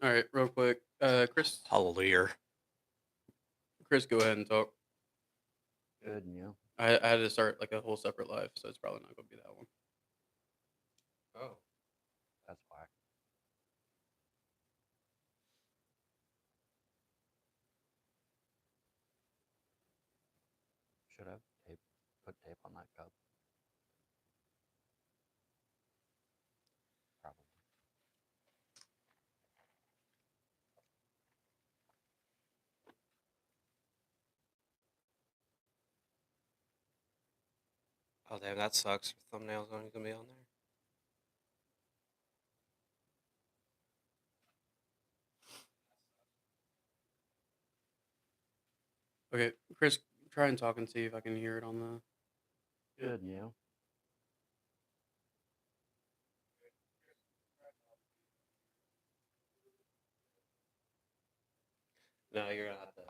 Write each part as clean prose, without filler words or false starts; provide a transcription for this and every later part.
All right, real quick. Chris, Hallelujah. go ahead and talk. Good, and you? I had to start like a whole separate live, so it's probably not going to be that one. Oh. That's whack. Should have put tape on that cup. Probably. Oh, damn, that sucks. Thumbnail's only going to be on there. Okay, Chris, try and talk and see if I can hear it on the. Good, and you? No, you're going to have to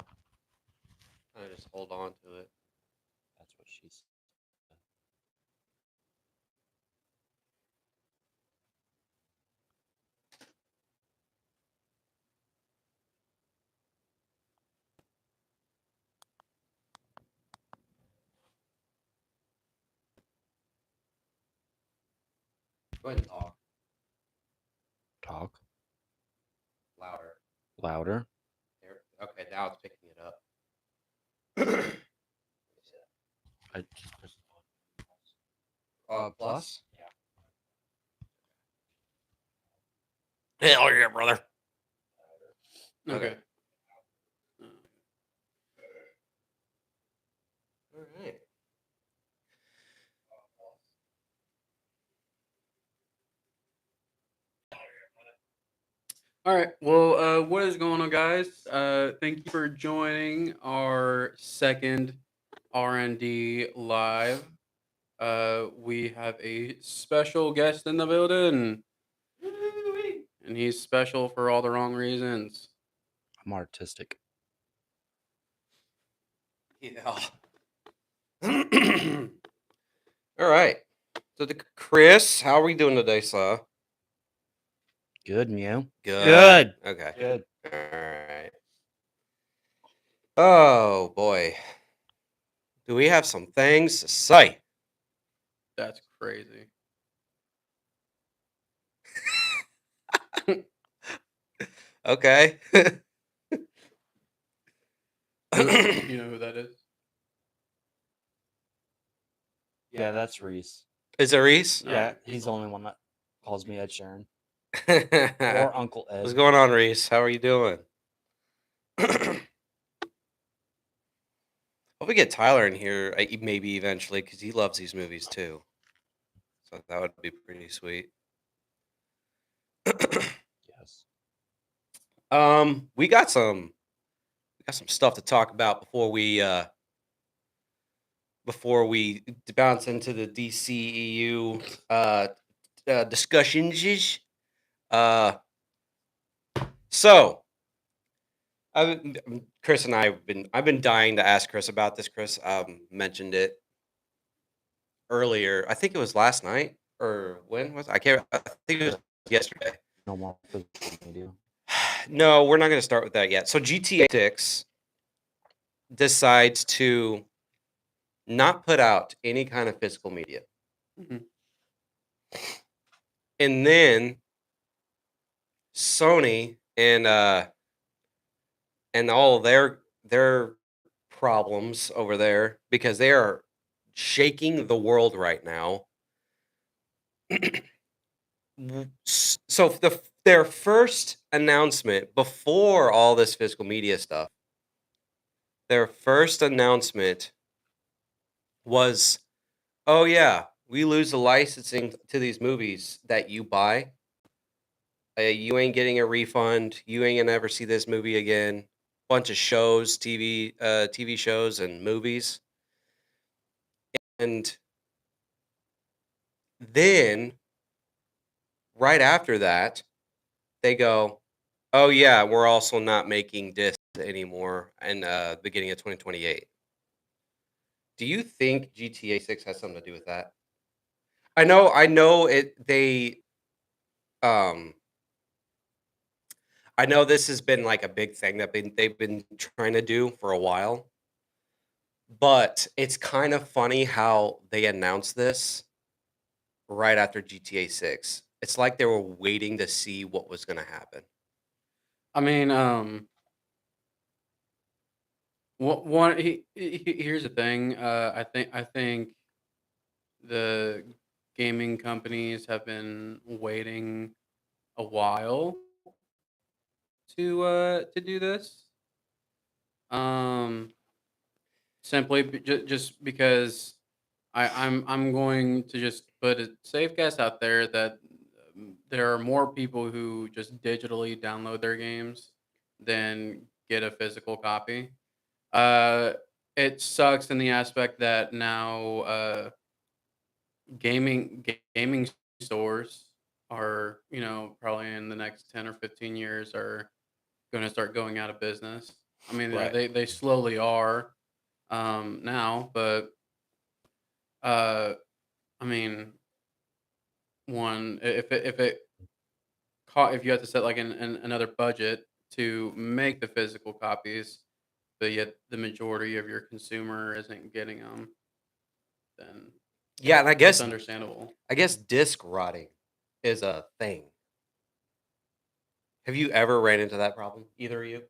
kind of just hold on to it. That's what she said. Go ahead and talk Talk louder. louder. There. Okay, now it's picking it up. I just pressed Plus? Yeah. Hell yeah, brother. Okay. All right. All right. Well, what is going on, guys? Thank you for joining our second R&D live. We have a special guest in the building, and he's special for all the wrong reasons. I'm artistic. Yeah. All right. So, Chris, how are we doing today, sir? Good, and you? Good. Okay. Good. All right. Oh, boy. Do we have some things to say? That's crazy. Okay. You know who that is? Yeah, that's Reese. Is it Reese? Yeah, he's the only one that calls me Ed Sheeran. What's Or Uncle Ed. going on, Reese? How are you doing? Hope we get Tyler in here maybe eventually because he loves these movies too. So that would be pretty sweet. Yes. We got some stuff to talk about before we bounce into the DCEU discussions. So Chris and I've been dying to ask Chris about this. Chris mentioned it earlier. I think it was last night or when was I think it was yesterday. No more physical media. No, we're not going to start with that yet. So GTA 6 decides to not put out any kind of physical media. Mhm. And then Sony and all their problems over there because they are shaking the world right now. So their first announcement before all this physical media stuff, their first announcement was, "Oh yeah, we lose the licensing to these movies that you buy. You ain't getting a refund. You ain't gonna ever see this movie again." Bunch of shows, TV shows, and movies, and then right after that, they go, "Oh yeah, we're also not making discs anymore in beginning of 2028." Do you think GTA 6 has something to do with that? I know it. I know this has been like a big thing that they've been trying to do for a while, but it's kind of funny how they announced this right after GTA 6. It's like they were waiting to see what was going to happen. I mean, one here's the thing. I think the gaming companies have been waiting a while to do this. Um, simply just because I'm going to just put a safe guess out there that there are more people who just digitally download their games than get a physical copy. Uh, it sucks in the aspect that now gaming stores are, probably in the next 10 or 15 years are going to start going out of business. I mean, Right. they slowly are now, but uh, I mean, one if you have to set like another budget to make the physical copies, but yet the majority of your consumer isn't getting them, then Yeah, and it's understandable. I guess disc rotting is a thing. Have you ever ran into that problem? Either of you?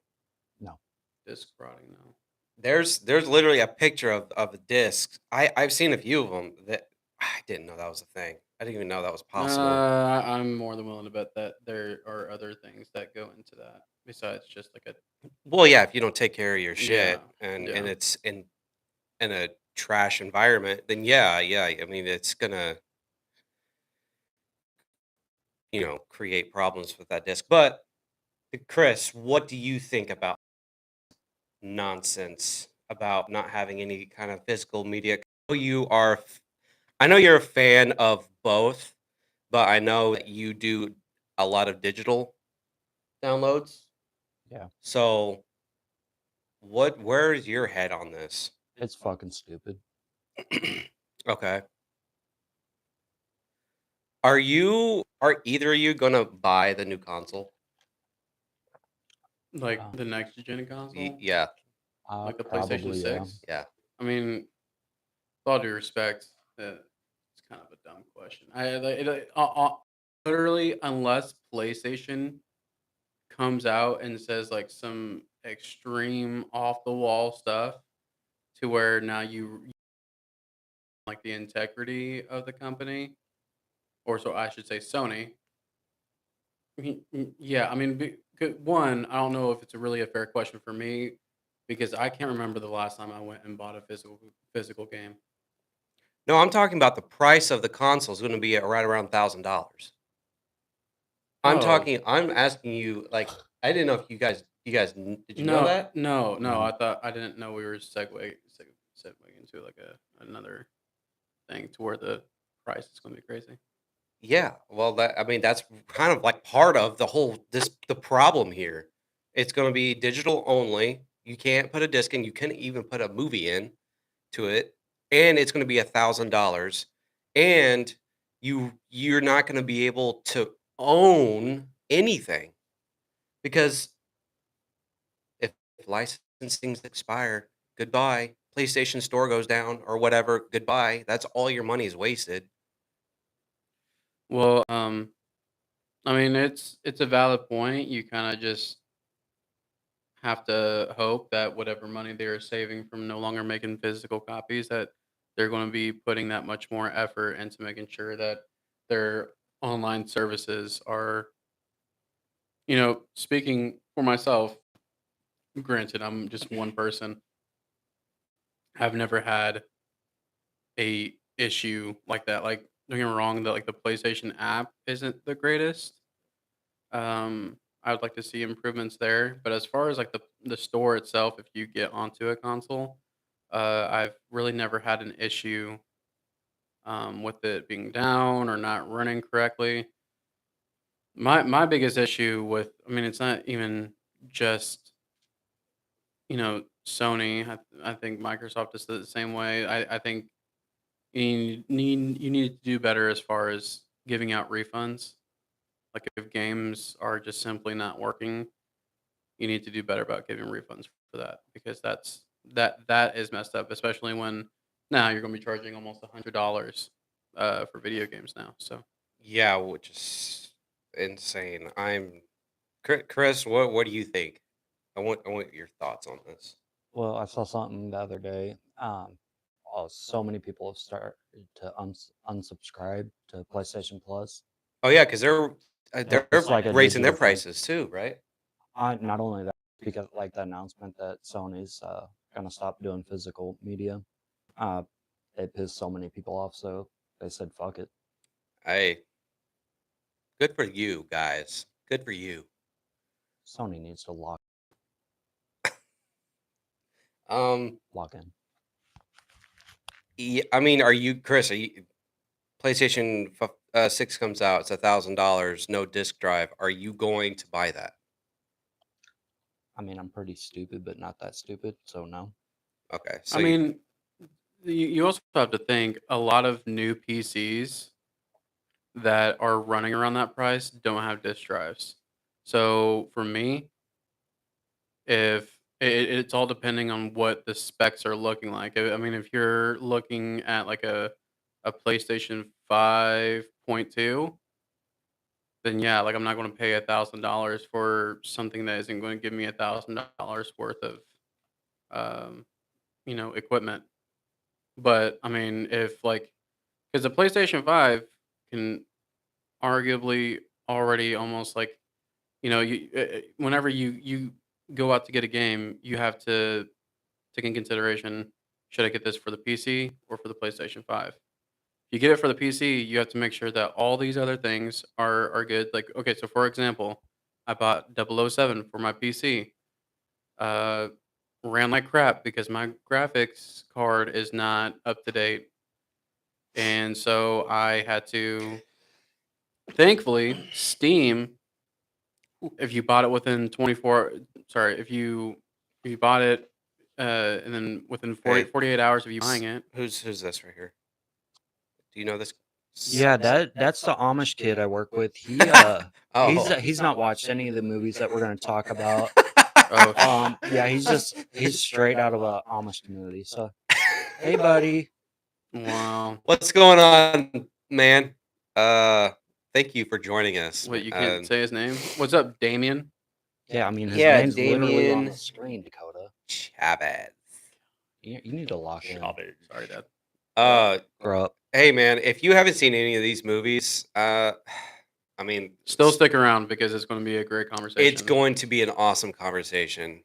No. Disc rotting now. There's literally a picture of a disc. I've seen a few of them that I didn't know that was a thing. I didn't even know that was possible. I'm more than willing to bet that there are other things that go into that besides just like a Well, yeah, if you don't take care of your yeah, shit and yeah. it's in a trash environment, then yeah, I mean it's gonna, create problems with that disc. But Chris, what do you think about nonsense about not having any kind of physical media? I know you're a fan of both, but I know that you do a lot of digital downloads. Yeah. So where's your head on this? It's fucking stupid. Okay. Are either of you gonna buy the new console? Like Uh, the next gen console, Yeah, like the PlayStation Probably, yeah. 6. yeah. I mean, with all due respect, it's kind of a dumb question. Literally, unless PlayStation comes out and says like some extreme off the wall stuff to where now you like the integrity of the company, or so I should say Sony. Yeah, I mean, one, I don't know if it's really a fair question for me because I can't remember the last time I went and bought a physical game. No, I'm talking about the price of the console is gonna be at right around $1,000. Oh, I'm asking you, like, I didn't know if did you know no, that? no. No. I didn't know we were segueing into like another thing to where the price is going to be crazy. Yeah, well, I mean, that's kind of like part of the problem here. It's gonna be digital only. You can't put a disc in, you couldn't even put a movie in to it, and it's gonna be $1,000, and you're not gonna be able to own anything because if licensings expire, goodbye. PlayStation Store goes down or whatever, goodbye. That's all your money is wasted. Well, I mean, it's a valid point. You kind of just have to hope that whatever money they're saving from no longer making physical copies, that they're going to be putting that much more effort into making sure that their online services are, speaking for myself, granted, I'm just one person. I've never had a issue like that. Like, don't get me wrong, that like the PlayStation app isn't the greatest. I would like to see improvements there. But as far as like the store itself, if you get onto a console, I've really never had an issue with it being down or not running correctly. My biggest issue with, I mean, it's not even just Sony. I think Microsoft is the same way. I think you need to do better as far as giving out refunds. Like if games are just simply not working, you need to do better about giving refunds for that because that is messed up, especially when now you're going to be charging almost $100 for video games now. So Yeah, which is insane. Chris. What do you think? I want your thoughts on this. Well, I saw something the other day. So many people have started to unsubscribe to PlayStation Plus. Oh yeah, because they're It's like a raising their digital thing. prices too, right? Not only that, because like the announcement that Sony's gonna stop doing physical media, it pissed so many people off. So they said, "Fuck it." Hey, good for you guys. Good for you. Sony needs to lock Um, in. I mean, are you Chris? PlayStation 6 comes out. It's $1,000, no disc drive. Are you going to buy that? I mean, I'm pretty stupid, but not that stupid. So no. Okay, I mean, you also have to think a lot of new PCs that are running around that price don't have disk drives. So for me, if it's all depending on what the specs are looking like. I mean, if you're looking at like a PlayStation 5.2, then yeah, like I'm not going to pay $1,000 for something that isn't going to give me $1,000 worth of equipment. But I mean, if like because the PlayStation 5 can arguably already almost like whenever you go out to get a game, you have to take in consideration, should I get this for the PC or for the PlayStation 5? If you get it for the PC, you have to make sure that all these other things are good. Like, okay, so for example, I bought 007 for my PC. Uh, ran like crap because my graphics card is not up to date. And so I had to, thankfully, Steam, if you bought it within 24, sorry, if you bought it and then within 48 hours of you buying it. Who's this right here? Do you know this? Yeah, that's the Amish kid I work with. He he's not watched any of the movies that we're going to talk about. Oh, Yeah, he's straight out of a Amish community. So, hey, buddy. wow. What's going on, man? Thank you for joining us. Wait, you can't say his name? What's up, Damien? Yeah, I mean his Yeah, name's literally on Damien the screen, Dakota. Chavez. You need to lock in. Sorry, Dad. Grow up. Hey man, if you haven't seen any of these movies, I mean, Still stick around because it's going to be a great conversation. it's going to be an awesome conversation.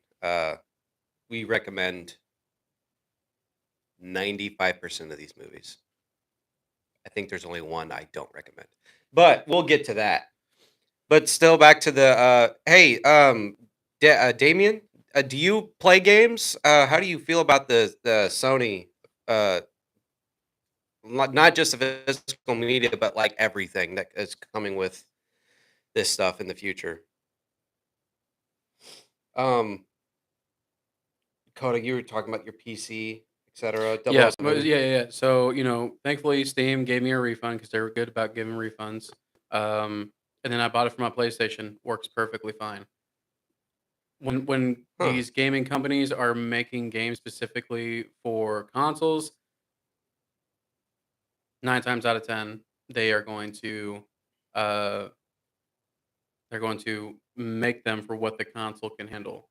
We recommend 95% of these movies. I think there's only one I don't recommend, but we'll get to that. But still, back to the hey, Damien, do you play games? How do you feel about the Sony? Not just the physical media, but like everything that is coming with this stuff in the future. Coda, you were talking about your PC, etc. Yeah, yeah. So thankfully Steam gave me a refund because they were good about giving refunds. And then I bought it for my PlayStation. Works perfectly fine. When these gaming companies are making games specifically for consoles, 9 times out of 10 they are going to uh they're going to make them for what the console can handle.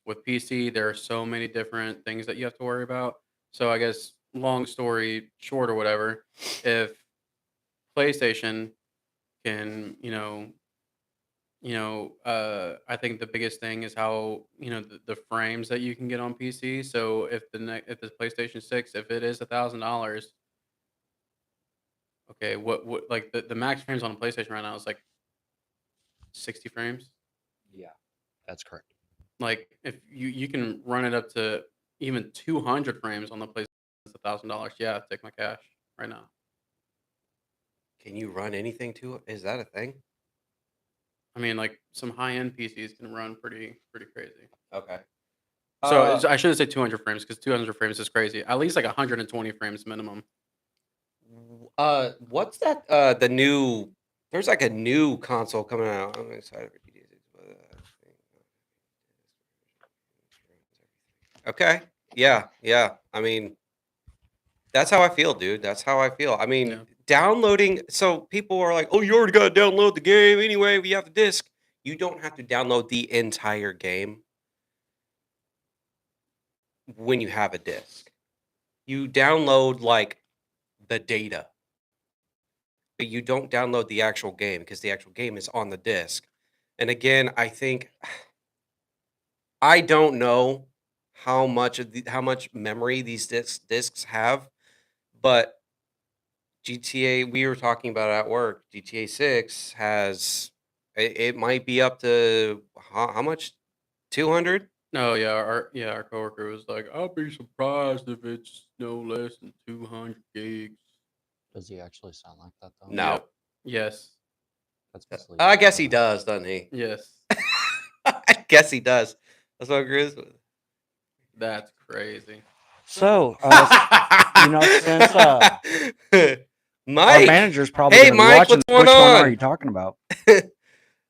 With PC, there are so many different things that you have to worry about. So I guess long story short or whatever, if PlayStation can, I think the biggest thing is how the frames that you can get on PC. So if the PlayStation 6, if it is $1,000, okay, what like the max frames on a PlayStation right now is like 60 frames. Yeah, that's correct. Like if you can run it up to even 200 frames on the PlayStation, it's $1,000. Yeah, take my cash right now. Can you run anything to it? Is that a thing? I mean, like some high end PCs can run pretty crazy. Okay. So I shouldn't say 200 frames because 200 frames is crazy. At least like 120 frames minimum. What's that? The new There's like a new console coming out. I'm excited for GTA 6. Okay. Yeah. I mean, that's how I feel, dude. That's how I feel. I mean, Yeah. downloading. So people are like, "Oh, you already got to download the game anyway. We have the disc." You don't have to download the entire game when you have a disc. You download like the data, but you don't download the actual game because the actual game is on the disc. And again, I think I don't know how much memory these discs have, but GTA, we were talking about it at work. GTA 6 has it might be up to how much? 200? Oh yeah, our coworker was like, "I'll be surprised if it's no less than 200 gigs." Does he actually sound like that though? No. Yep. Yes. That's misleading. I guess he does, doesn't he? Yes. I guess he does. That's what I agree with. That's crazy. So, since our Mike, manager's probably hey gonna be Mike, watching, what's going which one are on? you talking about?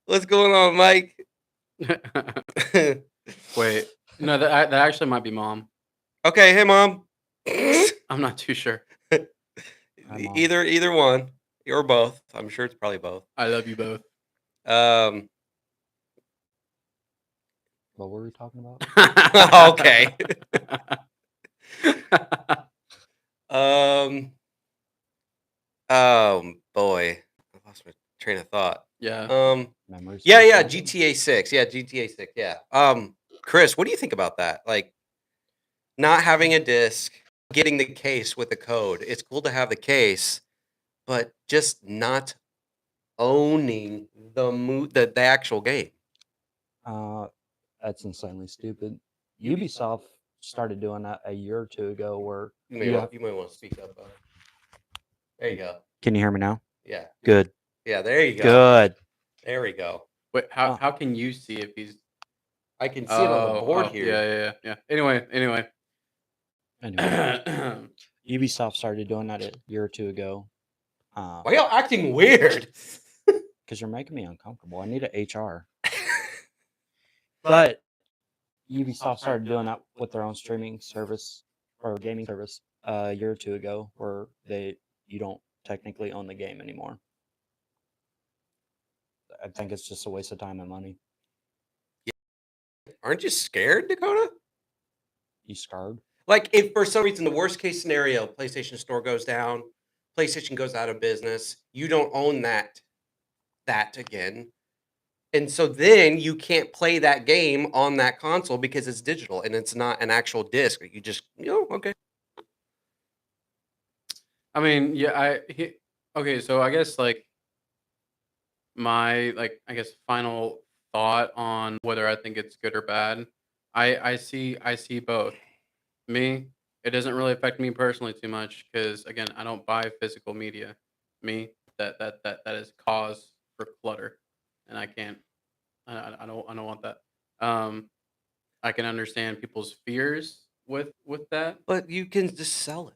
What's going on, Mike? Wait, no, that actually might be mom. Okay, hey mom. I'm not too sure. Hi, Mom. Either one or both. I'm sure it's probably both. I love you both. What were we talking about? Okay. Boy, I lost my train of thought. Yeah. Memories. Yeah, GTA 6. Yeah, GTA 6. Yeah. Chris, what do you think about that? Like not having a disc, getting the case with the code. It's cool to have the case, but just not owning the actual game. That's insanely stupid. Ubisoft started doing that a year or two ago, where You might want to speak up. There you go. Can you hear me now? Yeah. Good. Yeah, there you go. Good. There we go. Wait, how can you see if he's? I can see it on the board here. Yeah. Anyway. Anyway, Ubisoft started doing that a year or two ago. Why y'all acting weird? Because you're making me uncomfortable. I need an HR. But Ubisoft started doing that with their own streaming service or gaming service a year or two ago, where you don't technically own the game anymore. I think it's just a waste of time and money. Aren't you scared, Dakota? You scarred? Like, if for some reason the worst case scenario, PlayStation Store goes down, PlayStation goes out of business, you don't own that again. And so then you can't play that game on that console because it's digital and it's not an actual disc. You just, okay. I mean, yeah, okay, so I guess like my final thought on whether I think it's good or bad. I see both. Me, it doesn't really affect me personally too much because again, I don't buy physical media. Me, that is cause for clutter, and I can't. I don't want that. I can understand people's fears with that. But you can just sell it.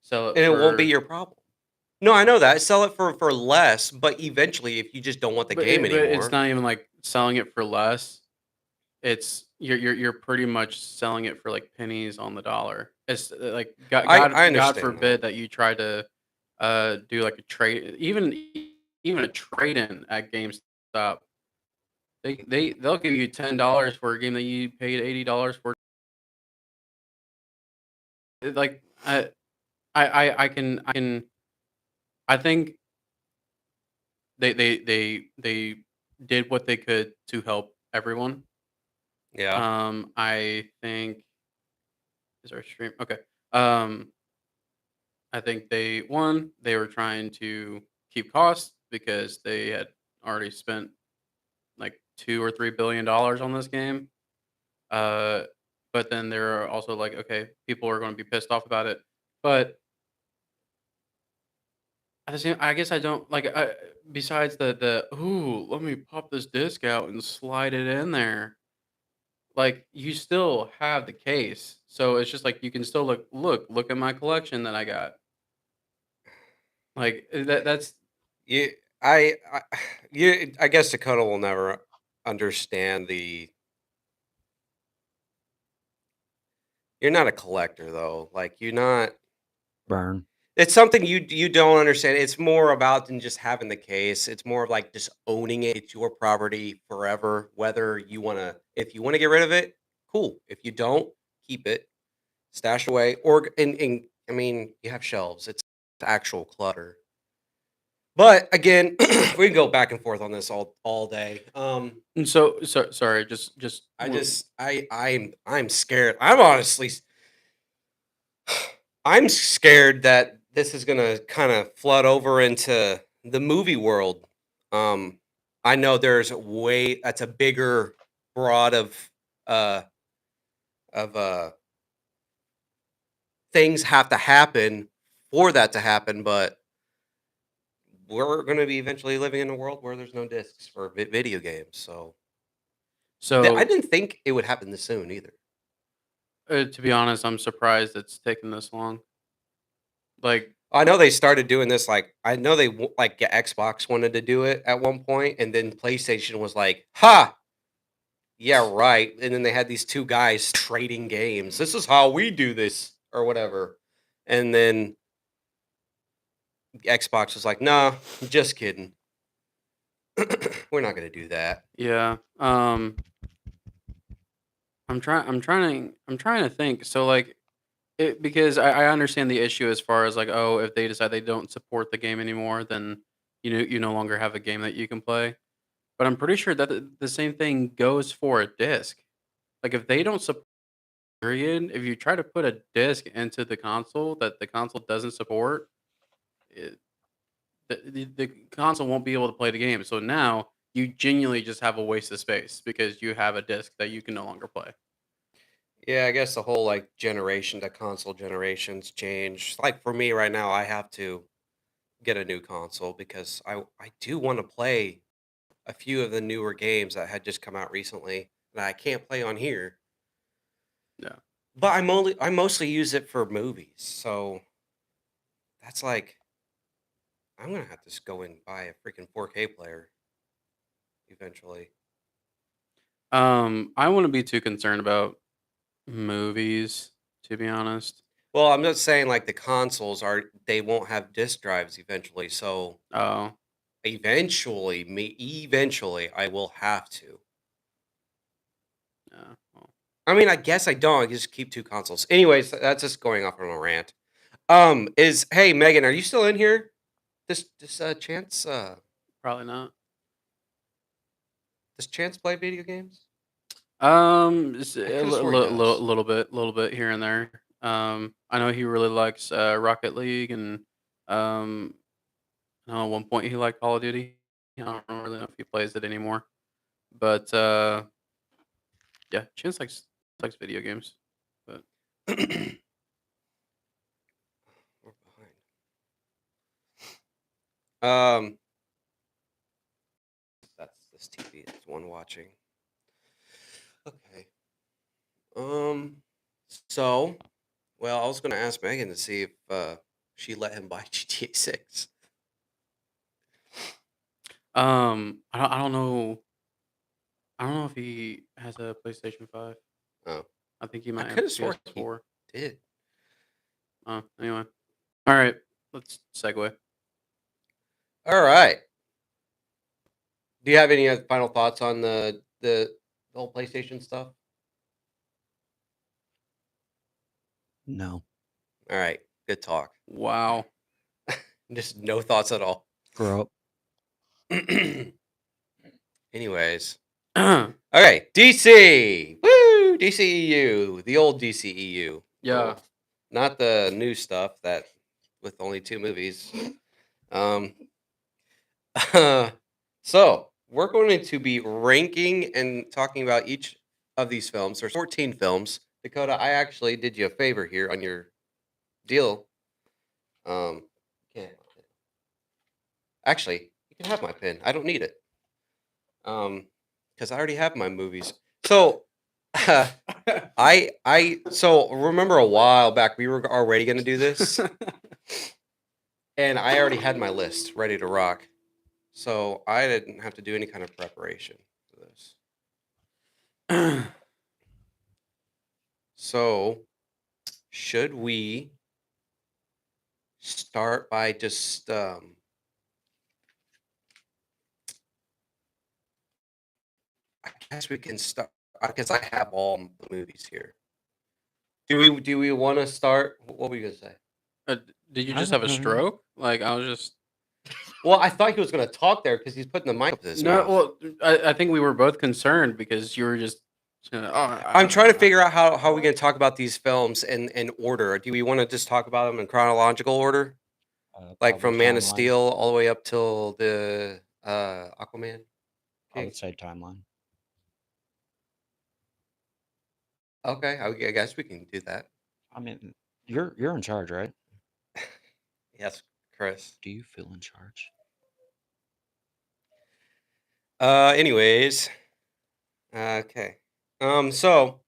Sell it And it won't be for- your problem. No, I know that. Sell it for less, but eventually if you just don't want the game but anymore. it's not even like selling it for less. It's you're pretty much selling it for like pennies on the dollar. It's like I God understand forbid that you try to do like a trade, even a trade in at GameStop. They'll give you $10 for a game that you paid $80 for. Like I think they did what they could to help everyone. Yeah. I think is our stream okay. I think they were trying to keep costs because they had already spent like $2 or $3 billion on this game. But then they're also like, okay, people are going to be pissed off about it. But I guess I don't like. Besides the ooh, let me pop this disc out and slide it in there. Like you still have the case, so it's just like you can still look at my collection that I got. Like that's You, I, I guess Dakota will never understand the. You're not a collector though. Like you're not. Burn. It's something you don't understand. It's more about than just having the case. It's more of like just owning it. It's your property forever. Whether you wanna, if you want to get rid of it, cool. If you don't, keep it, stash away, or and I mean, you have shelves. It's actual clutter. But again, we can go back and forth on this all day. and so sorry. Just I just I'm scared. I'm honestly I'm scared that this is gonna kind of flood over into the movie world. Um, I know there's that's a bigger broad uh of things have to happen for that to happen, but we're gonna be eventually living in a world where there's no discs for video games. So I so didn't think it would happen this soon either. to be honest, I'm surprised it's taken this long. Like I know they started doing this. Like I know like Xbox wanted to do it at one point, and then PlayStation was like, "Ha, yeah, right." And then they had these two guys trading games. This is how we do this, or whatever. And then Xbox was like, "Nah, just kidding. We're not gonna do that." yeah. I'm trying to think. So like because I understand the issue as far as like, oh, if they decide they don't support the game anymore, then you no longer have a game that you can play. But I'm pretty sure that the same thing goes for a disc. Like if they don't support period, if you try to put a disc into the console that the console doesn't support, it, the console won't be able to play the game. So now you genuinely just have a waste of space because you have a disc that you can no longer play. Yeah, I guess the whole like generation, the console generations change. Like for me right now, I have to get a new console because I do want to play a few of the newer games that had just come out recently that I can't play on here. Yeah. But I mostly use it for movies. So that's like I'm gonna have to just go and buy a freaking 4K player eventually. I wouldn't be too concerned about movies, to be honest. Well, I'm just saying like the consoles they won't have disk drives eventually. So Oh, eventually I will have to. yeah. Well, I mean, I guess I don't. I just keep two consoles. Anyways, that's just going off on a rant. Is hey Megan, are you still in here? This Chance probably not. does Chance play video games? Just I a could have swore he does. little bit here and there. I know he really likes Rocket League, and I know at one point he liked Call of Duty. I don't really know if he plays it anymore, but yeah, Chance likes video games. But We're behind. Um, that's this TV. It's one watching. Okay. Um. So, well, I was gonna ask Megan to see if she let him buy GTA 6. I don't know. I don't know if he has a PlayStation 5. Oh, I think he I might have could a have sworn he PS4. did. Anyway, all right. Let's segue. All right. Do you have any other final thoughts on the whole PlayStation stuff? No. All right. Good talk. Wow. Just no thoughts at all. Grow up. Anyways. Okay. DC. Woo! DCEU. The old DCEU. Yeah. Well, not the new stuff that with only 2 movies. Um so we're going to be ranking and talking about each of these films. There's 14 films. Dakota, I actually did you a favor here on your deal. Can't actually you can have my pen. I don't need it. Because I already have my movies. So I so remember a while back we were already gonna do this. And I already had my list ready to rock. So I didn't have to do any kind of preparation for this. So should we start by just I guess we can start. I guess I have all the movies here. Do we want to start? What were you gonna say? Did you I just don't have a know. stroke? Like I was just Well, I thought he was gonna talk there because he's putting the mic up to his no. mouth. Well, I think we were both concerned because you were just. I'm trying to figure out how we can talk about these films in order. Do we want to just talk about them in chronological order, like Probably from Man of timeline. Steel all the way up till the Aquaman? I would say timeline. Okay, I guess we can do that. I mean, you're in charge, right? Yes, Chris. Do you feel in charge? Anyways, okay. So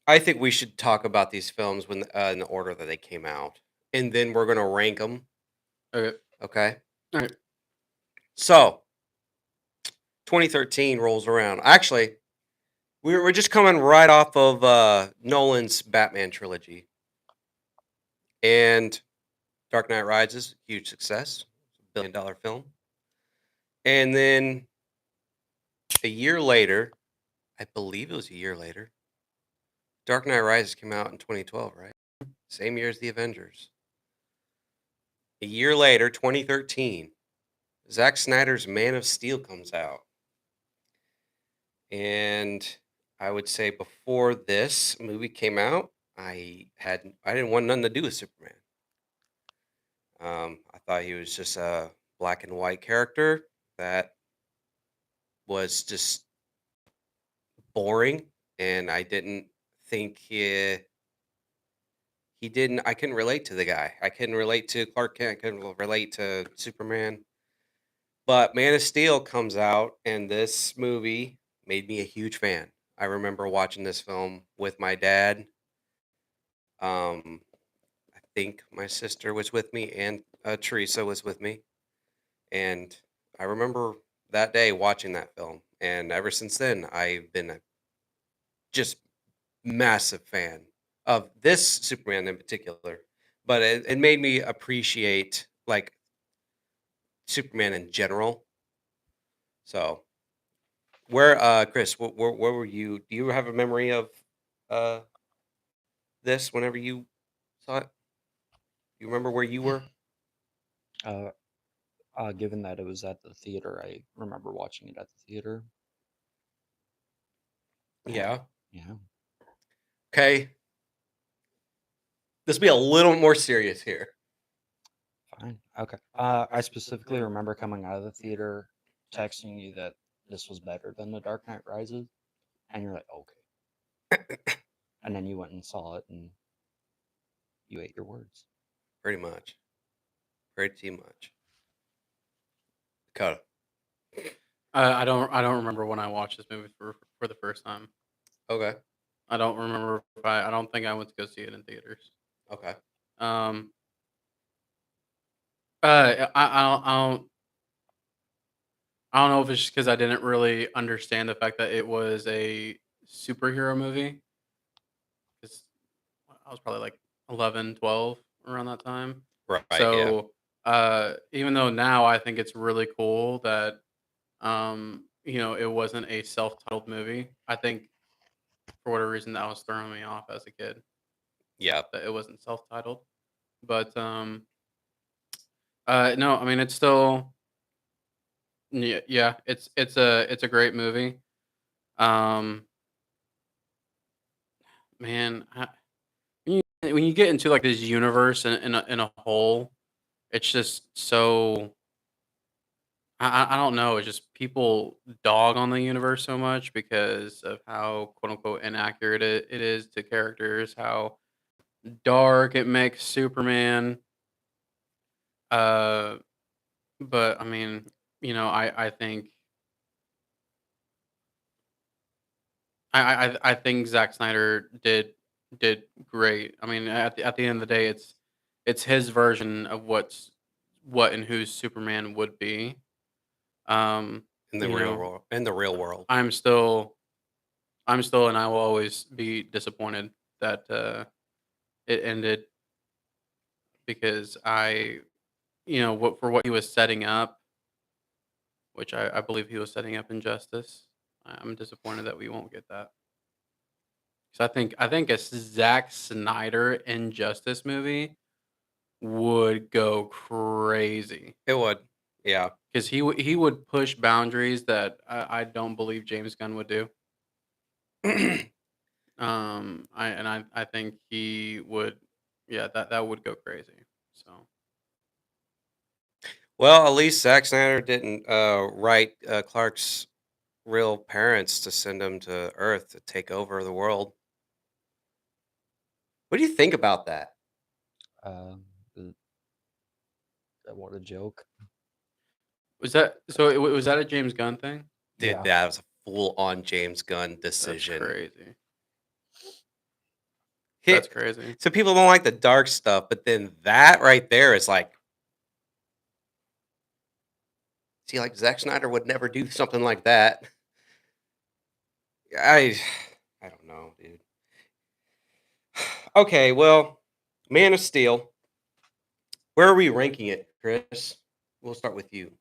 I think we should talk about these films when in the order that they came out, and then we're gonna rank them. Okay. Okay. All right. So 2013 rolls around. Actually, we're just coming right off of Nolan's Batman trilogy, and Dark Knight Rises, huge success, $1 billion film, and then a year later, I believe it was a year later, Dark Knight Rises came out in 2012, right? Same year as the Avengers. A year later, 2013, Zack Snyder's Man of Steel comes out. And I would say before this movie came out, I didn't want nothing to do with Superman. I thought he was just a black and white character that was just boring, and I didn't think he didn't. I couldn't relate to the guy. I couldn't relate to Clark Kent. I couldn't relate to Superman. But Man of Steel comes out, and this movie made me a huge fan. I remember watching this film with my dad. I think my sister was with me, and Teresa was with me. And I remember that day watching that film. And ever since then, I've been a just massive fan of this Superman in particular. But it made me appreciate like Superman in general. So Chris, where were you? Do you have a memory of uh this whenever you saw it? You remember where you were? Uh, given that it was at the theater, I remember watching it at the theater. Yeah. Yeah. Okay. Let's be a little more serious here. Fine. Okay. I specifically remember coming out of the theater, texting you that this was better than The Dark Knight Rises, and you're like, okay. And then you went and saw it, and you ate your words. Pretty much. Pretty much. Dakota. I don't remember when I watched this movie for the first time. Okay. I don't remember if I don't think I went to go see it in theaters. Okay. Um. I don't know if it's just because I didn't really understand the fact that it was a superhero movie. Because I was probably like 11, 12 around that time. Right, yeah. So, even though now I think it's really cool that, it wasn't a self-titled movie. I think for whatever reason that was throwing me off as a kid Yeah. that it wasn't self-titled. But, no, I mean it's still, yeah, it's a great movie. Um, man, when you get into like this universe in a whole, it's just so I don't know. It's just people dog on the universe so much because of how quote unquote inaccurate it is to characters, how dark it makes Superman. Uh, but I mean, I think I think Zack Snyder did great. I mean, at the end of the day, it's his version of what and who Superman would be. In the You real know, world. In the real world. I'm still, and I will always be disappointed that it ended because what he was setting up, which I believe he was setting up Injustice. I'm disappointed that we won't get that. So I think a Zack Snyder Injustice movie would go crazy It would. Yeah. because he would push boundaries that I don't believe James Gunn would do. I think he would, yeah, that would go crazy. So Well, at least Zack Snyder didn't write Clark's real parents to send him to Earth to take over the world. What do you think about that? Um, th- what a joke. was that a James Gunn thing? Dude, Yeah. that was a full-on James Gunn That's decision. crazy. He- That's crazy. So people don't like the dark stuff, but then that right there is like, see, like Zack Snyder would never do something like that. I don't know, dude. Okay, well, Man of Steel. Where are we ranking it, Chris? We'll start with you.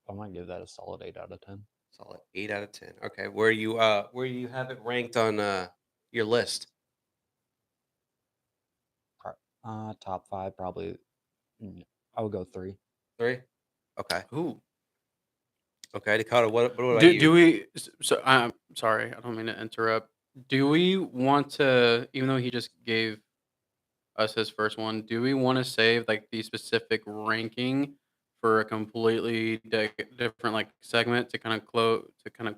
I might give that a solid 8 out of 10. Solid 8 out of 10. Okay, where you have it ranked on your list? Top 5, probably. I would go 3. 3. Okay. Ooh. Okay, Dakota. What about Do you? do we? So I'm sorry, I don't mean to interrupt. Do we want to, even though he just gave us his first one, do we want to save like the specific ranking for a completely different like segment to kind of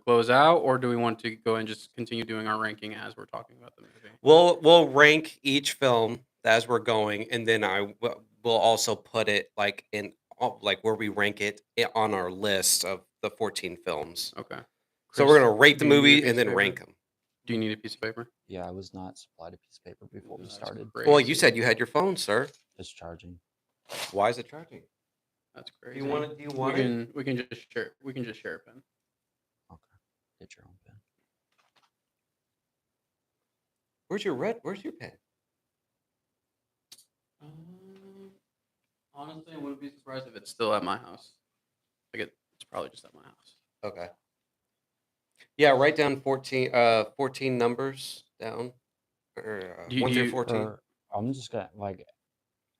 close out, or do we want to go and just continue doing our ranking as we're talking about the movie? We'll rank each film as we're going, and then will also put it like in like where we rank it on our list of the 14 films. Okay. So we're Chris, gonna rate the do you need a movie piece and of then paper? rank them. Do you need a piece of paper? Yeah, I was not supplied a piece of paper before we That's started. Well, you crazy. said you had your phone, sir. Just charging. Why is it charging? That's Do crazy. you want it? Do you want we it? can we can just share. We can just share a pen. Okay. Get your own pen. Where's your pen? Honestly, I wouldn't be surprised if it's still at my house. It's probably just at my house. Okay. Yeah, write down 14 numbers down. Or, Do 1 through you- 14. Or I'm just gonna, like,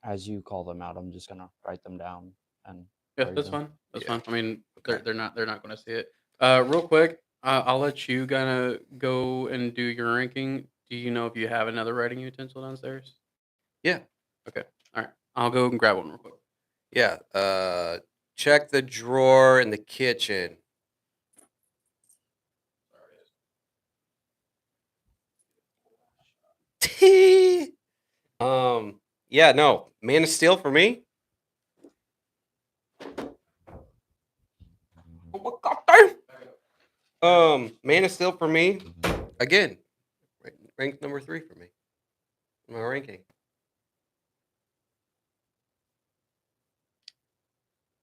as you call them out, I'm just gonna write them down and Yeah, grade that's them. fine. That's Yeah. fine. I mean, Okay. they're not going to see it. Real quick, I'll let you kind of go and do your ranking. Do you know if you have another writing utensil downstairs? Yeah. Okay. All right. I'll go and grab one real quick. Yeah. Check the drawer in the kitchen. Yeah, no. Man of Steel for me. Oh my god, damn. Man of Steel for me. Again, ranked number 3 for me. In my ranking.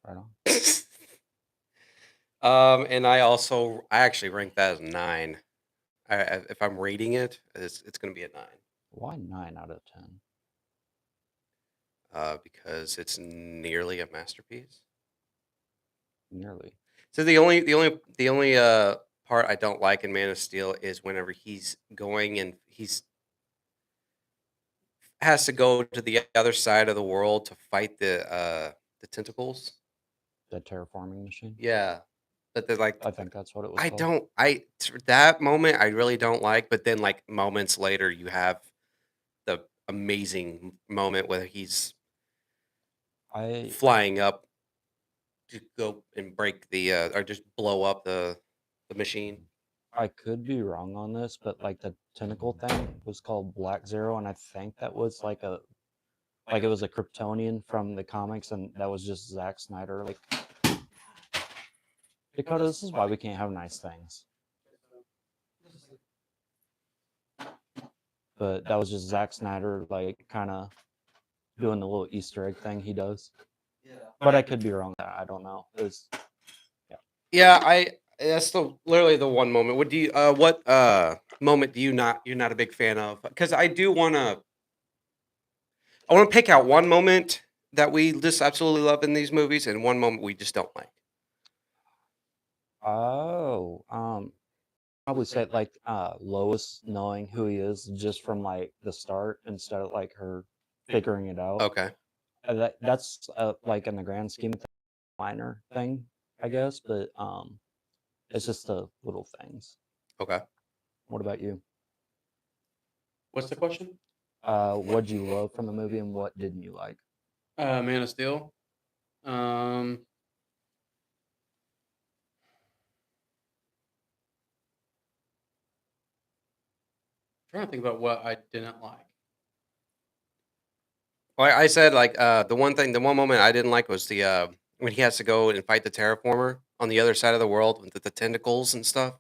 Right on. And I actually rank that as 9. If I'm rating it, it's going to be a 9. Why 9 out of 10? Because it's nearly a masterpiece. Nearly. So the only part I don't like in Man of Steel is whenever he's going and has to go to the other side of the world to fight the tentacles. The terraforming machine. Yeah, but they're like I think that's what it was I called. don't that moment I really don't like, but then like moments later you have the amazing moment where he's I flying up to go and break the or just blow up the machine. I could be wrong on this, but like the tentacle thing was called Black Zero, and I think that was like it was a Kryptonian from the comics, and that was just Zack Snyder. Like, Dakota, this is why we can't have nice things. But that was just Zack Snyder, like, kind of doing the little Easter egg thing he does. But I could be wrong. I don't know. Yeah, that's literally the one moment. What moment do you're not a big fan of? Because I want to pick out one moment that we just absolutely love in these movies, and one moment we just don't like. Oh, probably say like Lois knowing who he is just from like the start instead of like her figuring it out. Okay. That's like in the grand scheme of things, minor thing, I guess, but it's just the little things. Okay. What about you? What's the question? What'd you love from the movie and what didn't you like? Man of Steel. Um, trying to think about what I didn't like. Well, I said like the one moment I didn't like was the when he has to go and fight the terraformer on the other side of the world with the tentacles and stuff.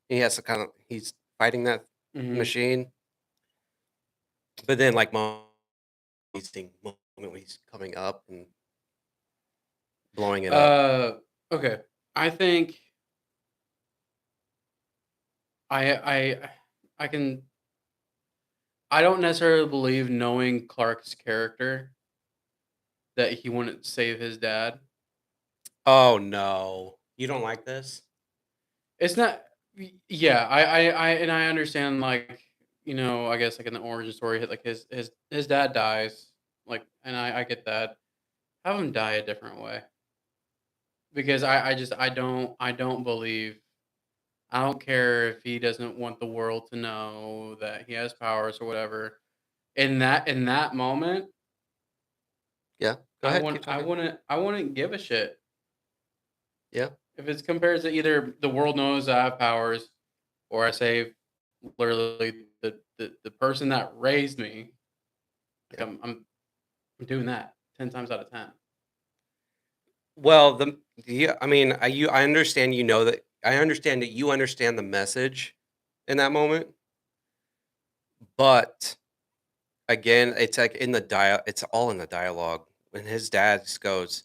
He has to he's fighting that Mhm. machine, but then like amazing moment when he's coming up and blowing it up. Okay. I think I I can I don't necessarily believe knowing Clark's character that he wouldn't save his dad. Oh no, you don't like this? It's not yeah, I understand like, I guess like in the origin story like his dad dies like and I get that. Have him die a different way. Because I don't believe I don't care if he doesn't want the world to know that he has powers or whatever. In that moment, Yeah, go ahead, keep talking. I wouldn't give a shit. Yeah, If it's compared to either the world knows I have powers or I save literally the person that raised me, like yeah. I'm doing that 10 times out of 10. Well, I mean, I understand. You know that I understand that you understand the message in that moment, but again, it's like in the it's all in the dialogue when his dad just goes,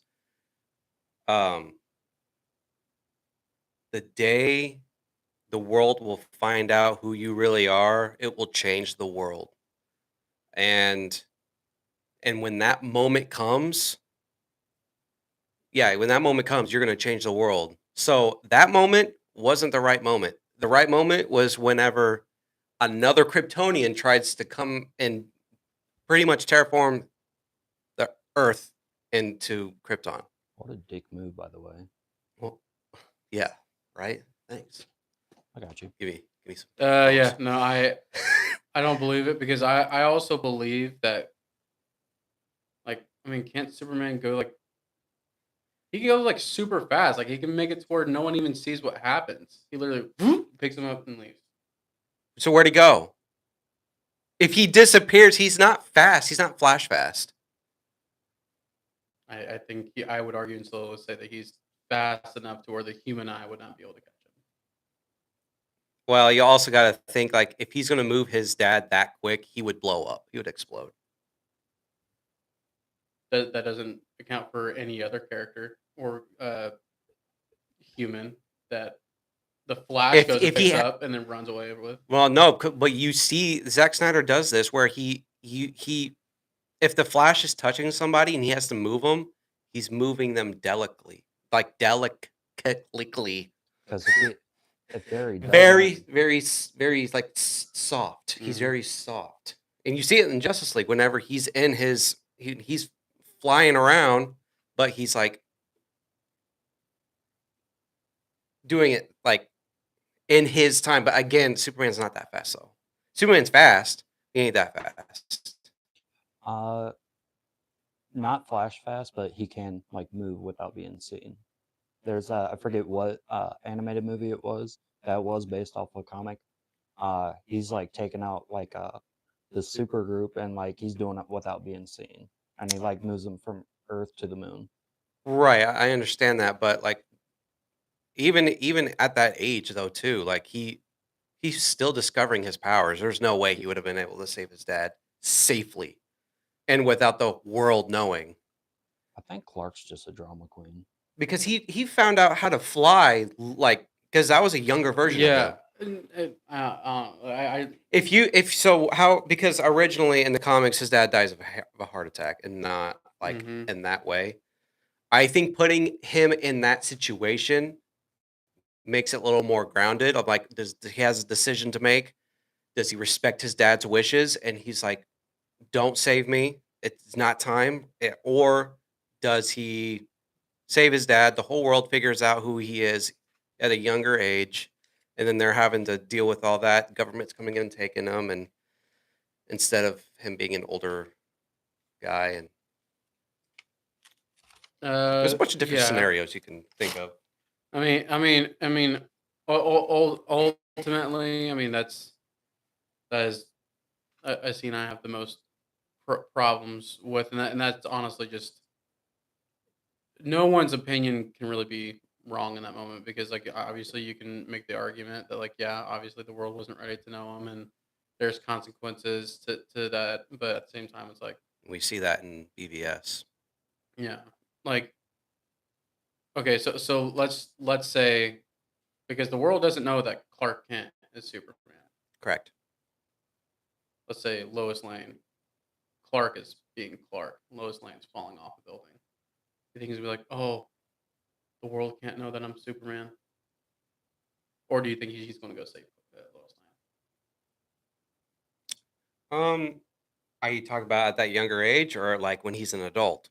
um, "The day the world will find out who you really are, it will change the world." And when that moment comes, yeah, when that moment comes, you're going to change the world. So that moment wasn't the right moment. The right moment was whenever another Kryptonian tries to come and pretty much terraform the Earth into Krypton. What a dick move, by the way. Well, yeah, right. Thanks. I got you. Give me some. Yeah, props. no, I don't believe it because I also believe that like I mean, can't Superman go like he can go like super fast. Like he can make it to where no one even sees what happens. He literally whoop, picks him up and leaves. So where'd he go? If he disappears, he's not fast. He's not flash fast. I think I would argue and still say that he's fast enough to where the human eye would not be able to catch him. Well, you also got to think like if he's going to move his dad that quick, he would blow up. He would explode. That doesn't account for any other character or human that the Flash goes and If he picks up and then runs away with. Well, no, but you see, Zack Snyder does this where he if the Flash is touching somebody and he has to move them, he's moving them delicately, like delicately, Because if Barry doesn't, very like soft. He's Mhm. very soft, and you see it in Justice League whenever he's in he's flying around, but he's like doing it like in his time. But again, Superman's not that fast, though. Superman's fast. He ain't that fast. not flash fast, but he can like move without being seen. There's I forget what animated movie it was that was based off a comic. He's like taking out like the super group and like he's doing it without being seen, and he like moves them from Earth to the moon. Right, I understand that, but like even at that age though too, like he's still discovering his powers. There's no way he would have been able to save his dad safely. and without the world knowing. I think Clark's just a drama queen. Because he found out how to fly, like, because that was a younger version of him. Because originally in the comics his dad dies of a heart attack and not like in that way. I think putting him in that situation makes it a little more grounded. Of like, he has a decision to make? Does he respect his dad's wishes? And he's like, "Don't save me. It's not time." Or does he save his dad? The whole world figures out who he is at a younger age, and then they're having to deal with all that. Government's coming in and taking him, and instead of him being an older guy, and there's a bunch of different scenarios you can think of. Ultimately, I mean that is a scene I have the most problems with, and that's honestly just no one's opinion can really be wrong in that moment because like obviously you can make the argument that like yeah obviously the world wasn't ready to know him and there's consequences to that, but at the same time it's like We see that in BVS. yeah, like okay, so let's say because the world doesn't know that Clark Kent is Superman. Correct. Let's say Lois Lane, Clark is being Clark, Lois Lane's falling off a building. You think he's gonna be like, oh, the world can't know that I'm Superman, or do you think he's going to go save Lois Lane? Are you talking about at that younger age or like when he's an adult?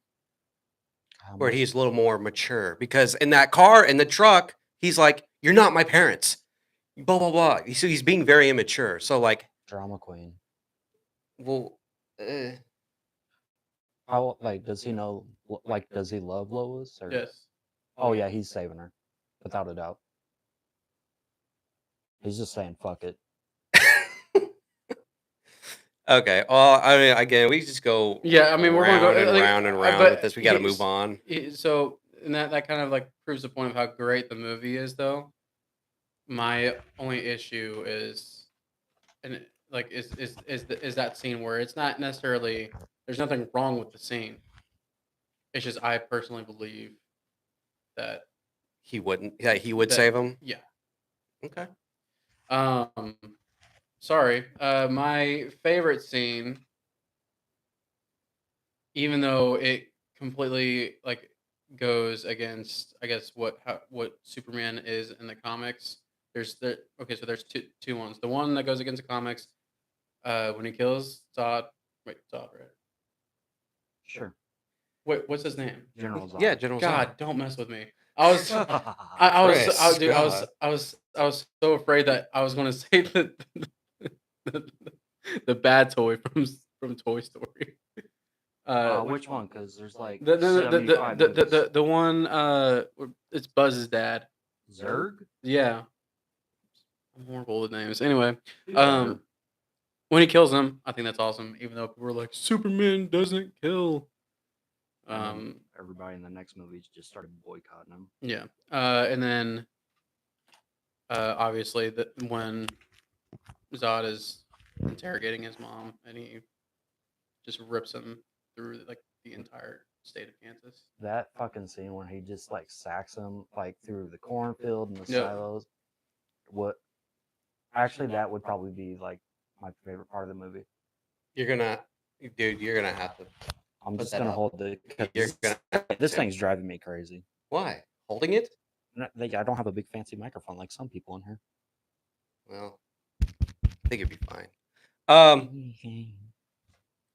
Where Almost he's a little more mature? Because in that car, in the truck, he's like, "You're not my parents." Blah blah blah. So he's being very immature. So like, drama queen. well, How like does he know? Like does he love Lois? Or Yes. oh yeah, he's saving her, without a doubt. He's just saying fuck it. okay. Well, I mean, again, we just go. Yeah, I mean, we're going to go round and round with this. We got to move on. So, and that kind of like proves the point of how great the movie is, though. My only issue is, and like, is that scene where it's not necessarily there's nothing wrong with the scene. It's just I personally believe that he wouldn't. Yeah, he would save him. Yeah. Okay. Sorry. My favorite scene, even though it completely like goes against, I guess what Superman is in the comics. Okay, so there's two ones. The one that goes against the comics, when he kills Zod. Wait, Zod, right? Sure. Wait, what's his name? General Zod. Yeah, General Zod. God, don't mess with me. I was so afraid that I was going to say the bad toy from Toy Story. Which one? Because there's like the one it's Buzz's dad. Zurg. Yeah, I'm horrible with names. Anyway, when he kills him, I think that's awesome. Even though people were like, Superman doesn't kill. Everybody in the next movies just started boycotting him. Yeah, and then obviously when Zod is interrogating his mom and he just rips him through like the entire state of Kansas. That fucking scene when he just like sacks him like through the cornfield and the silos. What? Actually, that would probably be like my favorite part of the movie. You're gonna have to. I'm just gonna hold the. This thing's driving me crazy. Why? Holding it? I don't have a big fancy microphone like some people in here. Well, I think it'd be fine.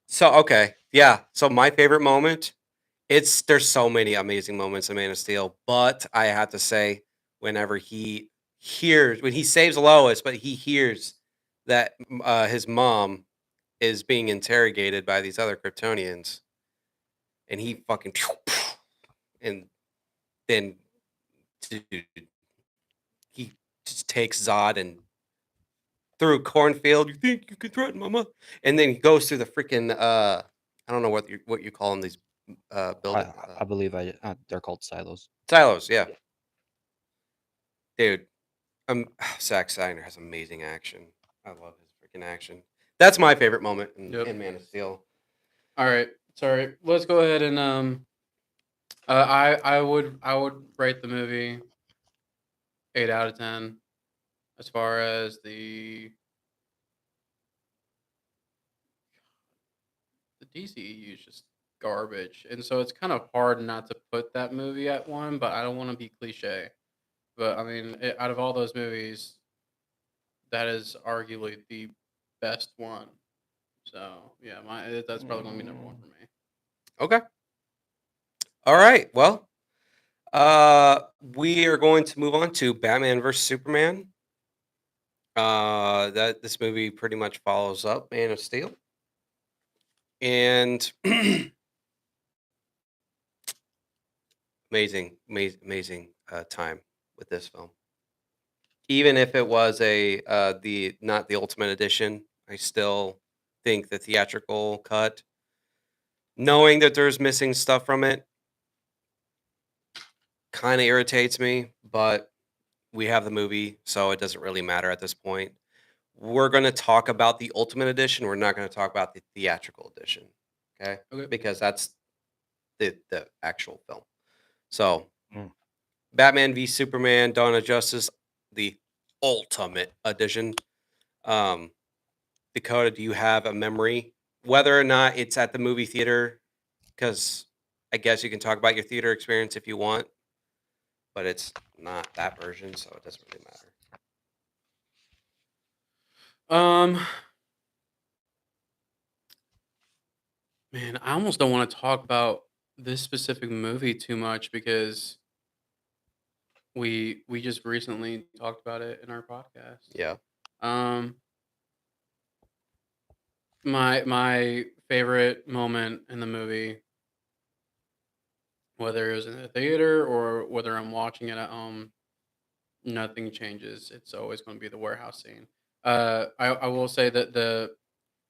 So okay, yeah. So my favorite moment, there's so many amazing moments in Man of Steel, but I have to say, when he saves Lois, but he hears that his mom is being interrogated by these other Kryptonians, and he fucking and then dude, he just takes Zod and through a cornfield. You think you can threaten my mother? And then he goes through the freaking I don't know what you call them, these buildings. I believe they're called silos. Silos, yeah. Dude, Zack Snyder has amazing action. I love his freaking action. That's my favorite moment in Man of Steel. All right, sorry. Let's go ahead and I would rate the movie 8 out of 10 as far as the DCEU is just garbage, and so it's kind of hard not to put that movie at one. But I don't want to be cliche. But I mean, out of all those movies, that is arguably the best one. So yeah, that's probably gonna be number one for me. Okay. All right. Well, we are going to move on to Batman versus Superman. That this movie pretty much follows up Man of Steel, and amazing time with this film. Even if it was the not the Ultimate Edition, I still think the theatrical cut, knowing that there's missing stuff from it, kind of irritates me. But we have the movie, so it doesn't really matter at this point. We're going to talk about the Ultimate Edition. We're not going to talk about the theatrical edition, okay? Okay. Because that's the actual film. So, Mm. Batman v Superman: Dawn of Justice, the Ultimate Edition. Dakota, do you have a memory whether or not it's at the movie theater? Because I guess you can talk about your theater experience if you want, but it's not that version, so it doesn't really matter. Man, I almost don't want to talk about this specific movie too much because we just recently talked about it in our podcast. Yeah. Um, my favorite moment in the movie, whether it was in the theater or whether I'm watching it at home, nothing changes. It's always going to be the warehouse scene. I will say that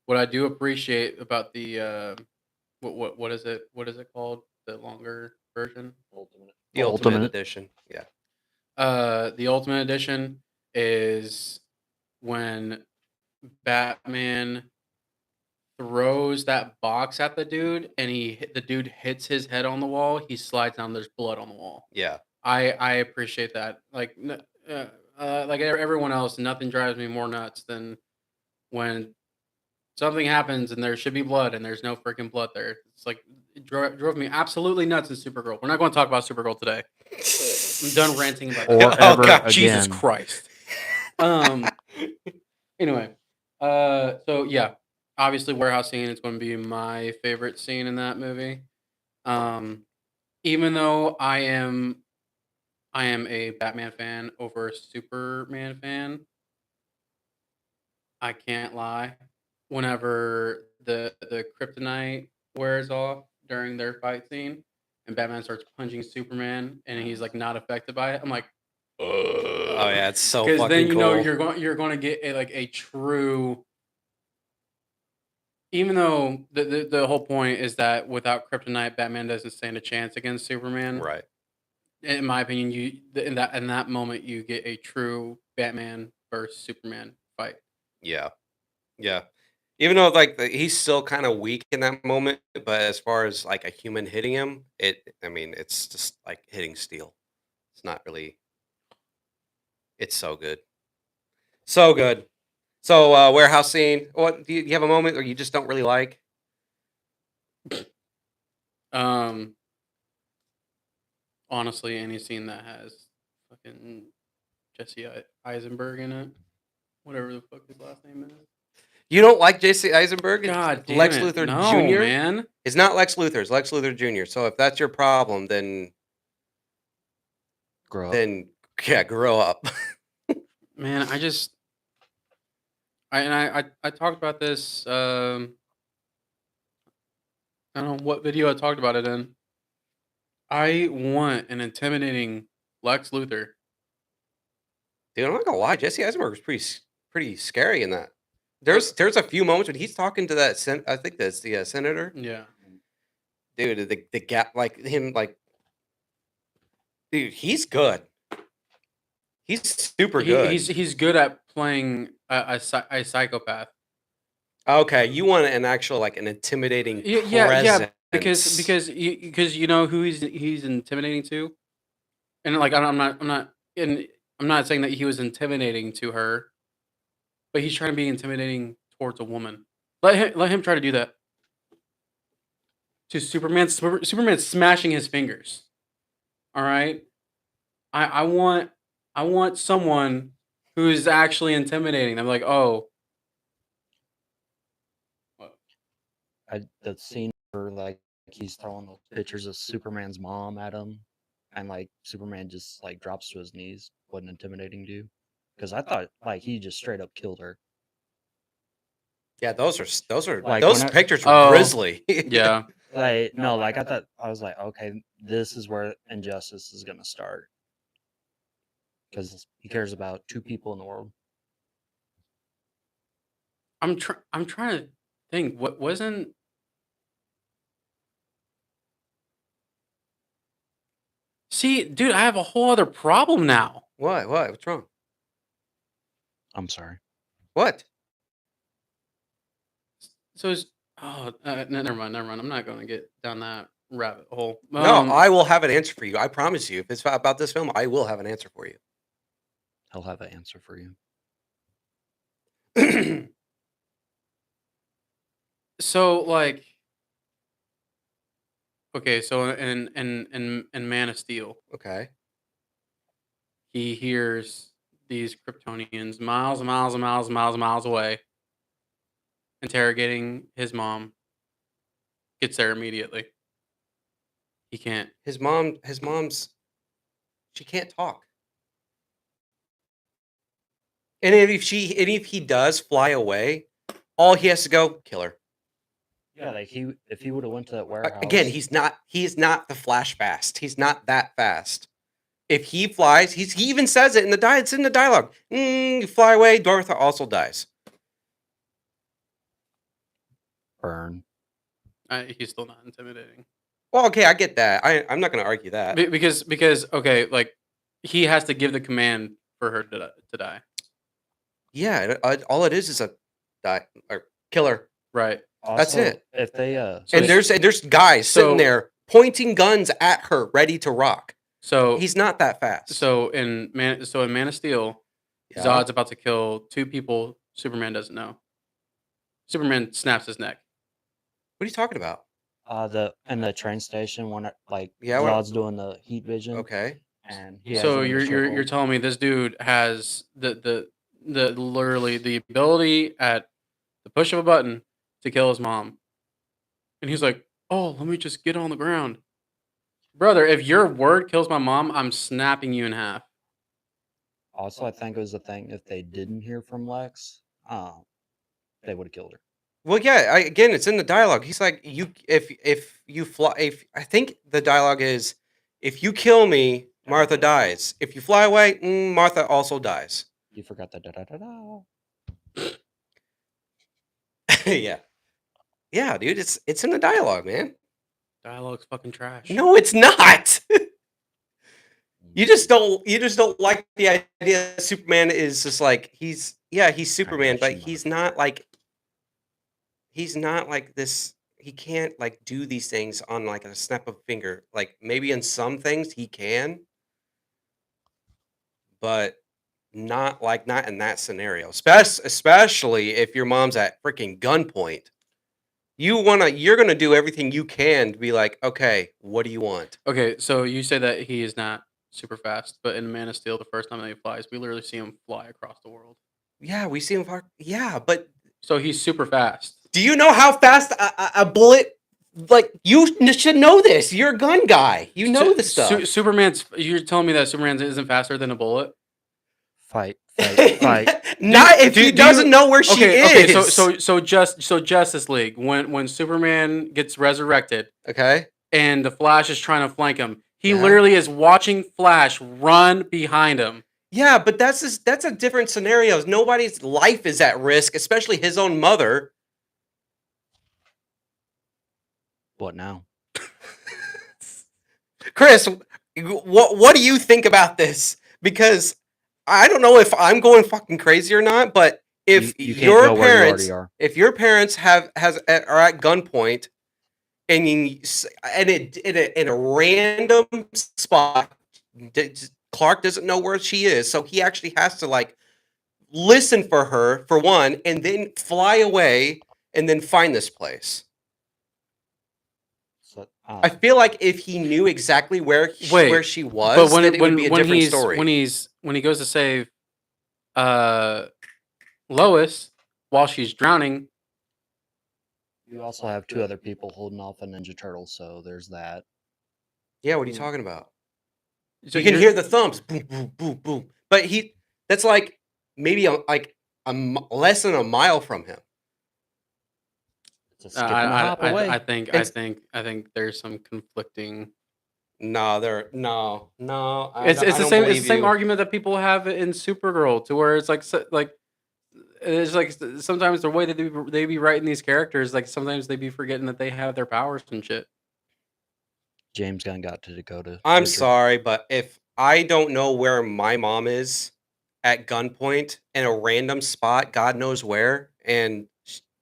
what I do appreciate about the what is it? What is it called? The longer version. The Ultimate Ultimate. Edition. Yeah. The Ultimate Edition is when Batman throws that box at the dude and the dude hits his head on the wall. He slides down. There's blood on the wall. Yeah. I appreciate that. Like everyone else, nothing drives me more nuts than when something happens and there should be blood and there's no freaking blood there. It's like it drove me absolutely nuts in Supergirl. We're not going to talk about Supergirl today. I'm done ranting about Or that. ever God, again. Jesus Christ. Anyway, so yeah, obviously warehouse scene is going to be my favorite scene in that movie. Even though I am a Batman fan over a Superman fan, I can't lie. Whenever the kryptonite wears off during their fight scene, and Batman starts punching Superman, and he's like not affected by it, I'm like, Oh yeah, it's so because then fucking you know cool. you're going to get a true. Even though the whole point is that without kryptonite, Batman doesn't stand a chance against Superman. Right. In my opinion, in that moment you get a true Batman versus Superman fight. Yeah. Yeah. Even though like he's still kind of weak in that moment, but as far as like a human hitting him, I mean, it's just like hitting steel. It's not really. It's so good. So good. So warehouse scene. What do you have a moment or you just don't really like? Um, Honestly, any scene that has fucking Jesse Eisenberg in it, whatever the fuck his last name is. You don't like J.C. Eisenberg? It's God damn Lex it! Luthor No, Jr. man. It's not Lex Luthor. It's Lex Luthor Jr. So if that's your problem, then Grow up. then yeah, grow up. Man, I talked about this. I don't know what video I talked about it in. I want an intimidating Lex Luthor. Dude, I'm not gonna lie. Jesse Eisenberg was pretty scary in that. There's a few moments when he's talking to that I think that's the senator. Yeah. Dude, the gap like him like, dude, he's good. He's super good. He's good at playing a psychopath. Okay, you want an actual like an intimidating Yeah, presence. because you know who he's intimidating to, and like I'm not saying that he was intimidating to her, but he's trying to be intimidating towards a woman. Let him try to do that to Superman. Superman smashing his fingers. All right, I want someone who's actually intimidating. I'm like, oh, That scene where like he's throwing those pictures of Superman's mom at him, and like Superman just like drops to his knees. Wasn't intimidating to you? Because I thought like he just straight up killed her. Yeah, those Like those when I, pictures were oh, grisly. yeah. like no, like I thought I was like, okay, this is where injustice is gonna start. Because he cares about two people in the world. I'm trying to think. What wasn't? See, dude, I have a whole other problem now. What? What's wrong? I'm sorry. What? So it's never mind, never mind. I'm not going to get down that rabbit hole. No, I will have an answer for you. I promise you. If it's about this film, I will have an answer for you. He'll have an answer for you. So like, okay, so in Man of Steel, Okay. he hears these Kryptonians miles and miles and miles and miles and miles away interrogating his mom. Gets there immediately. He can't. His mom's she can't talk. And if he does fly away, all he has to go kill her. Yeah, like if he would have went to that warehouse Again, he is not the Flash fast. He's not that fast. If he flies, he even says it in it's in the dialogue. You fly away, Dorothy also dies. burn. He's still not intimidating. Well, okay, I get that. I'm not going to argue that. Because okay, like he has to give the command for her to die. Yeah, all it is a die or killer. Right. That's Also, it. If they So And there's guys sitting so- there pointing guns at her, ready to rock. So He's not that fast. so in Man of Steel, Yeah. Zod's about to kill two people Superman doesn't know. Superman snaps his neck. What are you talking about? in the train station when like Yeah, Zod's doing the heat vision, Okay. and he has So him in a you're circle. telling me this dude has the literally the ability at the push of a button to kill his mom. And he's like, "Oh, let me just get on the ground." Brother, if your word kills my mom, I'm snapping you in half. Also, I think it was the thing if they didn't hear from Lex, they would have killed her. Well, yeah. Again, it's in the dialogue. He's like, if you fly, if I think the dialogue is, if you kill me, Martha dies. If you fly away, Martha also dies. You forgot the da da da da. Yeah, yeah, dude. It's in the dialogue, man. Dialogue's fucking trash. No, it's not. You just don't like the idea that Superman is just like he's Superman, but he's not like this. He can't like do these things on like a snap of a finger. Like maybe in some things he can, but not in that scenario. Especially if your mom's at freaking gunpoint. You're gonna do everything you can to be like, okay, what do you want? Okay, so you say that he is not super fast, but in Man of Steel, the first time that he flies, we literally see him fly across the world. Yeah, we see him. Yeah, but So he's super fast. do you know how fast a bullet? Like you should know this. You're a gun guy. You know the stuff. Superman's. You're telling me that Superman isn't faster than a bullet? Fight. Not if he doesn't know where she is. Okay, so Justice League when Superman gets resurrected Okay. and the Flash is trying to flank him, he Yeah. literally is watching Flash run behind him. Yeah, but that's a different scenario. Nobody's life is at risk, especially his own mother. What now? Chris, what do you think about this? Because I don't know if I'm going fucking crazy or not, but if You can't your go where you already parents, are. if your parents are at gunpoint, and in a random spot, Clark doesn't know where she is, so he actually has to like listen for her for one, and then fly away and then find this place. So, I feel like if he knew exactly where Wait, she but was, when then it would be a when different he's story. when he goes to save Lois while she's drowning, you also have 2 other people holding off a Ninja Turtle, so there's that. Yeah, what are you talking about? so You can you're- hear the thumps, boom, boom, boom, boom. But that's like maybe less than a mile from him. It's a skip and a hop away. I think there's some conflicting. No, no. It's I the don't same. It's believe the same you. argument that people have in Supergirl, to where it's like it's like sometimes the way that they be writing these characters, like sometimes they be forgetting that they have their powers and shit. James Gunn got to Dakota. I'm Richard. sorry, but if I don't know where my mom is at gunpoint in a random spot, God knows where, and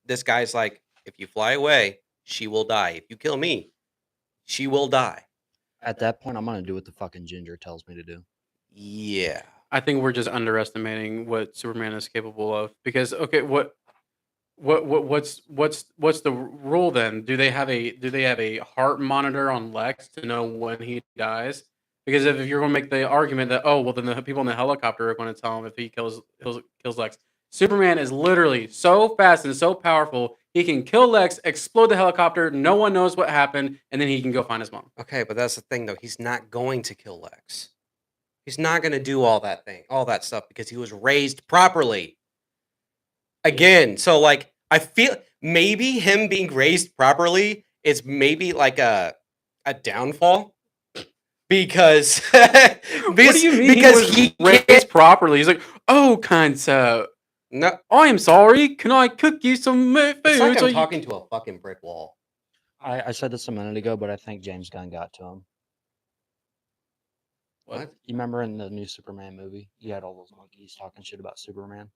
this guy's like, if you fly away, she will die. If you kill me, she will die. At that point, I'm gonna do what the fucking ginger tells me to do. Yeah. I think we're just underestimating what Superman is capable of. Because okay, what's the rule then? Do they have a heart monitor on Lex to know when he dies? Because if you're going to make the argument that, oh well, then the people in the helicopter are going to tell him if he kills Lex. Superman is literally so fast and so powerful, he can kill Lex, explode the helicopter, no one knows what happened, and then he can go find his mom. Okay, but that's the thing though. He's not going to kill Lex. He's not going to do all that stuff, because he was raised properly. Again, so like I feel maybe him being raised properly is maybe like a downfall, because What do you mean because he he was raised can't. properly? He's like, oh, concept. No, I'm sorry. Can I cook you some food? it's like so I'm you talking to a fucking brick wall. I said this a minute ago, but I think James Gunn got to him. What? You remember in the new Superman movie, you had all those monkeys talking shit about Superman.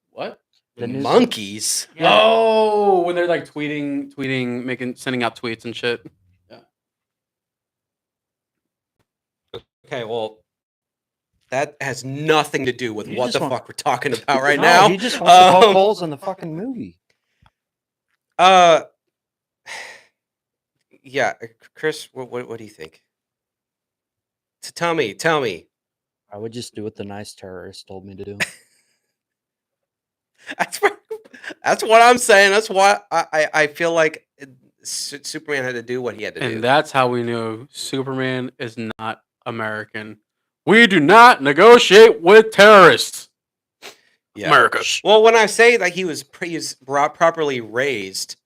What? The new Monkeys? Yeah. Oh, when they're like tweeting, sending out tweets and shit. Okay, well, that has nothing to do with You what just the want- fuck we're talking about right No, now. he just wants to poke holes in the fucking movie. Yeah, Chris, what do you think? Tell me. I would just do what the nice terrorist told me to do. That's what I'm saying. That's why I feel like Superman had to do what he had to do. And that's how we knew Superman is not American. We do not negotiate with terrorists. Yeah. America. Well, when I say that he was properly raised,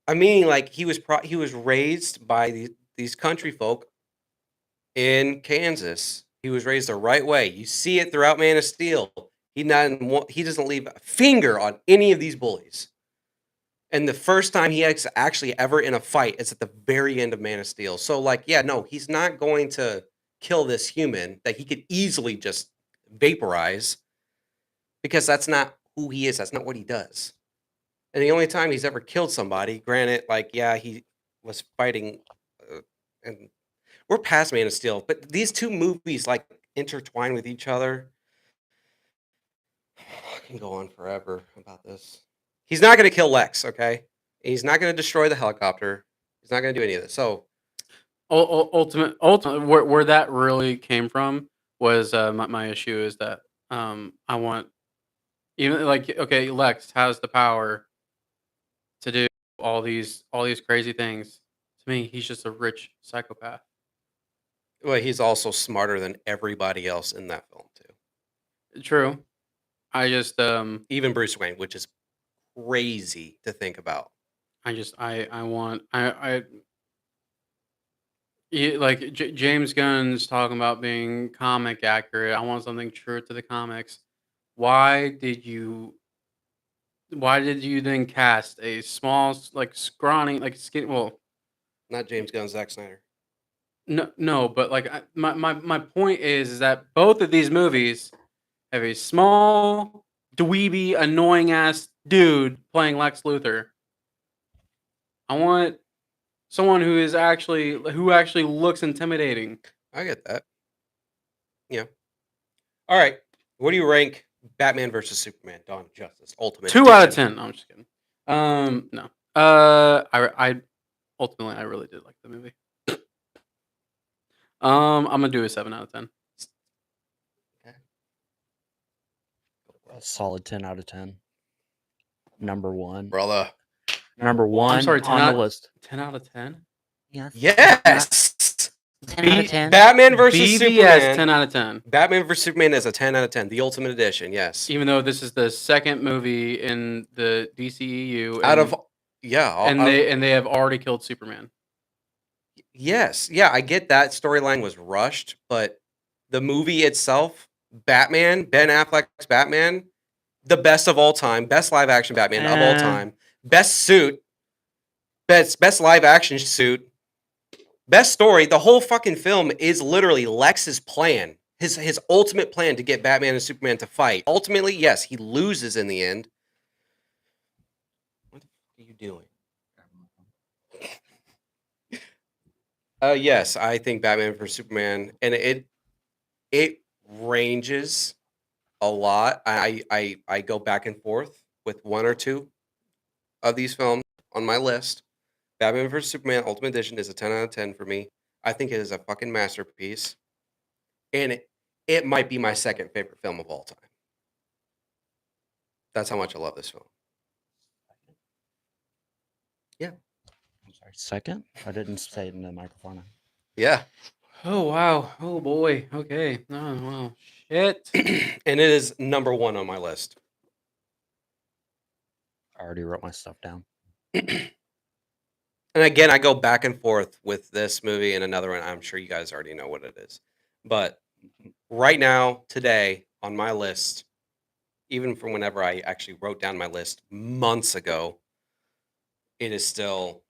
I mean like he was raised by these country folk in Kansas. He was raised the right way. You see it throughout Man of Steel. He doesn't leave a finger on any of these bullies. And the first time he actually ever in a fight is at the very end of Man of Steel. So like, yeah, no, he's not going to kill this human that he could easily just vaporize, because that's not who he is. That's not what he does. And the only time he's ever killed somebody, granted, like, yeah, he was fighting, and we're past Man of Steel, but these two movies like intertwine with each other. I can go on forever about this. He's not going to kill Lex, okay? He's not going to destroy the helicopter. He's not going to do any of this. So, Ultimate, where that really came from was my issue is that I want, even like, okay, Lex has the power to do all these crazy things. To me, he's just a rich psychopath. well, he's also smarter than everybody else in that film too. True. I just Even Bruce Wayne, which is crazy to think about. I want like James Gunn's talking about being comic accurate. I want something true to the comics. Why did you then cast a small, like scrawny, like skin? Well, Not James Gunn, Zack Snyder. no, but like my point is that both of these movies have a small, dweeby, annoying ass dude playing Lex Luthor. I want someone who actually looks intimidating. I get that. Yeah. All right. What do you rank Batman versus Superman: Dawn of Justice Ultimate 2 out of Edition? 10. No, I'm just kidding. No. I ultimately I really did like the movie. I'm gonna do a 7 out of 10. A solid 10 out of 10. Number one. Brother. Number one I'm sorry, 10 on the out, list. 10 out of 10. Yes. Yes. 10 out of 10. Batman versus BVS Superman. 10 out of 10. Batman vs Superman is a 10 out of 10. The Ultimate Edition. Yes. Even though this is the second movie in the DCEU, Out of they have already killed Superman. Yes. Yeah, I get that storyline was rushed, but the movie itself, Batman, Ben Affleck's Batman, the best of all time, best live action Batman of all time, best suit, best live action suit, best story. The whole fucking film is literally Lex's plan, his ultimate plan to get Batman and Superman to fight. Ultimately, yes, he loses in the end. What the fuck are you doing? Yes, I think Batman vs Superman, and it ranges a lot. I go back and forth with one or two of these films on my list. Batman vs Superman Ultimate Edition is a 10 out of 10 for me. I think it is a fucking masterpiece, and it might be my second favorite film of all time. That's how much I love this film. Yeah. I'm sorry. Second? I didn't say it in the microphone. Yeah. Oh wow. Oh boy. Okay. Oh wow. Shit. And it is number one on my list. I already wrote my stuff down. And again, I go back and forth with this movie and another one. I'm sure you guys already know what it is. But right now, today, on my list, even from whenever I actually wrote down my list months ago, it is still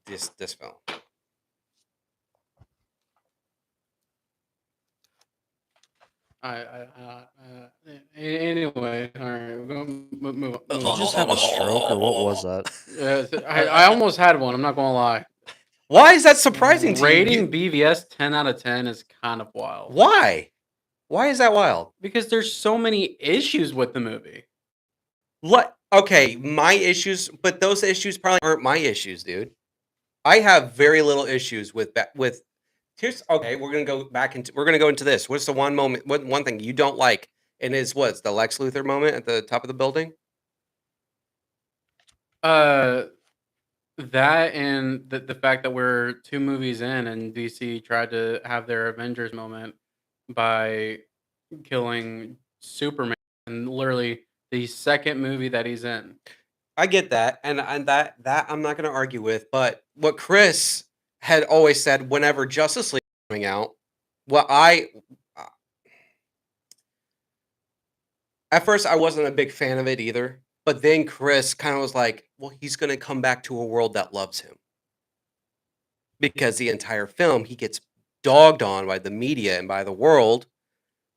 this film. Anyway, all right, we're gonna move on. Did you just have a stroke, or what was that? I almost had one. I'm not gonna lie. Why is that surprising to you? Rating BVS 10 out of 10 is kind of wild. Why? Why is that wild? Because there's so many issues with the movie. What? Okay, my issues, but those issues probably aren't my issues, dude. I have very little issues with that. Here's okay. We're gonna go into this. What's the one moment? What one thing you don't like? And is what's the Lex Luthor moment at the top of the building? That and the fact that we're 2 movies in and DC tried to have their Avengers moment by killing Superman in literally the second movie that he's in. I get that, and that I'm not gonna argue with. But what Chris had always said whenever Justice League was coming out, what at first I wasn't a big fan of it either. But then Chris kind of was like, well, he's gonna come back to a world that loves him. Because the entire film he gets dogged on by the media and by the world,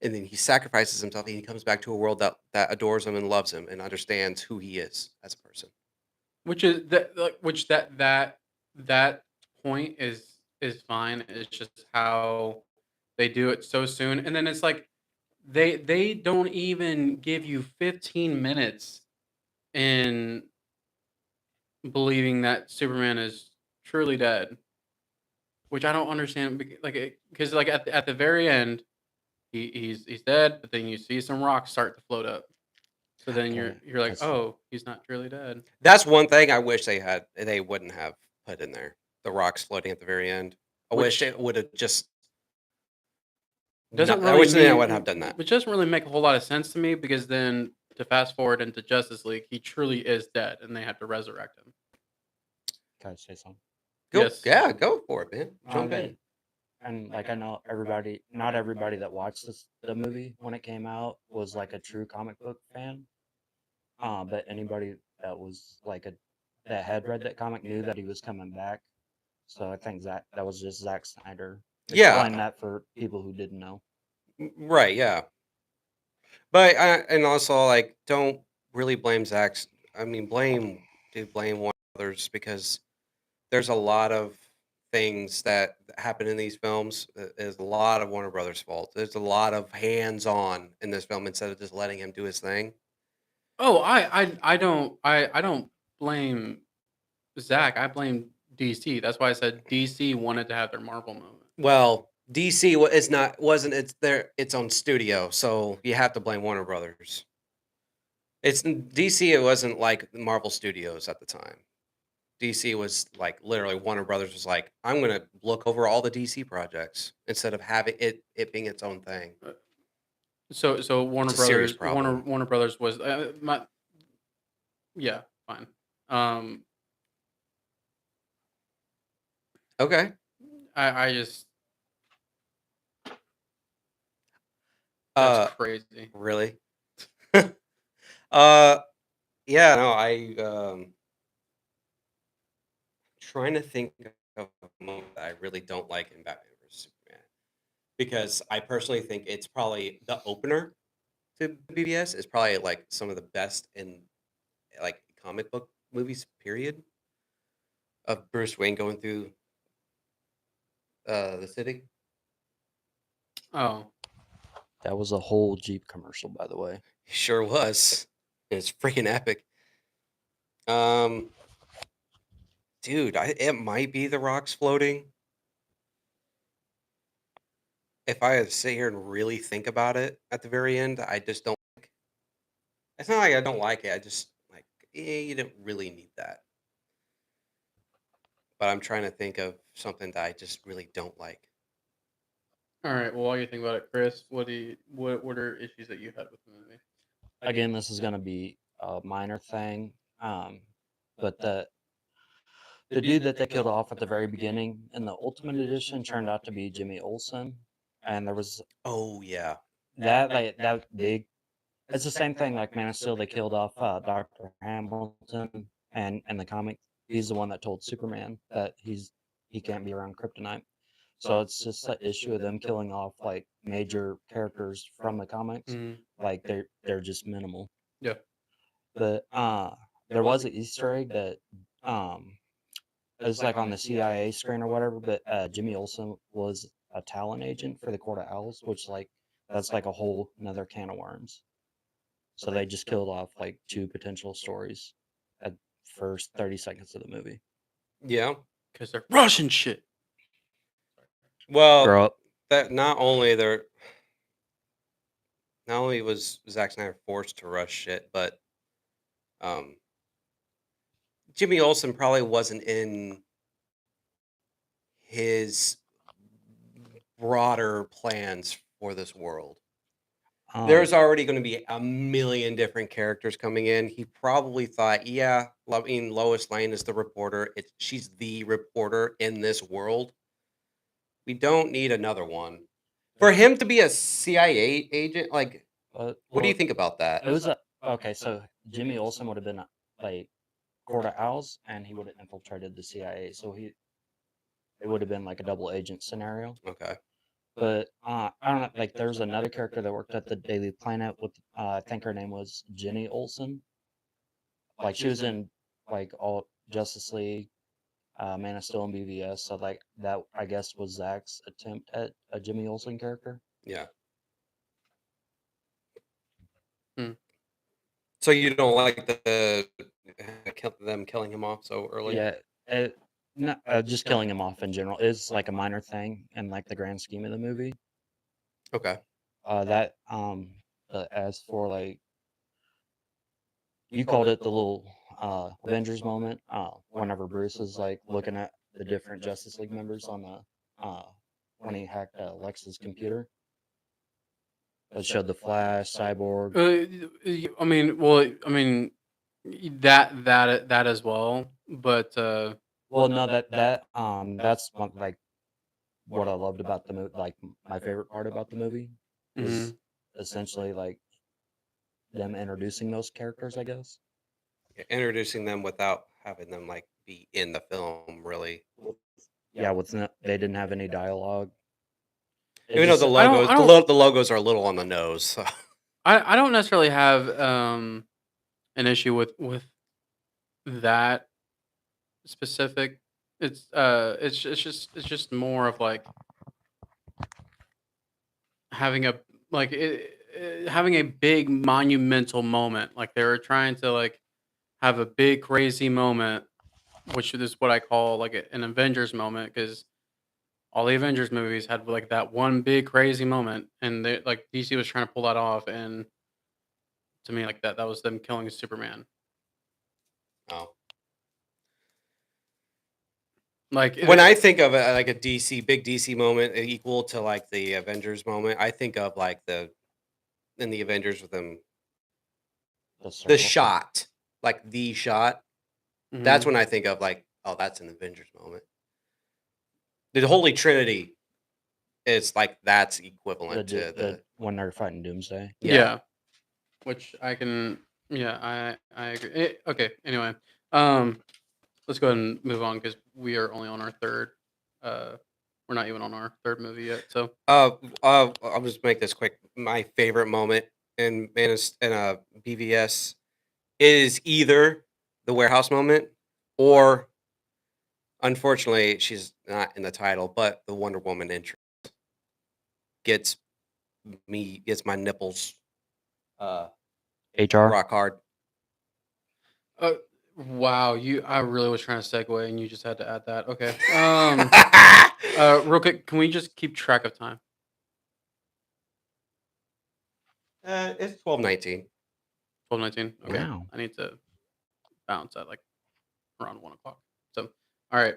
and then he sacrifices himself and he comes back to a world that adores him and loves him and understands who he is as a person. Which is that point is fine. It's just how they do it so soon, and then it's like they don't even give you 15 minutes in believing that Superman is truly dead, which I don't understand. Because like at the very end, he's dead, but then you see some rocks start to float up. So then Okay, you're like, that's- oh, he's not truly dead. That's one thing I wish they wouldn't have put in there. The rocks floating at the very end. I wish Which it would have just. Doesn't I really wish they mean would have done that. which doesn't really make a whole lot of sense to me because then to fast forward into Justice League, he truly is dead and they have to resurrect him. Can I say something? Go, Yes. yeah, go for it, man. Jump in. And like I know not everybody that watched the movie when it came out was like a true comic book fan. But anybody that was that had read that comic knew that he was coming back. So I think that was just Zack Snyder. Yeah. Explain that for people who didn't know. Right, yeah. But and also like don't really blame Zach's. I mean, blame Warner Brothers because there's a lot of things that happen in these films. There's a lot of Warner Brothers' fault. There's a lot of hands-on in this film instead of just letting him do his thing. Oh, I don't blame Zach. I blame DC. That's why I said DC wanted to have their Marvel moment. Well, DC is not wasn't its own studio, so you have to blame Warner Brothers. It's DC. It wasn't like Marvel Studios at the time. DC was like literally Warner Brothers was like, I'm gonna look over all the DC projects instead of having it being its own thing. So Warner It's a serious Brothers, Warner problem. Warner Brothers was yeah, fine. Okay. I just that's crazy. Really? Yeah, no, trying to think of a moment that I really don't like in Batman vs Superman because I personally think it's probably the opener to BBS is probably like some of the best in like comic book movies. Period. Of Bruce Wayne going through the city. Oh, That was a whole Jeep commercial, by the way. Sure was. It's freaking epic. Dude, it might be the rocks floating. If I had to sit here and really think about it at the very end, I just don't. It's not like I don't like it. I just like you didn't really need that. But I'm trying to think of something that I just really don't like. all right. Well, while you think about it, Chris, what are issues that you had with the movie? Again, this is going to be a minor thing, but the dude that they killed off at the very beginning in the Ultimate Edition turned out to be Jimmy Olsen, and there was Oh yeah, that big. It's the same thing like Man of Steel. They killed off Dr. Hamilton, and in the comic, he's the one that told Superman that he can't be around kryptonite. So it's just the issue of them killing off like major characters from the comics. Mhm. Like they're just minimal. Yeah. But there was an Easter egg that um it was like on the CIA screen or whatever. But Jimmy Olsen was a talent agent for the Court of Owls, which like that's like a whole another can of worms. So they just killed off like two potential stories at first 30 seconds of the movie. yeah. Because they're Russian shit. Well, Grow up. that not only was Zack Snyder forced to rush shit, but um, Jimmy Olsen probably wasn't in his broader plans for this world. There's already going to be a million different characters coming in. He probably thought, yeah, I mean, Lois Lane is the reporter. She's the reporter in this world. We don't need another one. For him to be a CIA agent, like, what do you think about that? It was okay. So Jimmy Olsen would have been like Court of Owls, and he would have infiltrated the CIA. So it would have been like a double agent scenario. Okay. But I don't know. Like there's another character that worked at the Daily Planet with I think her name was Jenny Olsen. Like she was in like all Justice League, Man of Steel, and BVS. So like that I guess was Zach's attempt at a Jimmy Olsen character. Yeah. Hmm. So you don't like them killing him off so early? Yeah, not, just killing him off in general is like a minor thing in like the grand scheme of the movie. Okay. As for like you called it the little Avengers moment, whenever Bruce is like looking at the different Justice League members on the when he hacked Lex's computer. It showed the Flash, Cyborg. I mean, well, I mean that as well, but Well, no, that's one, like what I loved about the movie. Like my favorite part about the movie was essentially like them introducing those characters, I guess. Introducing them without having them like be in the film, really. Yeah, they didn't have any dialogue. Even though the I don't- logos, I don't- the logos are a little on the nose. So. I don't necessarily have an issue with that specific. It's just more of like having a having a big monumental moment. Like they were trying to like have a big crazy moment, which is what I call like an Avengers moment, because all the Avengers movies had like that one big crazy moment, and they like DC was trying to pull that off, and to me like that was them killing Superman. Oh. Like When I think of like a DC, big DC moment equal to like the Avengers moment, I think of like in the Avengers with them, The the circle. shot, like the shot. That's mhm. when I think of like, oh, that's an Avengers moment. The Holy Trinity is like that's equivalent to the When they're fighting Doomsday. Yeah, which I can. Yeah, I agree. Okay, anyway, um, let's go ahead and move on because we are only on our third. Uh, we're not even on our third movie yet. So I'll just make this quick. My favorite moment in BVS is either the warehouse moment or, unfortunately, she's not in the title, but the Wonder Woman intro gets gets my nipples HR. rock hard. Uh, wow, I really was trying to segue, and you just had to add that. Okay. Real quick, can we just keep track of time? It's 12:19. 12:19. Okay. Wow. I need to bounce at like around 1 o'clock. So, all right.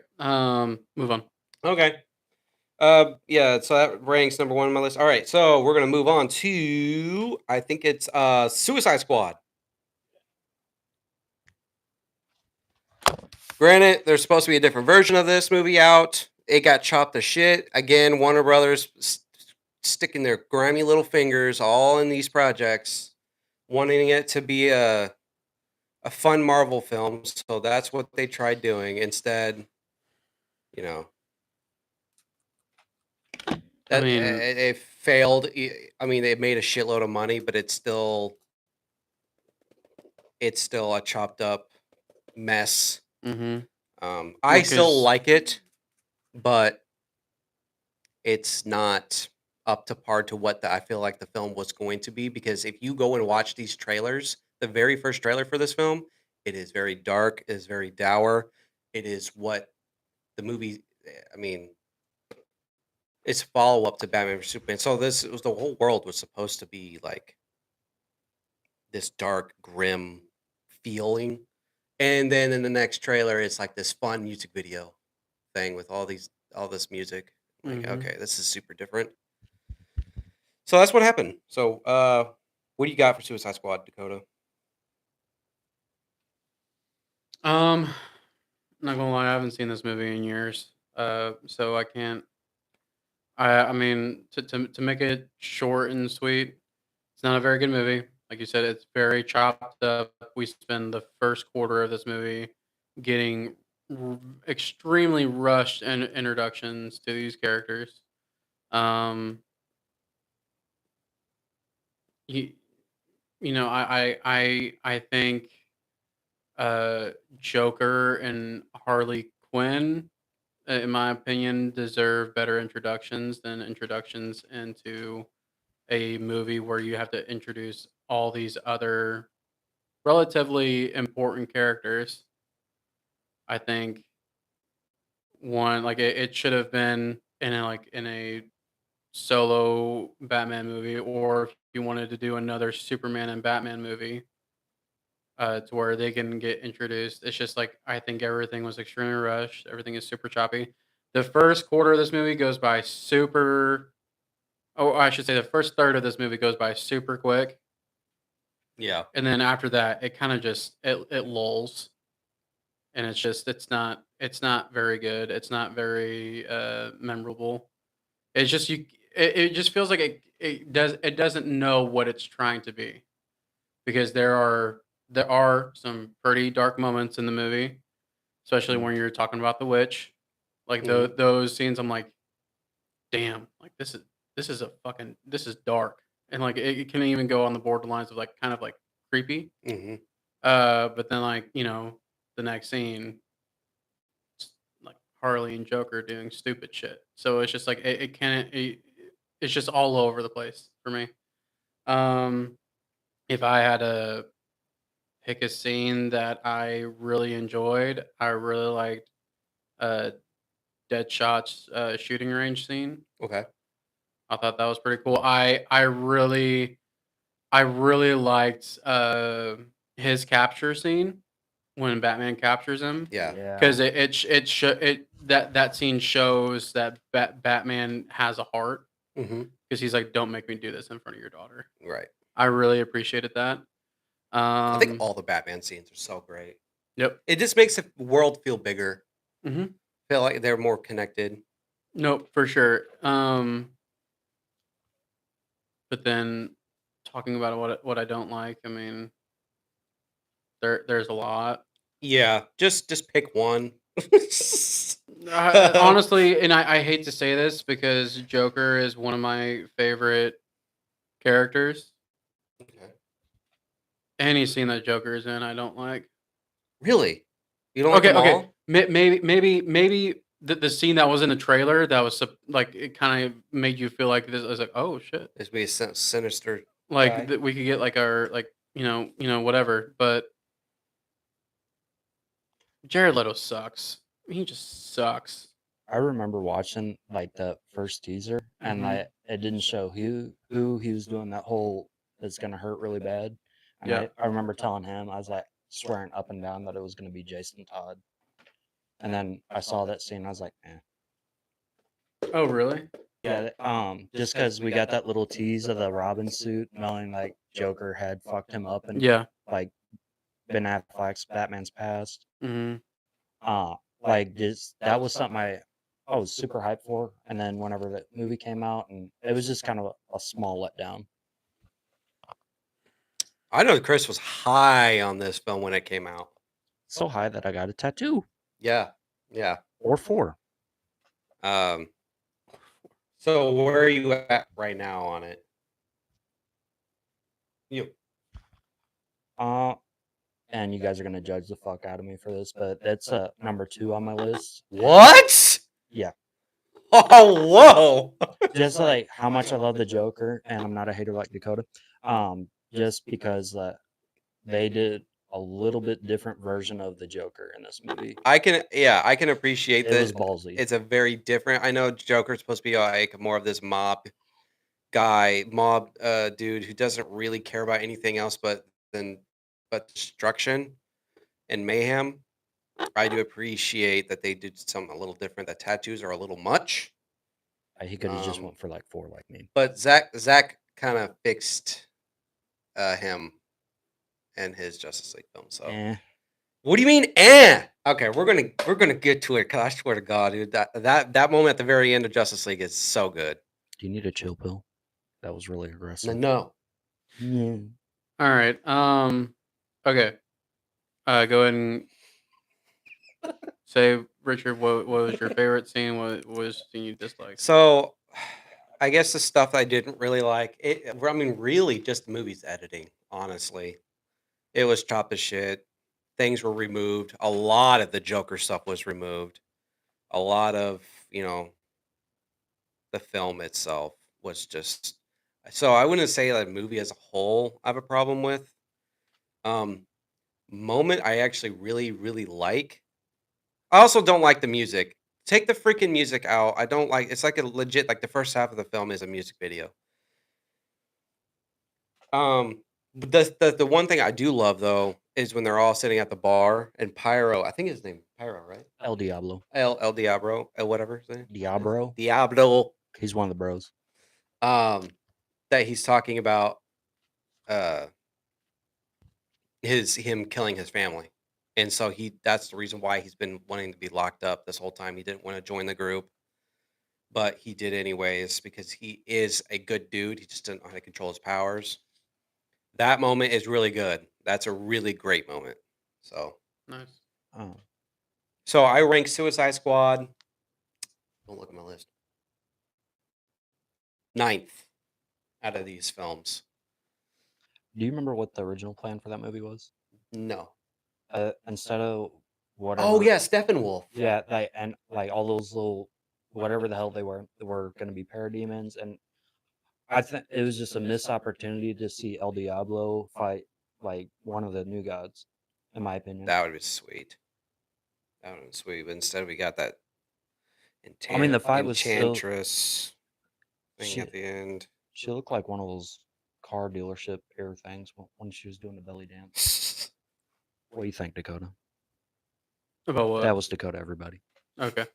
Move on. Okay. Yeah, so that ranks number one on my list. All right, so we're gonna move on to, I think it's Suicide Squad. Granted, there's supposed to be a different version of this movie out. It got chopped to shit. Again, Warner Brothers sticking their grimy little fingers all in these projects, wanting it to be a fun Marvel film. So that's what they tried doing. Instead, you know, I that mean, it failed. I mean, they made a shitload of money, but it's still a chopped up mess. mm-hmm. I still like it, but it's not up to par to what I feel like the film was going to be. Because if you go and watch these trailers, the very first trailer for this film, it is very dark, it is very dour. It is what the movie. I mean, it's follow up to Batman vs Superman. So this was the whole world was supposed to be like this dark, grim feeling. And then in the next trailer, it's like this fun music video thing with all this music. Like, mm-hmm. okay, this is super different. So that's what happened. So, what do you got for Suicide Squad, Dakota? Not gonna lie, I haven't seen this movie in years. So I can't. I mean, to make it short and sweet, it's not a very good movie. Like you said, it's very chopped up. We spend the first quarter of this movie getting extremely rushed introductions to these characters. Um, you, I think Joker and Harley Quinn, in my opinion, deserve better introductions than introductions into a movie where you have to introduce all these other relatively important characters. I think one like it should have been in a solo Batman movie, or if you wanted to do another Superman and Batman movie, to where they can get introduced. It's just like I think everything was extremely rushed. Everything is super choppy. The first quarter of this movie goes by super. Oh, I should say the first third of this movie goes by super quick, Yeah. and then after that, it kind of just it lulls, and it's not very good. It's not very memorable. It's just it just feels like it doesn't know what it's trying to be, because there are some pretty dark moments in the movie, especially Mhm. when you're talking about the witch. Like Mhm. those scenes, I'm like, damn, like this is dark. and like it can even go on the borderlines of like kind of like creepy. Hmm. But then like the next scene, it's like Harley and Joker doing stupid shit. So it's just like it can't. It's just all over the place for me. Um, if I had to pick a scene that I really enjoyed, I really liked uh Deadshot's shooting range scene. Okay. I thought that was pretty cool. I really liked his capture scene when Batman captures him Yeah. because that scene shows that Batman has a heart Hmm. because he's like, don't make me do this in front of your daughter. Right. I really appreciated that. I think Um, all the Batman scenes are so great. yep. It just makes the world feel bigger. Hmm. Feel like they're more connected. Nope, for sure. But then talking about what I don't like, I mean, there's a lot. Yeah. Just pick one. Honestly, and I hate to say this because Joker is one of my favorite characters. Okay. Any scene that Joker is in, I don't like. Really? You don't like Okay, them okay. all? Maybe the scene that was in the trailer that was like it kind of made you feel like this. I was like, oh shit, This be a sinister like guy. that we could get like our like whatever. But Jared Leto sucks. He just sucks. I remember watching like the first teaser, and Mhm. it didn't show who he was doing that whole "it's gonna hurt really bad," and Yeah. I remember telling him I was like swearing up and down that it was gonna be Jason Todd, and then I saw that scene, I was like, eh. Oh really? Yeah, just because we got that little tease of the Robin suit, knowing like Joker had fucked him up and Yeah. like Ben Affleck's Batman's past. Mhm. Uh, like just that was something I was super hyped for. And then whenever the movie came out, and it was just kind of a small letdown. I know Chris was high on this film when it came out. So high that I got a tattoo Yeah. Yeah. or 4. Um. So where are you at right now on it? You. Uh, and you guys are gonna judge the fuck out of me for this, but that's number 2 on my list. What? Yeah, Oh, whoa. just like how much I love the Joker, and I'm not a hater like Dakota. Just because they did a little bit different version of the Joker in this movie. I can appreciate It was that. ballsy. It's a very different. I know Joker's supposed to be like more of this mob dude who doesn't really care about anything else but destruction and mayhem. I do appreciate that they did something a little different. The tattoos are a little much. He could have just Um, went for like 4 like me. but Zach kind of fixed him and his Justice League film. So Eh, what do you mean? Eh? Okay, we're gonna get to it. Cause I swear to God, dude, that moment at the very end of Justice League is so good. do you need a chill pill? That was really aggressive. No. Yeah. All right. Okay. Go ahead and say, Richard, what was your favorite scene? What was the scene you disliked? So, I guess the stuff I didn't really like. I mean, really, just the movie's editing. Honestly, it was chopped to shit. Things were removed. A lot of the Joker stuff was removed. A lot of the film itself was just. So I wouldn't say the movie as a whole I have a problem with. Um, moment I actually really really like. I also don't like the music. Take the freaking music out. I don't like. It's like a legit like the first half of the film is a music video. But the one thing I do love though is when they're all sitting at the bar and Pyro. I think his name Pyro, right? El Diablo. El Diablo, whatever his name. Diablo? Diablo. He's one of the bros. That he's talking about uh him killing his family. And so that's the reason why he's been wanting to be locked up this whole time. He didn't want to join the group, but he did anyways because he is a good dude. He just didn't know how to control his powers. That moment is really good. That's a really great moment. So, Nice. Oh. so I rank Suicide Squad. Don't look at my list. 9th. out of these films. Do you remember what the original plan for that movie was? No. Instead of whatever. Oh yeah, Steppenwolf. Yeah, and like all those little whatever the hell they were going to be parademons, and I think it was just a missed opportunity to see El Diablo fight like one of the new gods, in my opinion. That would be sweet. That would have been sweet. But instead, we got that I mean, the fight was still. Enchantress thing She, at the end. she looked like one of those car dealership air things when she was doing the belly dance. What do you think, Dakota? About what? That was Dakota, everybody. Okay.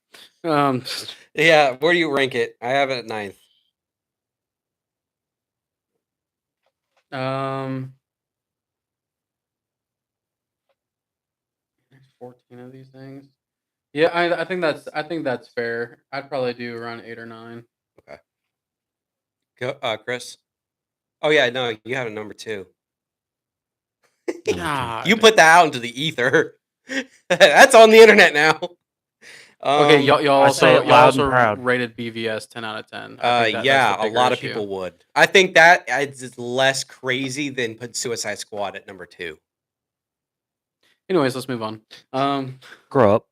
Yeah, where do you rank it? I have it at 9th. 14 of these things. Yeah, I think that's fair. I'd probably do around 8 or 9. Okay. Go, Chris. Oh yeah, no, you had a number 2. God. You put that out into the ether. That's on the internet now. Okay, y'all I say it loud and also proud. rated BVS 10 out of 10. I think Yeah, that's the a bigger lot of issue. people would. I think that is less crazy than put Suicide Squad at number 2. Anyways, let's move on. Grow up.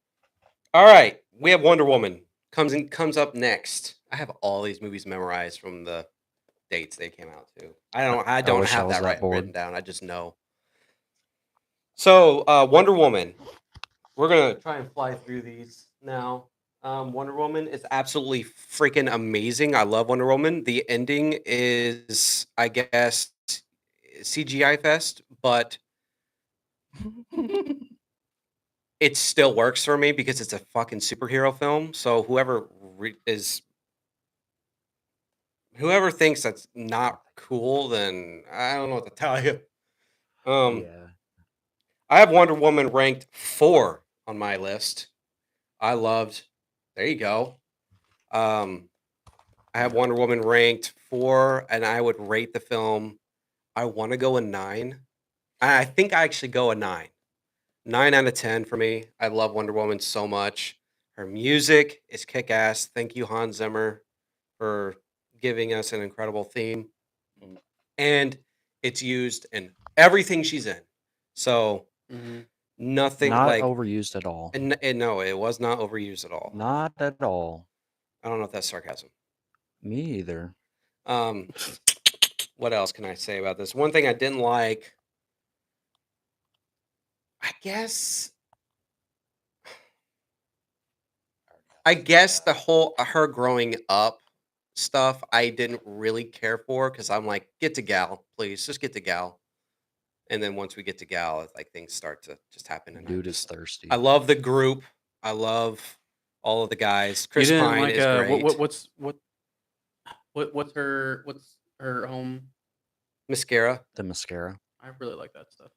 All right, we have Wonder Woman comes up next. I have all these movies memorized from the dates they came out to. I don't wish I have was that that right bored. written down. I just know. So Wonder Woman. We're gonna try and fly through these now. Wonder Woman is absolutely freaking amazing. I love Wonder Woman. The ending is, I guess, CGI fest, but it still works for me because it's a fucking superhero film. So whoever thinks that's not cool, then I don't know what to tell you. Yeah. I have Wonder Woman ranked 4 on my list. There you go. I have Wonder Woman ranked 4, and I would rate the film. I want to go a 9. I think I actually go a 9. 9 out of 10 for me. I love Wonder Woman so much. Her music is kick ass. Thank you, Hans Zimmer, for giving us an incredible theme. And it's used in everything she's in. So nothing Not like overused at all. And no, it was not overused at all. Not at all. I don't know if that's sarcasm. Me either. What else can I say about this? One thing I didn't like, I guess the whole her growing up stuff I didn't really care for because I'm like, get to Gal, please, just get to Gal. And then once we get to Gal, it's like things start to just happen. And Dude is thirsty. I love the group. I love all of the guys. Chris you didn't Pine like is great. what's her home Mascara. The mascara. I really like that stuff.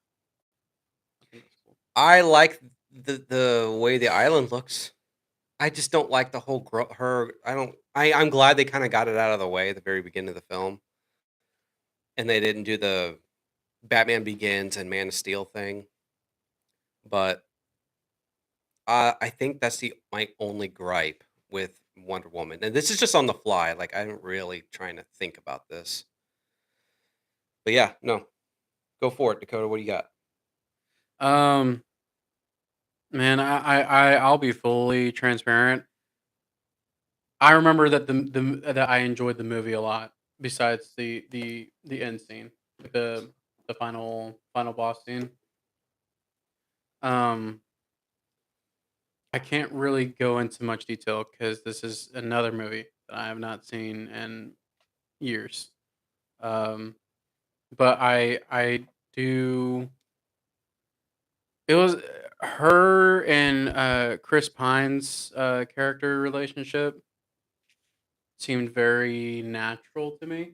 I think it's cool. I like the way the island looks. I just don't like the whole I'm glad they kind of got it out of the way at the very beginning of the film, and they didn't do the Batman Begins and Man of Steel thing. But I think that's my only gripe with Wonder Woman, and this is just on the fly. Like I'm really trying to think about this. But yeah, no, go for it, Dakota. What do you got? Man, I'll be fully transparent. I remember that that I enjoyed the movie a lot. Besides the end scene, the final boss scene. I can't really go into much detail because this is another movie that I have not seen in years. But I do. It was her and Chris Pine's character relationship seemed very natural to me.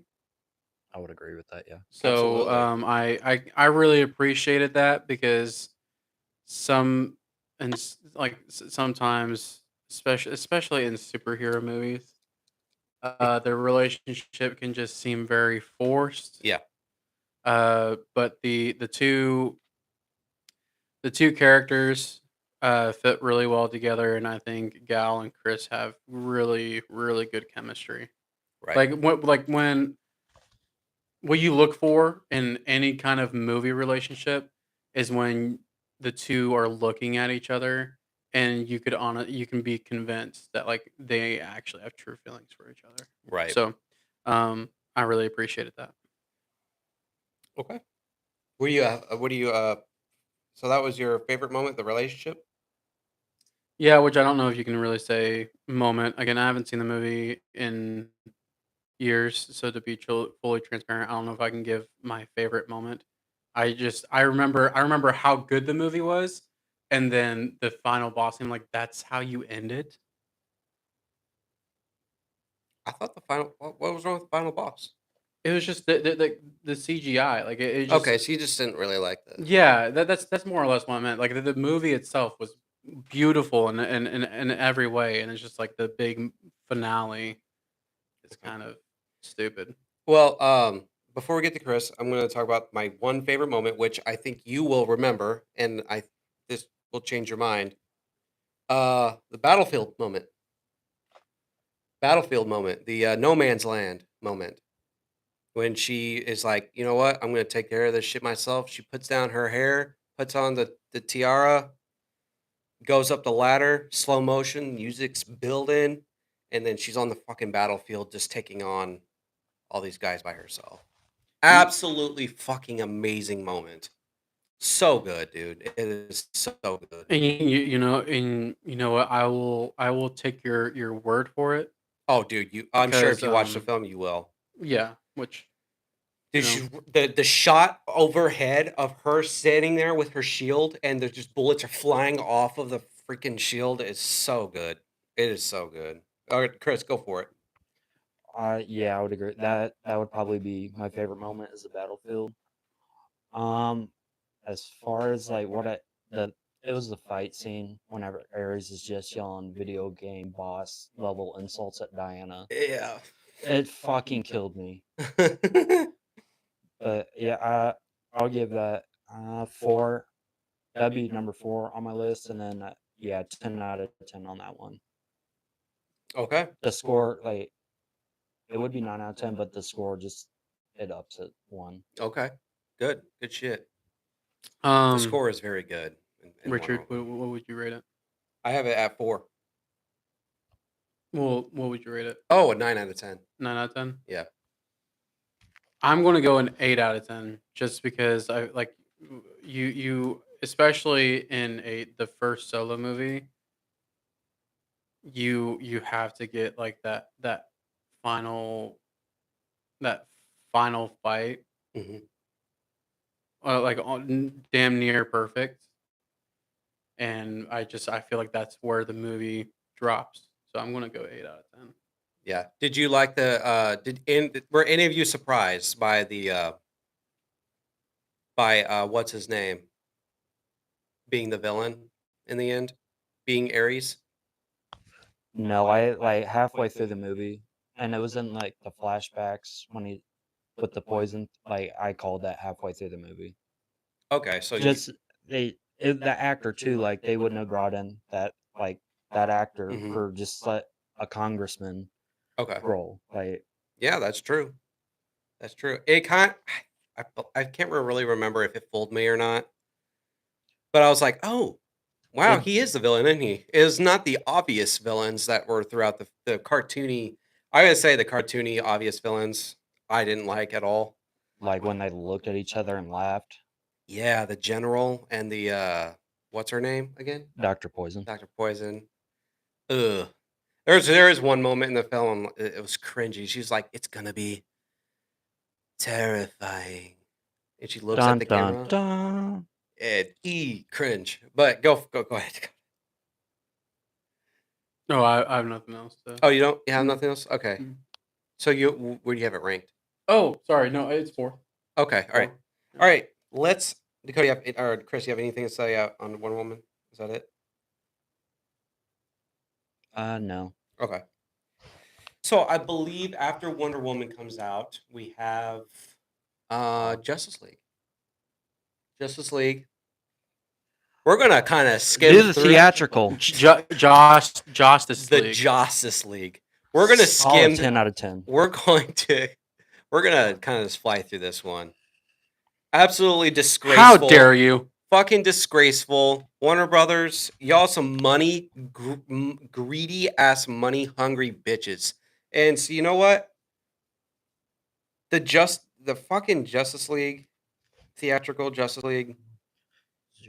I would agree with that. Yeah. So Absolutely. I really appreciated that because sometimes, especially in superhero movies, the relationship can just seem very forced. Yeah. But the two characters fit really well together, and I think Gal and Chris have really really good chemistry. Right. Like when what you look for in any kind of movie relationship is when the two are looking at each other and you can be convinced that like they actually have true feelings for each other. Right. So, I really appreciated that. Okay. What do you so that was your favorite moment, the relationship? Yeah, which I don't know if you can really say moment. Again, I haven't seen the movie in years, so to be fully transparent, I don't know if I can give my favorite moment. I remember how good the movie was, and then the final boss scene. Like that's how you end it. I thought the final what was wrong with the final boss? It was just the CGI. Like it just Okay, so you just didn't really like the yeah. That's more or less what I meant. Like the movie itself was beautiful in every way, and it's just like the big finale is Okay. kind of stupid. Well, before we get to Chris, I'm going to talk about my one favorite moment, which I think you will remember, and this will change your mind. The battlefield moment, the no man's land moment, when she is like, you know what, I'm going to take care of this shit myself. She puts down her hair, puts on the tiara, goes up the ladder, slow motion, music's building, and then she's on the fucking battlefield, just taking on all these guys by herself. Absolutely fucking amazing moment. So good, dude. It is so good. And you know what? I will take your word for it Oh, dude, I'm sure if because you watch the film, you will. yeah, which you Dude, know the shot overhead of her standing there with her shield and there's just bullets are flying off of the freaking shield is so good. It is so good. All right, Chris, go for it. Yeah, I would agree. That would probably be my favorite moment is the battlefield. Um, as far as like what I the it was the fight scene whenever Ares is just yelling video game boss level insults at Diana. Yeah. It fucking killed me. But yeah, I'll give that 4. That'd be number 4 on my list, and then yeah, 10 out of 10 on that one. Okay. The score, like, it would be 9 out of 10, but the score just it ups at 1. Okay. Good. Good shit. The um score is very good in Wonder Richard, Woman. what would you rate it? I have it at 4. Well, what would you rate it? Oh, a 9 out of 10. 9 out of 10. Yeah. I'm gonna go an 8 out of 10 just because I like you especially in the first solo movie. You have to get like final that final fight Mhm. like damn near perfect, and I feel like that's where the movie drops. So I'm gonna go 8 out of 10. Yeah. Did you like were any of you surprised by what's his name being the villain in the end, being Ares? No, I like halfway through the movie, and it was in like the flashbacks when he with the poison. Like I called that halfway through the movie. Okay, so Just the actor too. Like they wouldn't have brought in that actor Mhm. for just like a congressman Okay. role. Like Yeah, that's true. That's true. It kind I can't really remember if it fooled me or not, but I was like, "Oh, wow, it he is the villain, isn't he?" It was not the obvious villains that were throughout the cartoony. I gotta say the cartoony obvious villains I didn't like at all. like when they looked at each other and laughed. Yeah, the general and the what's her name again? Dr. Poison. Dr. Poison. Ugh. There is one moment in the film it was cringy. She's like, "It's gonna be terrifying," and she looks at Dun the dun camera. dun. Cringe. But go ahead. No, I have nothing else to. Oh, you don't? You have Mm, nothing else? Okay. mm. So where do you have it ranked? Oh, sorry, no, it's 4. Okay. All right. 4. All right. Let's Dakota. Or Chris, you have anything to say on Wonder Woman? Is that it? No. Okay. So I believe after Wonder Woman comes out, we have Justice League. Justice League. We're gonna kind of skim Do the through theatrical. Justice the League. Justice League. We're gonna Solid skim. 10 out of 10. We're going to we're gonna kind of just fly through this one. Absolutely disgraceful. How dare you? Fucking disgraceful. Warner Brothers, y'all some money, greedy ass money hungry bitches. And so you know what? The fucking Justice League, theatrical Justice League.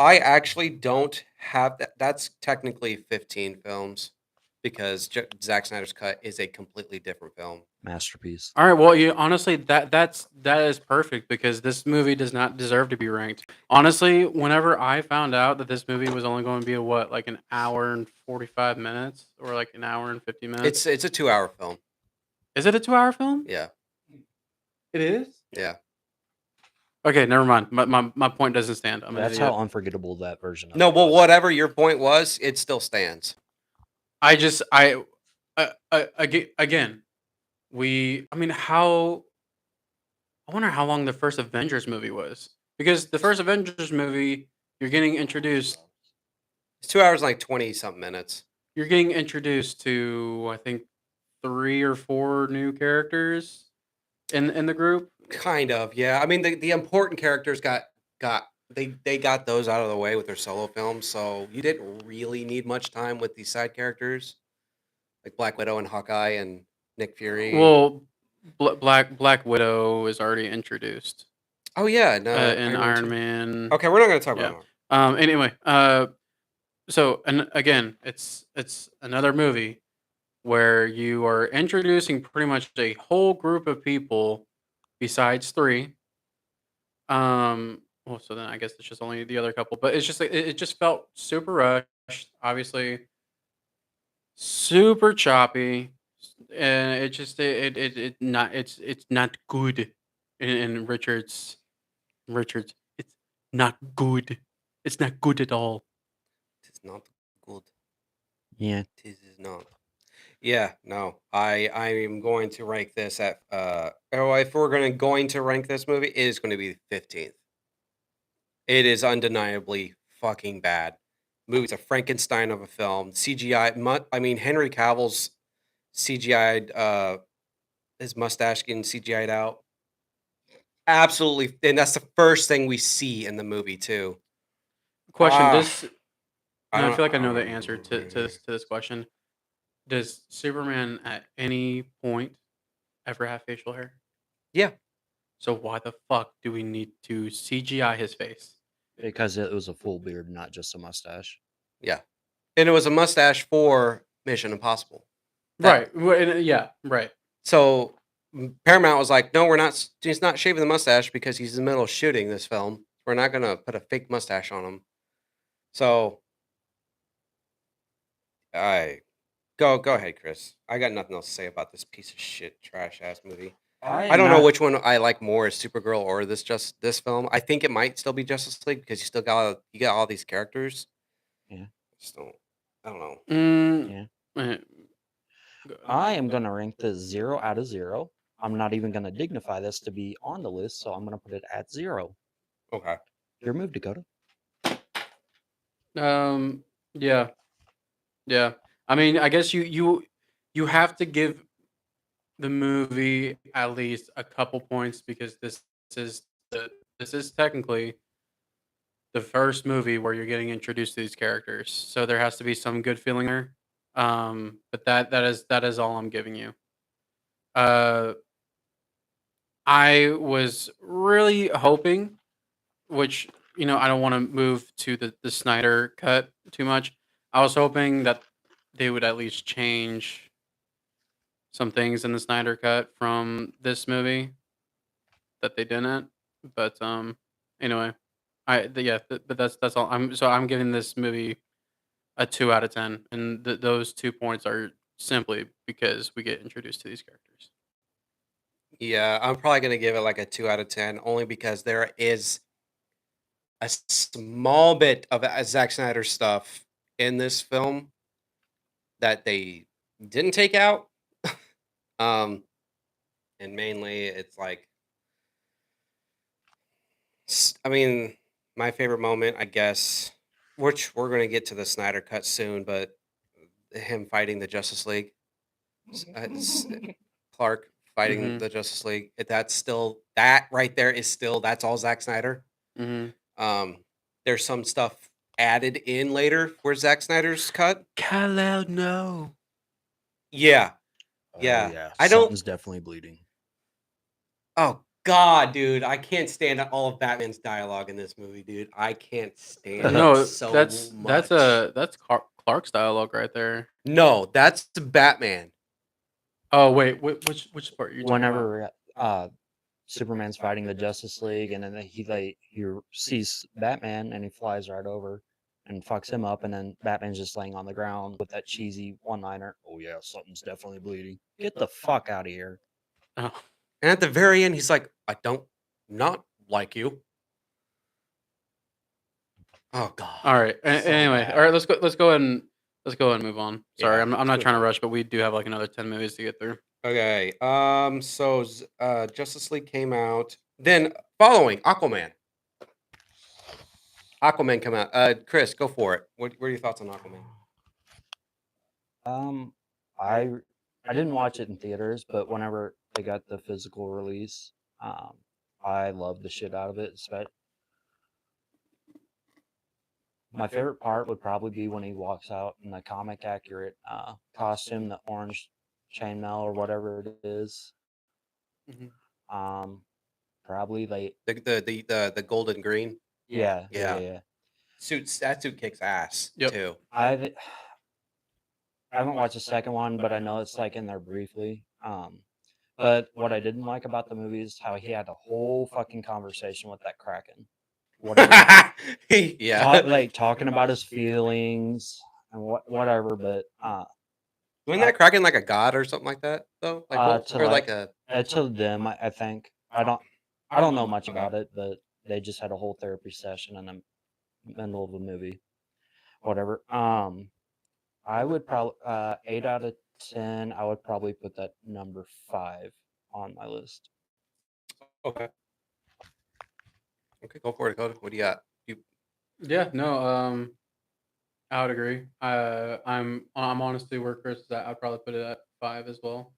I actually don't have that. That's technically 15 films because Zack Snyder's cut is a completely different film. Masterpiece. All right, well, you honestly that is perfect because this movie does not deserve to be ranked. Honestly, whenever I found out that this movie was only going to be like an hour and 45 minutes or like an hour and 50 minutes. It's a 2-hour film. Is it a 2-hour film? Yeah. It is? Yeah. Okay, never mind. My point doesn't stand. I'm an That's idiot. how unforgettable that version of No, it well, was. whatever your point was, it still stands. Again, I wonder how long the first Avengers movie was. Because the first Avengers movie, you're getting introduced It's 2 hours and like 20 something minutes. you're getting introduced to I think 3 or 4 new characters in the group. Kind of, yeah. I mean, the important characters got they got those out of the way with their solo films, so you didn't really need much time with these side characters like Black Widow and Hawkeye and Nick Fury. Well, Black Widow is already introduced Oh yeah, no, in Iron Man. Okay, we're not going to talk Yeah. about that. Anyway, so and again, it's another movie where you are introducing pretty much a whole group of people besides 3. Well, so then I guess it's just only the other couple, but it's just like it just felt super rushed, obviously, super choppy, and it not it's not good. In Richards, it's not good. It's not good at all. It's not good. Yeah. This is not. Yeah, no. I am going to rank this at if we're going to rank this movie, it is going to be 15th. It is undeniably fucking bad. Movie's a Frankenstein of a film. CGI. I mean, Henry Cavill's CGI'd his mustache getting CGI'd out. Absolutely, and that's the first thing we see in the movie too. Question: Ah, Does I don't- feel like I know the answer to this question. Does Superman at any point ever have facial hair? Yeah. So why the fuck do we need to CGI his face? Because it was a full beard, not just a mustache. Yeah, and it was a mustache for Mission Impossible. That- Right. Yeah. Right. So Paramount was like, "No, we're not. He's not shaving the mustache because he's in the middle of shooting this film. We're not gonna put a fake mustache on him." So, I go ahead, Chris. I got nothing else to say about this piece of shit, trash ass movie. I don't know which one I like more, is Supergirl or this film. I think it might still be Justice League because you got all these characters. Yeah. I don't know. Yeah. I am going to rank this 0 out of 0. I'm not even going to dignify this to be on the list, so I'm going to put it at 0. Okay. Your move, Dakota. Yeah. Yeah. I mean, I guess you have to give the movie at least a couple points because this is technically the first movie where you're getting introduced to these characters. So there has to be some good feeling there. But that is all I'm giving you. I was really hoping, which I don't want to move to the Snyder cut too much. I was hoping that they would at least change some things in the Snyder cut from this movie that they didn't. But anyway, but that's all. I'm giving this movie a 2 out of 10, and those 2 points are simply because we get introduced to these characters. Yeah, I'm probably gonna give it like a 2 out of 10, only because there is a small bit of Zack Snyder stuff in this film that they didn't take out. And mainly it's like, I mean, my favorite moment, I guess, which we're gonna get to the Snyder cut soon, but him fighting the Justice League, Clark fighting Mhm. the Justice League. That's still that right there is still that's all Zack Snyder. There's some stuff added in later for Zack Snyder's cut. Kal-El, no. Yeah. Oh, Yeah. I don't. Something's definitely bleeding. Oh God, dude, I can't stand all of Batman's dialogue in this movie, dude. I can't stand No, it so much. that's Clark's dialogue right there. No, that's Batman. Oh wait, which part are you talking about? Whenever Superman's fighting the Justice League, and then he sees Batman, and he flies right over and fucks him up, and then Batman's just laying on the ground with that cheesy one-liner. Oh yeah, something's definitely bleeding. Get the fuck out of here. Oh. And at the very end, he's like, "I don't not like you." Oh God. All right. So Anyway, bad. all right. Let's go ahead and move on. Sorry, Yeah, I'm let's not move trying to on. rush, but we do have like another 10 movies to get through. Okay. So Justice League came out. Then following Aquaman. Aquaman come out. Chris, go for it. What are your thoughts on Aquaman? I didn't watch it in theaters, but whenever they got the physical release, I loved the shit out of it. My favorite part would probably be when he walks out in the comic accurate costume, the orange chainmail or whatever it is. Mhm. Probably like The golden green yeah. suits. That suit kicks ass Yep. too. I haven't watched the second one, but I know it's like in there briefly. But what I didn't like about the movie is how he had a whole fucking conversation with that Kraken. Whatever. Yeah. Talking about his feelings and whatever, but Wasn't that Kraken like a god or something like that though? Like what? to Or like a to them, I think I don't know much about it, but they just had a whole therapy session in the middle of the movie. Whatever. I would probably 8 out of 10. I would probably put that number 5 on my list. okay. Okay, go for it, Dakota. What do you got? You Yeah. No. I would agree. I'm honestly where Chris is at. I'd probably put it at 5 as well.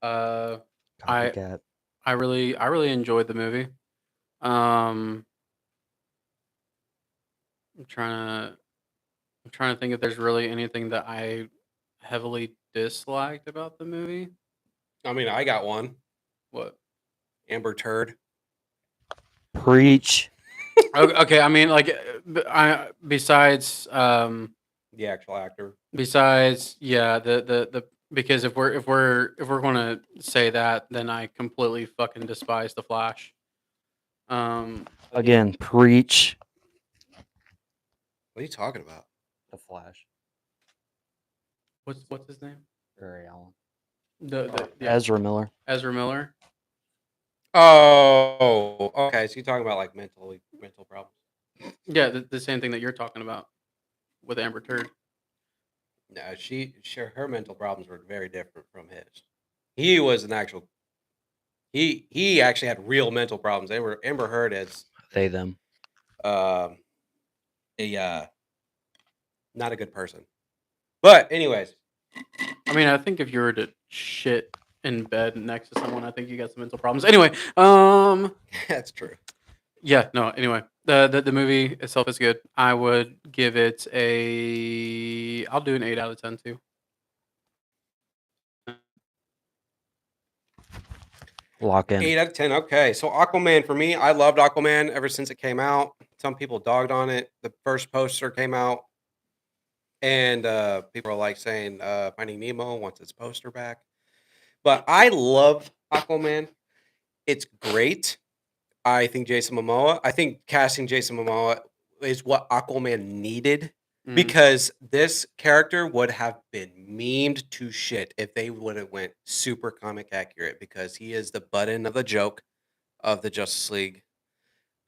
Uh, I Copycat. I really enjoyed the movie. Um, I'm trying to think if there's really anything that I heavily disliked about the movie. I mean, I got one. What? Amber Turd. Preach. Okay, I mean, like, besides The actual actor. yeah, the because if we're gonna say that, then I completely fucking despise the Flash. Again, preach. What are you talking about? The Flash. What's his name? Barry Allen. Yeah, Ezra Miller. Ezra Miller. Oh, okay. So you're talking about like mental problems. Yeah, the same thing that you're talking about with Amber Turd. No, her mental problems were very different from his. He was an actual. He actually had real mental problems. They were Amber Heard as They them. a not a good person. But anyways, I mean, I think if you were to shit in bed next to someone, I think you got some mental problems. Anyway, that's true. yeah, no. Anyway, the movie itself is good. I would give it I'll do an 8 out of 10 too. Lock in. 8 out of 10. Okay, so Aquaman for me, I loved Aquaman ever since it came out. Some people dogged on it. The first poster came out, and people are like saying Finding Nemo wants its poster back. But I love Aquaman. It's great. I think casting Jason Momoa is what Aquaman needed Mhm. because this character would have been memed to shit if they would have went super comic accurate because he is the butt end of the joke of the Justice League.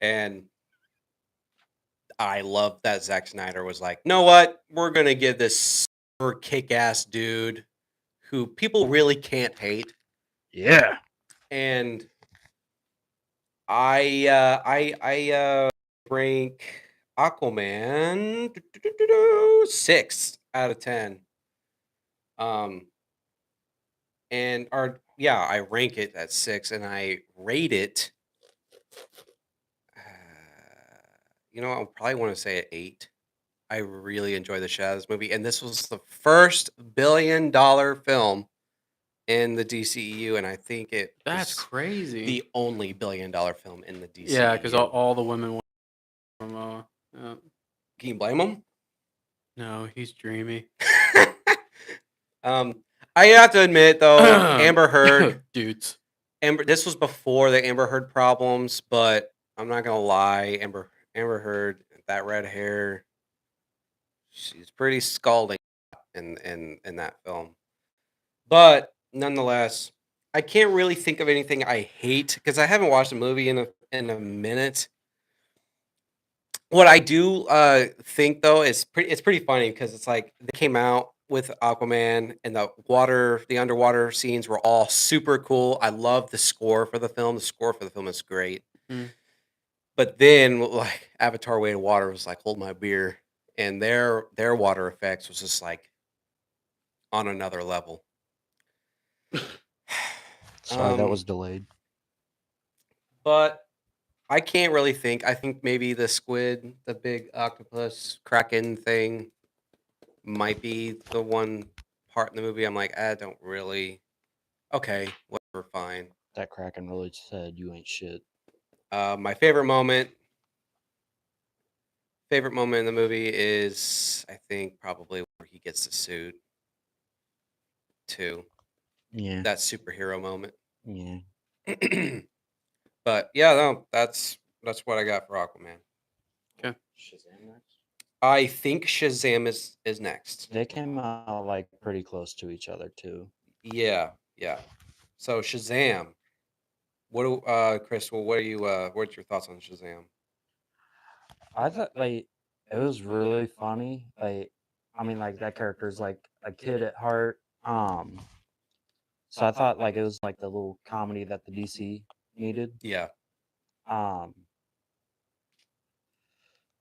And I love that Zack Snyder was like, know what? We're going to give this super kick-ass dude who people really can't hate. Yeah. And I rank Aquaman 6 out of 10. And yeah, I rank it at 6, and I rate it. I probably want to say an 8. I really enjoy the shit out of this movie, and this was the first billion-dollar film in the DCEU, and I think it That's was crazy. the only billion-dollar film in the DCEU. Yeah, because all the women went from. Can you blame them? No, he's dreamy. I have to admit though, Amber Heard, dudes. This was before the Amber Heard problems, but I'm not gonna lie, Amber Heard, that red hair, she's pretty scalding in that film. But nonetheless, I can't really think of anything I hate because I haven't watched a movie in a minute. What I do think though is it's pretty funny because it's like they came out with Aquaman and the underwater scenes were all super cool. I love the score for the film. The score for the film is great. Mm. But then like Avatar Way of Water was like hold my beer, and their water effects was just like on another level. Sorry, that was delayed. But I can't really think. I think maybe the squid, the big octopus kraken thing, might be the one part in the movie I'm like, I don't really. Okay, whatever, fine. That Kraken really said you ain't shit. My favorite moment in the movie is, I think, probably where he gets the suit. Too. Yeah. That superhero moment. Yeah. But yeah, no, that's what I got for Aquaman. Okay. Shazam next. I think Shazam is next. They came out like pretty close to each other too. Yeah. So Shazam. What do Chris? Well, what are you? What's your thoughts on Shazam? I thought like it was really funny. Like, I mean, like that character is like a kid at heart. So I thought like it was like the little comedy that the DC needed. Yeah.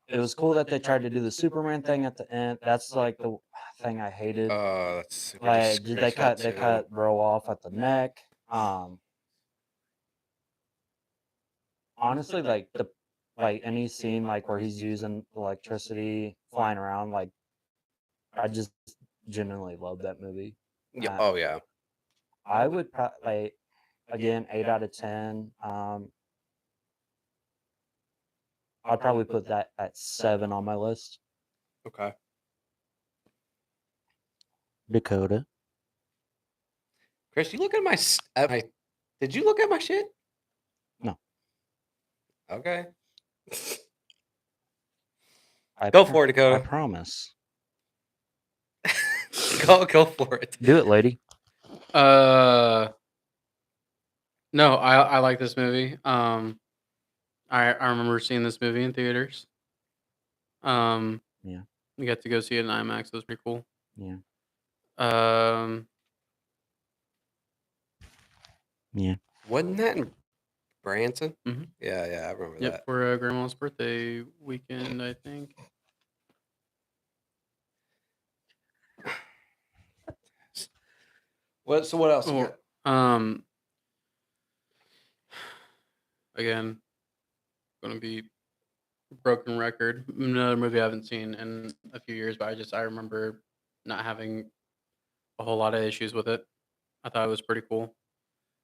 It was cool that they tried to do the Superman thing at the end. That's like the thing I hated. That's super Like they disgraceful, cut Bro off at the neck. Honestly, like any scene like where he's using electricity flying around, like I just genuinely love that movie. Yeah. Oh yeah. I would like again 8 out of 10. I'd probably put that at 7 on my list. Okay. Dakota. Chris, you look at my. Did you look at my shit? No. Okay. Go for it, Dakota. I promise. Go for it. Do it, lady. No, I like this movie. I remember seeing this movie in theaters. Yeah. We got to go see it in IMAX. It was pretty cool. Yeah. Yeah. Wasn't that in Branson? Mhm. Yeah, I remember Yep, that. for Grandma's birthday weekend, I think. So what else? You got? Again, gonna be broken record. Another movie I haven't seen in a few years, but I remember not having a whole lot of issues with it. I thought it was pretty cool.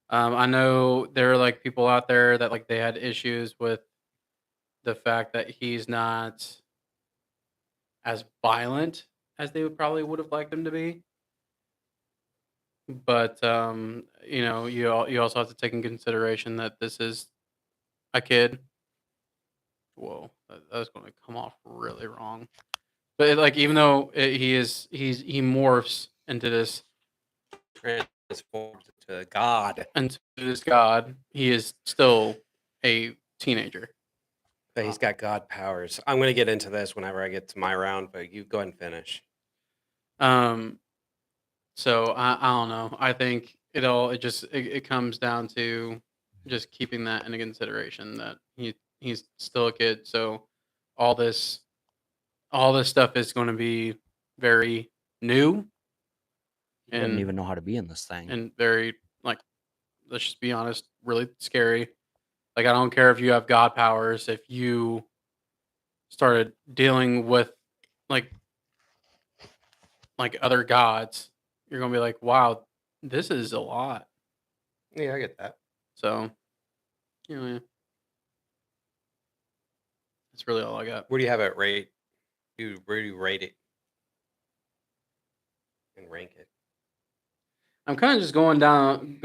I know there are like people out there that like they had issues with the fact that he's not as violent as they would have liked him to be. But you also have to take in consideration that this is a kid. Whoa, that's going to come off really wrong. But like, even though he morphs into this Transformed to God. God, he is still a teenager. But he's got God powers. I'm going to get into this whenever I get to my round, but you go ahead and finish. So I don't know. I think it comes down to just keeping that into consideration that he's still a kid. So all this stuff is going to be very new He doesn't even know how to be in this thing. and very like let's just be honest, really scary. Like, I don't care if you have god powers, if you started dealing with like other gods, you're gonna be like, wow, this is a lot. Yeah, I get that. So, yeah, that's really all I got. Where do you have it rate? Where do you rate it and rank it? I'm kind of just going down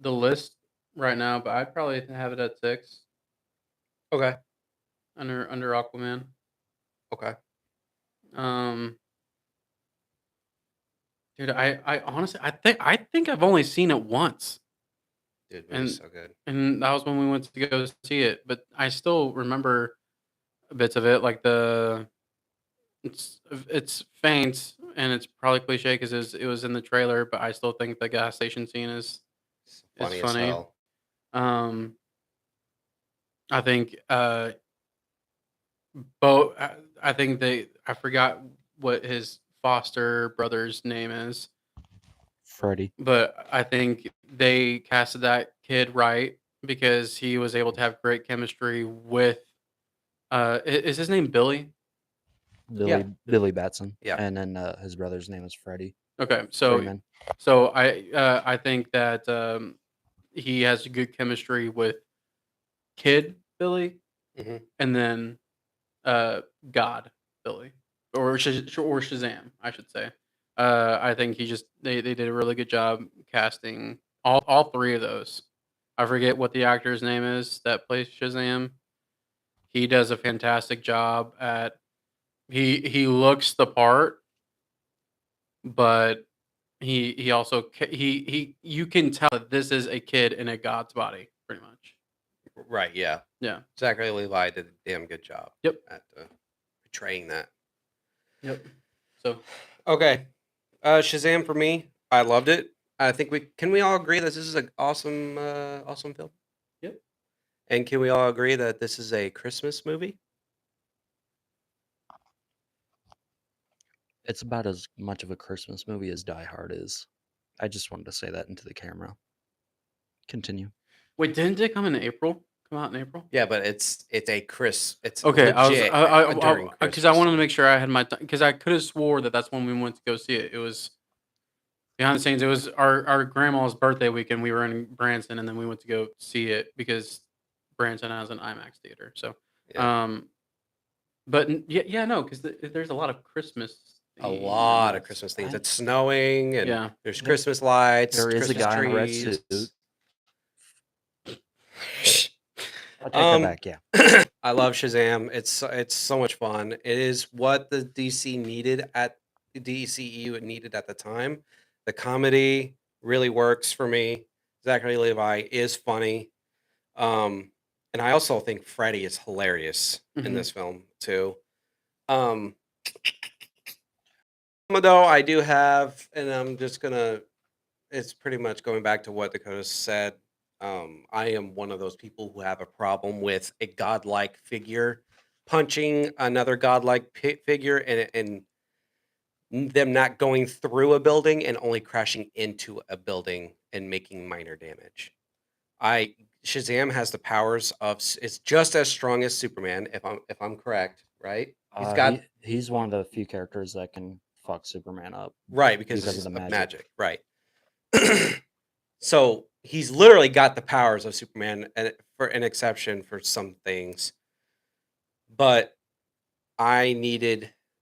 the list right now, but I'd probably have it at 6 Okay. under Aquaman. Okay. Um, dude, I honestly I think I've only seen it once, Dude, movie's and so good. that was when we went to go see it. But I still remember bits of it, like it's faint and it's probably cliche because it was in the trailer, but I still think the gas station scene It's is funny as funny. hell. Um, I think both. I think I forgot what his foster brother's name is, Freddie. but I think they casted that kid right because he was able to have great chemistry with. Is his name Billy? Yeah. Billy Batson. Yeah. And then his brother's name is Freddie Okay, so Freeman. I think that he has good chemistry with Kid Billy, hmm and then God Billy, or Shazam, I should say. I think they did a really good job casting all three of those. I forget what the actor's name is that plays Shazam. He does a fantastic job at he looks the part, but he also he you can tell that this is a kid in a god's body, pretty much. Right. Yeah. Yeah. Zachary Levi did a damn good job Yep. at portraying that. Yep. So Okay. Shazam for me. I loved it. I think we all agree that this is an awesome film. yep. And can we all agree that this is a Christmas movie? It's about as much of a Christmas movie as Die Hard is. I just wanted to say that into the camera. Continue. Wait, didn't it come in April? Come out in April? Yeah, but it's it's Okay, I was legit during because I Christmas. wanted to make sure I had my because I could have swore that that's when we went to go see it. It was behind the scenes. It was our grandma's birthday weekend. We were in Branson, and then we went to go see it because Branson has an IMAX theater. So, Yeah. but yeah, no, because there's a lot of Christmas. A theme in lot of this. Christmas things. I- It's snowing and Yeah. there's There- Christmas lights, there is a Christmas guy in a red trees. suit. I take that back, yeah. I love Shazam. It's so much fun. It is what the DCEU needed at the time. The comedy really works for me. Zachary Levi is funny. And I also think Freddy is hilarious in Mhm. this film too. Though I do have, and I'm just gonna. It's pretty much going back to what Dakota said. I am one of those people who have a problem with a godlike figure punching another godlike figure and them not going through a building and only crashing into a building and making minor damage. I Shazam has the powers of it's just as strong as Superman if I'm correct, right? He's got He's one of the few characters that can fuck Superman up. right because because of the of magic. right. So he's literally got the powers of Superman, and for an exception for some things. But I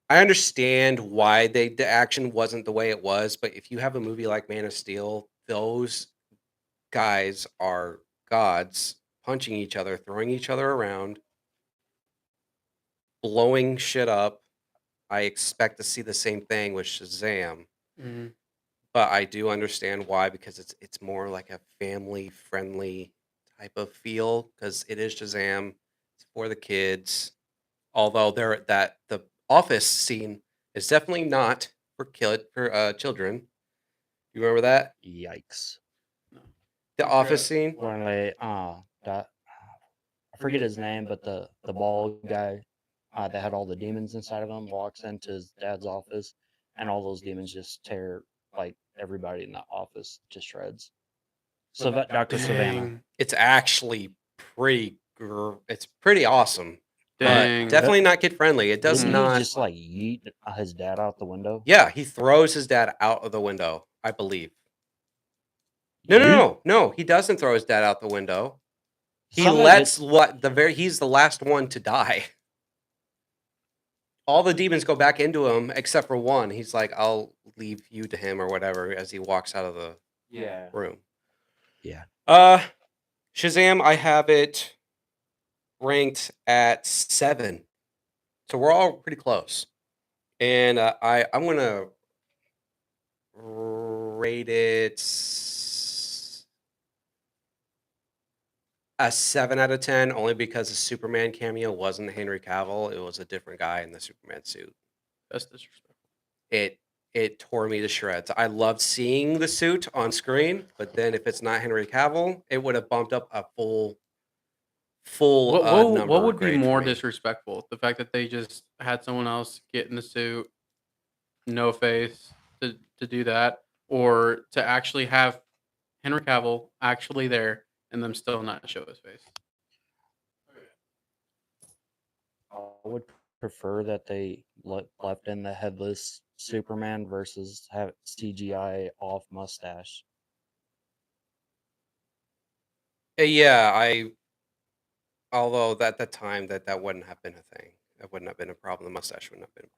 understand why the action wasn't the way it was. But if you have a movie like Man of Steel, those guys are gods punching each other, throwing each other around, blowing shit up. I expect to see the same thing with Shazam. Mhm. But I do understand why because it's more like a family friendly type of feel because it is Shazam. It's for the kids. Although the office scene is definitely not for children. You remember that? Yikes. No. The I office forgot. scene? When they I forget his name, but the bald guy that had all the demons inside of him walks into his dad's office, and all those demons just tear like everybody in the office to shreds. Dr. Savannah. Dang. It's actually it's pretty awesome. Dang. But definitely not kid friendly. It does Didn't not. he just like yeet his dad out the window? Yeah, he throws his dad out of the window, I believe. Yeet? No. He doesn't throw his dad out the window. He Somebody lets gets- he's the last one to die. All the demons go back into him except for one. He's like, I'll leave you to him or whatever as he walks out of the room. Yeah. Shazam, I have it ranked at 7. So we're all pretty close. And I'm gonna rate it a 7 out of 10, only because the Superman cameo wasn't Henry Cavill. It was a different guy in the Superman suit. That's disrespectful. It tore me to shreds. I loved seeing the suit on screen, but then if it's not Henry Cavill, it would have bumped up a full number. What would be grade for more me. disrespectful? The fact that they just had someone else get in the suit, no face, to do that, or to actually have Henry Cavill actually there and them still not show his face? I would prefer that they left in the headless Superman versus have CGI off mustache. Yeah, although at that time that wouldn't have been a thing. That wouldn't have been a problem. The mustache wouldn't have been a problem.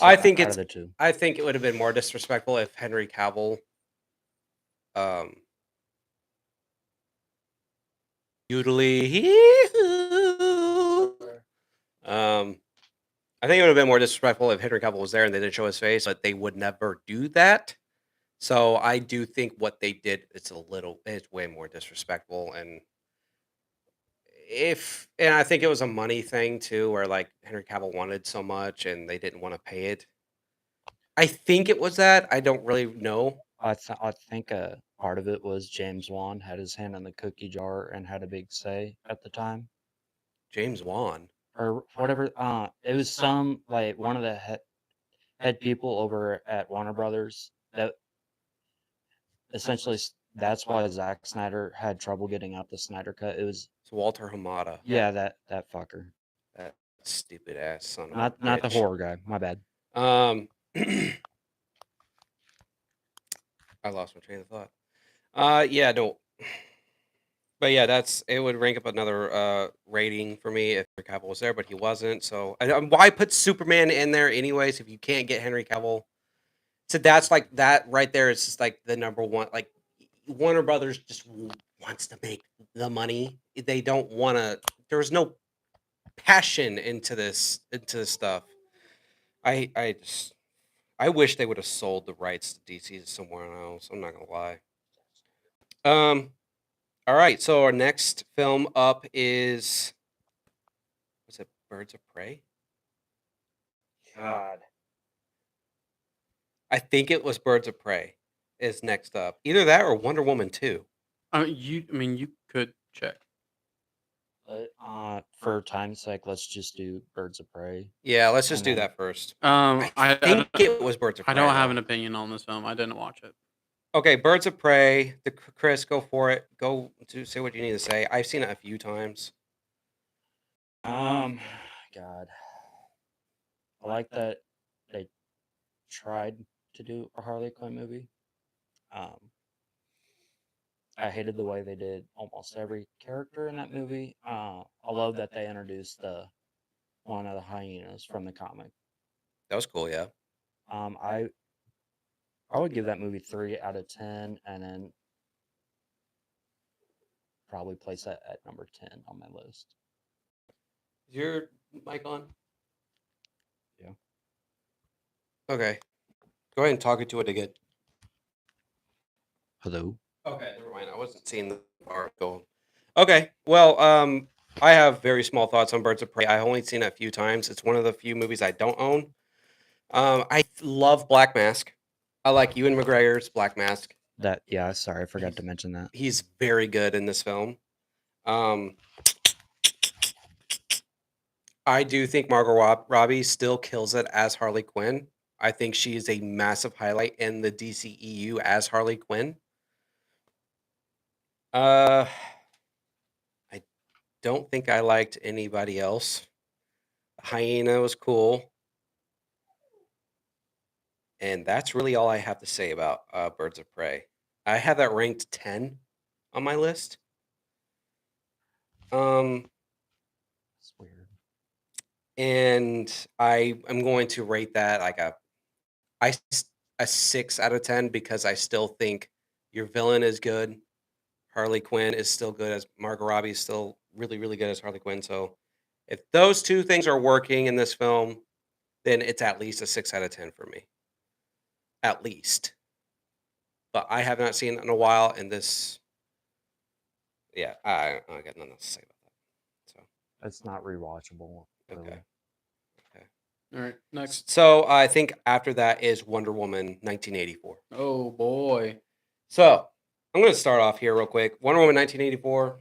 I think out of the two. I think it would have been more disrespectful if Henry Cavill I think it would have been more disrespectful if Henry Cavill was there and they didn't show his face, but they would never do that. So I do think what they did it's way more disrespectful, and I think it was a money thing too, where like Henry Cavill wanted so much and they didn't want to pay it. I think it was that. I don't really know. I think part of it was James Wan had his hand in the cookie jar and had a big say at the time, James Wan. or whatever. It was some like one of the head people over at Warner Brothers that essentially that's why Zack Snyder had trouble getting out the Snyder cut. It was It's Walter Hamada. yeah, that fucker. That stupid ass son of Not a not the bitch. horror guy. My bad. I lost my train of thought. Yeah, no. But yeah, it would rank up another rating for me if Henry Cavill was there, but he wasn't. So why put Superman in there anyways if you can't get Henry Cavill? So that's like that right there is just like the number one. Like Warner Brothers just wants to make the money. They don't want to. There's no passion into this stuff. I wish they would have sold the rights to DC to somewhere else. I'm not gonna lie. All right, so our next film up was it Birds of Prey? God. I think it was Birds of Prey is next up. Either that or Wonder Woman 2. You could check. For time's sake, let's just do Birds of Prey. Yeah, let's just And do then- that first. I think it was Birds of Prey. I don't have though. an opinion on this film. I didn't watch it. Okay, Birds of Prey. Chris, go for it. Go to say what you need to say. I've seen it a few times. God. I like that they tried to do a Harley Quinn movie. I hated the way they did almost every character in that movie. I love that they introduced one of the hyenas from the comic. That was cool, yeah. I would give that movie 3 out of 10, and then probably place that at number 10 on my list. Is your mic on? Yeah. Okay. Go ahead and talk into it again. Hello. Okay, never mind. I wasn't seeing the bar go. Okay, well, I have very small thoughts on Birds of Prey. I've only seen it a few times. It's one of the few movies I don't own. I love Black Mask. I like Ewan McGregor's Black Mask. Sorry, I forgot to mention that. He's very good in this film. I do think Margot Robbie still kills it as Harley Quinn. I think she is a massive highlight in the DCEU as Harley Quinn. I don't think I liked anybody else. Hyena was cool. And that's really all I have to say about Birds of Prey. I have that ranked 10 on my list. It's weird. And I am going to rate that like a 6 out of 10 because I still think your villain is good. Harley Quinn is still good as Margot Robbie is still really, really good as Harley Quinn. So if those two things are working in this film, then it's at least a 6 out of 10 for me. At least. But I have not seen it in a while, and this, yeah, I got nothing else to say about that. So It's not rewatchable. Really. okay. All right, next. So I think after that is Wonder Woman 1984. Oh boy. So I'm going to start off here real quick. Wonder Woman 1984.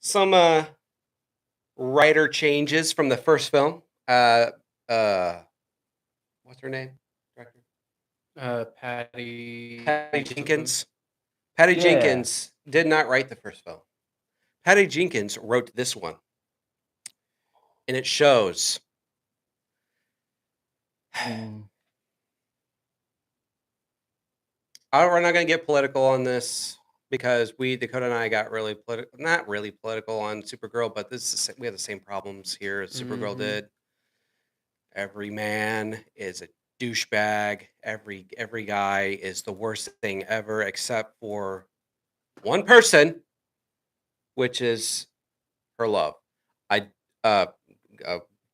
Some writer changes from the first film. What's her name? Director? Patty Jenkins. Patty Yeah. Jenkins did not write the first film. Patty Jenkins wrote this one. And it shows. Mm, We're not going to get political on this because Dakota and I got really political, not really political on Supergirl, but we have the same problems here as Supergirl Mhm. did. Every man is a douchebag. Every guy is the worst thing ever, except for one person, which is her love.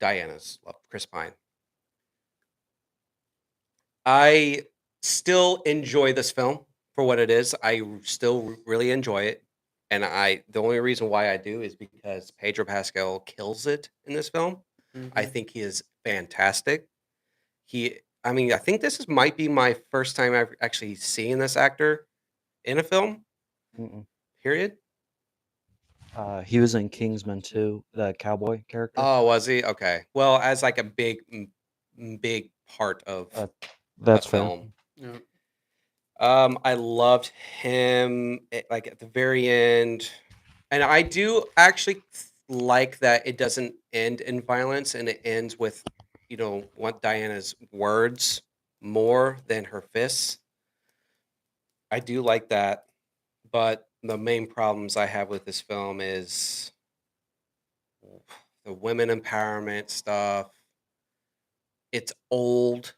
Diana's love, Chris Pine. I still enjoy this film for what it is. I still really enjoy it. And the only reason why I do is because Pedro Pascal kills it in this film. I Mhm. think he is fantastic. I think might be my first time I've actually seen this actor in a film, mm-mm. period. He was in Kingsman 2, the cowboy character. Oh, was he? Okay. Well, as like a big part of That's a fair. film. Yeah. I loved him like at the very end. And I do actually like that it doesn't end in violence and it ends with, what Diana's words more than her fists. I do like that. But the main problems I have with this film is the women empowerment stuff. It's old.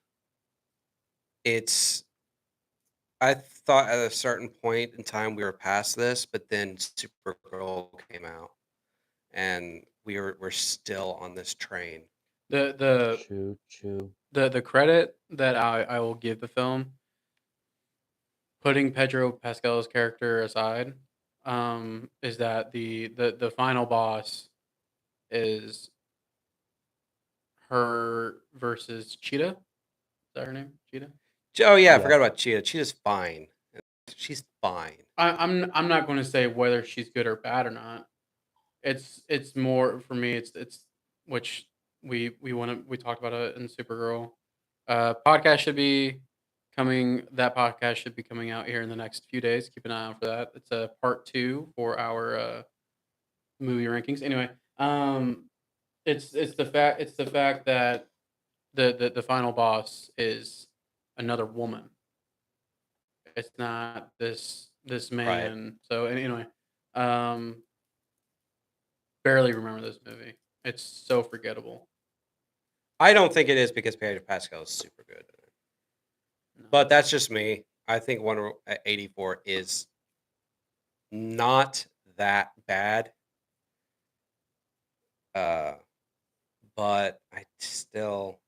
I thought at a certain point in time we were past this, but then Supergirl came out, and we're still on this train. The Choo. the credit that I will give the film, putting Pedro Pascal's character aside, is that the final boss is her versus Cheetah. Is that her name? Cheetah. Oh yeah, I Yeah. forgot about Cheetah. Cheetah's fine. She's fine. I'm not going to say whether she's good or bad or not. It's more for me. It's which we talked about it in Supergirl. Podcast should be coming. That podcast should be coming out here in the next few days. Keep an eye out for that. It's a part 2 for our movie rankings. Anyway, it's the fact that the final boss is another woman. It's not this Right. man. So anyway, um, barely remember this movie. It's so forgettable. I don't think it is because Pedro Pascal is super good. No. But that's just me. I think 184 is not that bad. But I still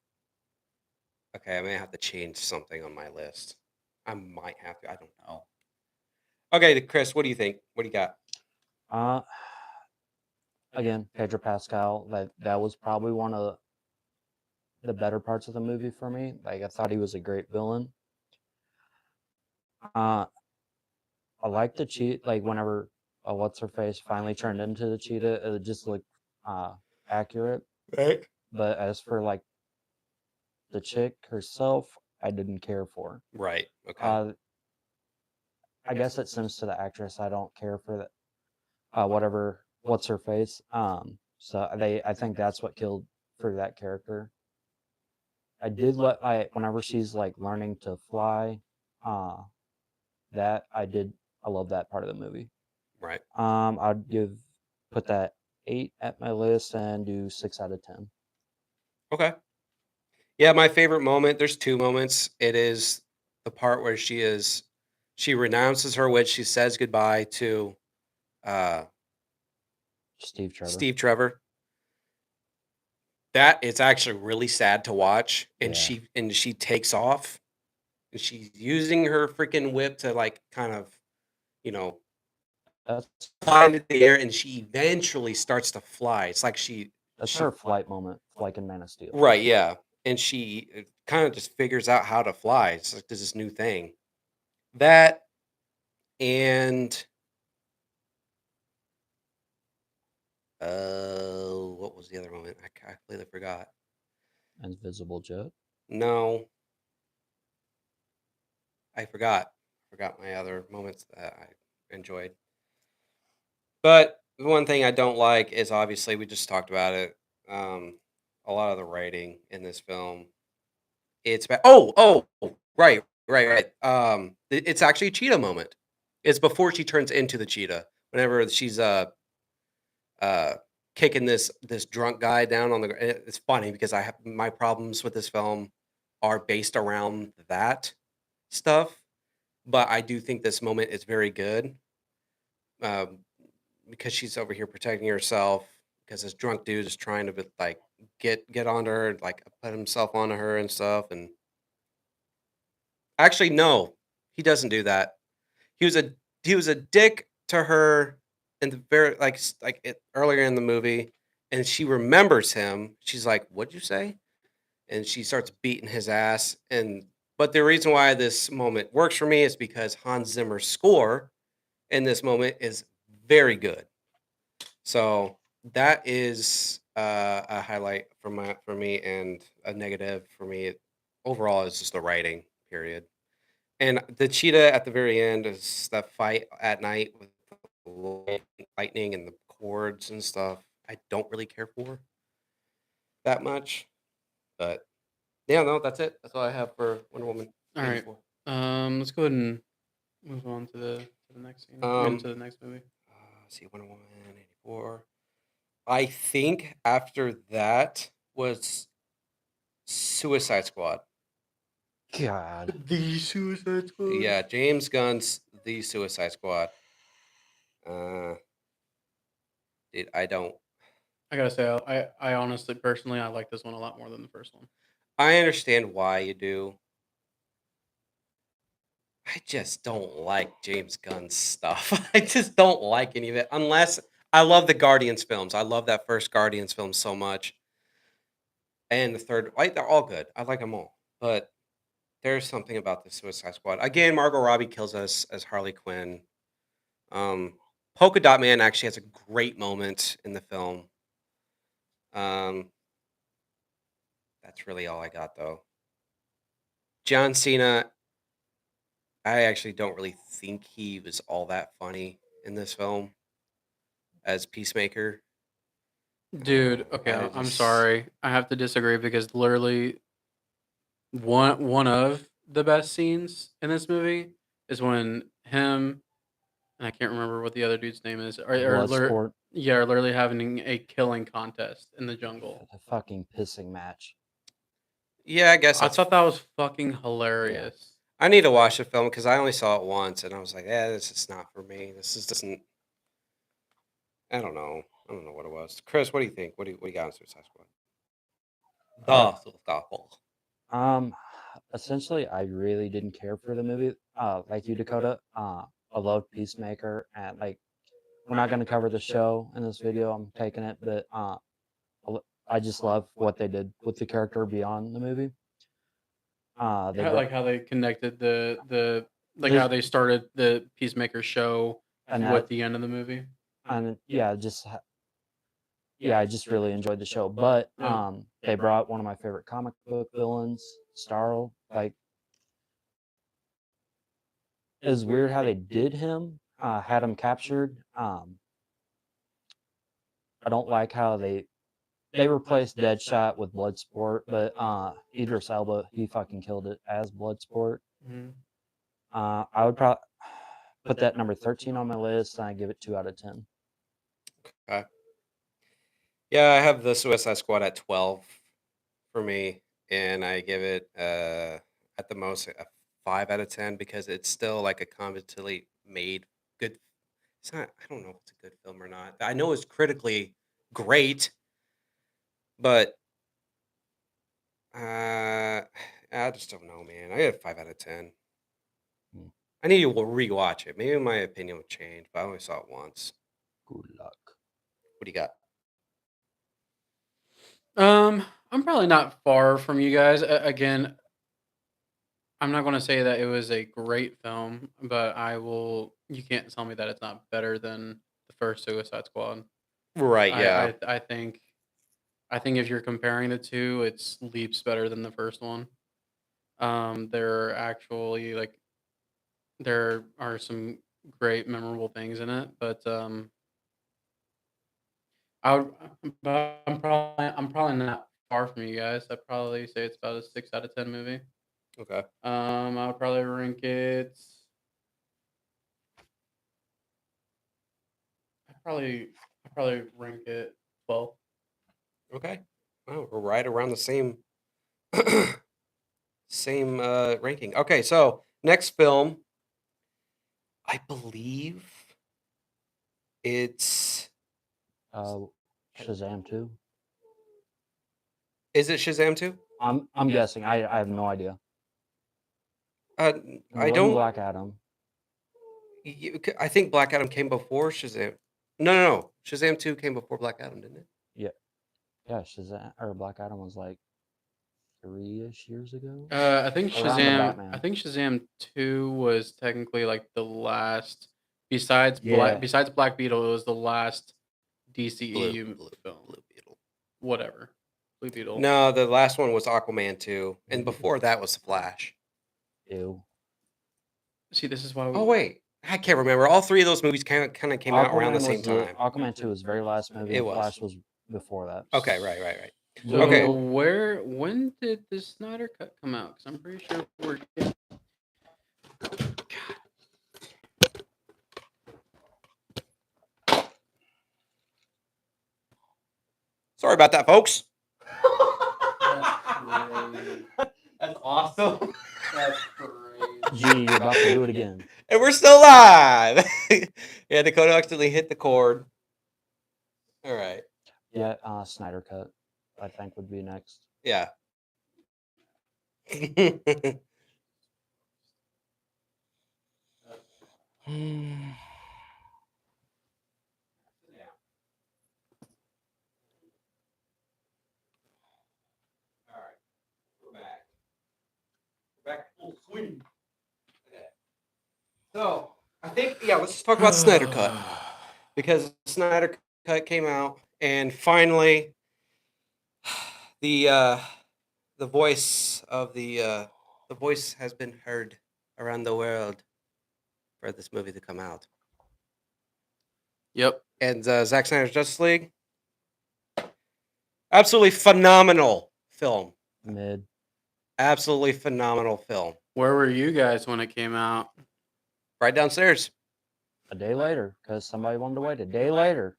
okay, I may have to change something on my list. I might have to. I don't know. Okay, Chris, what do you think? What do you got? Again, Pedro Pascal. That was probably one of the better parts of the movie for me. Like I thought he was a great villain. I like the cheat. Like whenever what's her face finally turned into the cheetah, it just looked accurate. Right. But as for like the chick herself, I didn't care for. Right. Okay. I guess it stems to the actress. I don't care for that. What's her face? So I think that's what killed for that character. I did whenever she's like learning to fly, uh, I love that part of the movie. Right. I'd put that 8 at my list and do 6 out of 10. Okay. Yeah, my favorite moment, there's 2 moments. It is the part where she renounces her witch, she says goodbye to, uh, Steve Trevor. Steve Trevor. That it's actually really sad to watch, and Yeah. she takes off, and she's using her freaking whip to, like, kind of, you know, That's fly into the air, and she eventually starts to fly. It's like that's she her flight moment, like in Man of Steel. Right, yeah, and she, kinda just figures out how to fly. It's like this new thing. That and what was the other moment? I completely forgot. Invisible Jet. No, I forgot. Forgot my other moments that I enjoyed. But the one thing I don't like is obviously we just talked about it. A lot of the writing in this film. It's bad. Right. It's actually a cheetah moment. It's before she turns into the cheetah. Whenever she's uh kicking this drunk guy down on the it's funny because I have my problems with this film are based around that stuff, but I do think this moment is very good, um because she's over here protecting herself because this drunk dude is trying to like get onto her, like put himself onto her and stuff. And actually no, he doesn't do that. He was a he was a dick to her in the very earlier in the movie, and she remembers him. She's like, "What'd you say?" And she starts beating his ass. And but the reason why this moment works for me is because Hans Zimmer's score in this moment is very good. So that is a highlight for me, and a negative for me overall is just the writing. Period. And the cheetah at the very end is that fight at night with the lightning and the cords and stuff. I don't really care for that much, but yeah, no, that's it. That's all I have for Wonder Woman All right. 84. Let's go ahead and move on to the next scene. I mean, to the next movie. Let's see, Wonder Woman 84. I think after that was Suicide Squad. God. The Suicide Squad. Yeah, James Gunn's The Suicide Squad. Dude, I gotta say, I honestly, personally, I like this one a lot more than the first one. I understand why you do. I just don't like James Gunn's stuff. I just don't like any of it unless I love the Guardians films. I love that first Guardians film so much. And the third, like they're all good. I like them all. But there's something about the Suicide Squad. Again, Margot Robbie kills us as Harley Quinn. Polka Dot Man actually has a great moment in the film. Um, that's really all I got though. John Cena, I actually don't really think he was all that funny in this film as Peacemaker. Dude, okay, I'm sorry. I have to disagree because literally one of the best scenes in this movie is when him and I can't remember what the other dude's name is. Bloodsport. Are literally having a killing contest in the jungle. The fucking pissing match. Yeah, I guess I thought that was fucking hilarious. I need to watch the film because I only saw it once, and I was like, "Yeah, this is not for me. This just doesn't." I don't know. I don't know what it was. Chris, what do you think? What do you got on Suicide Squad? Essentially, I really didn't care for the movie. Like you, Dakota. I loved Peacemaker, and like we're not going to cover the show in this video. I'm taking it, but I just love what they did with the character beyond the movie. Like how they connected how they started the Peacemaker show with the end of the movie. And I just really enjoyed the show. But they brought one of my favorite comic book villains, Starro. Like it was weird how they did him, had him captured. I don't like how they replaced Deadshot with Bloodsport, but Idris Elba, he fucking killed it as Bloodsport. Mhm. I would probably put that number 13 on my list, and I give it 2 out of 10. Okay. Yeah, I have the Suicide Squad at 12 for me, and I give it at the most a 5 out of 10 because it's still like a competently made good. It's not. I don't know if it's a good film or not. I know it's critically great, but I just don't know, man. I get a 5 out of 10. Hmm. I need to rewatch it. Maybe my opinion will change, but I only saw it once. Good luck. What do you got? I'm probably not far from you guys. Again, I'm not going to say that it was a great film, but I will. You can't tell me that it's not better than the first Suicide Squad. Right. Yeah. I think if you're comparing the two, it's leaps better than the first one. There are actually like there are some great memorable things in it, but I would, but I'm probably not far from you guys. I'd probably say it's about a 6 out of 10 movie. Okay. I would probably rank it. I probably rank it 12. Okay. Oh, we're right around the same same ranking. Okay, so next film, I believe it's Shazam 2. is it Shazam 2? I'm guessing. I have no idea. I It wasn't don't. Black Adam. I think Black Adam came before Shazam. No. Shazam 2 came before Black Adam, didn't it? Yeah, Shazam or Black Adam was like 3-ish years ago. I think Around the Shazam. Batman. I think Shazam 2 was technically like the last. Yeah. Besides Black Beetle, it was the last DCEU film. Blue Beetle. Whatever. Blue Beetle. No, the last one was Aquaman 2, and Blue before that was Flash. Ew. See, this is why. Oh wait, I can't remember. All three of those movies kind of came out around the same time. Aquaman 2 was very last movie. It and was. Flash was before that. Okay, right. So Okay. when did the Snyder Cut come out? Because I'm pretty sure we're. Sorry about that, folks. That's awesome. That's crazy. Gee, you're about to do it again. And we're still live. Yeah, Dakota accidentally hit the cord. All right. Yeah, Snyder Cut, I think, would be next. Yeah. All right. We're back. We're back full swing. Okay. So I think let's just talk about Snyder Cut. Because Snyder Cut came out, and finally, the voice of the voice has been heard around the world for this movie to come out. Yep. And Zack Snyder's Justice League, absolutely phenomenal film. Mid. Absolutely phenomenal film. Where were you guys when it came out? Right downstairs. A day later, because somebody wanted to wait a day later.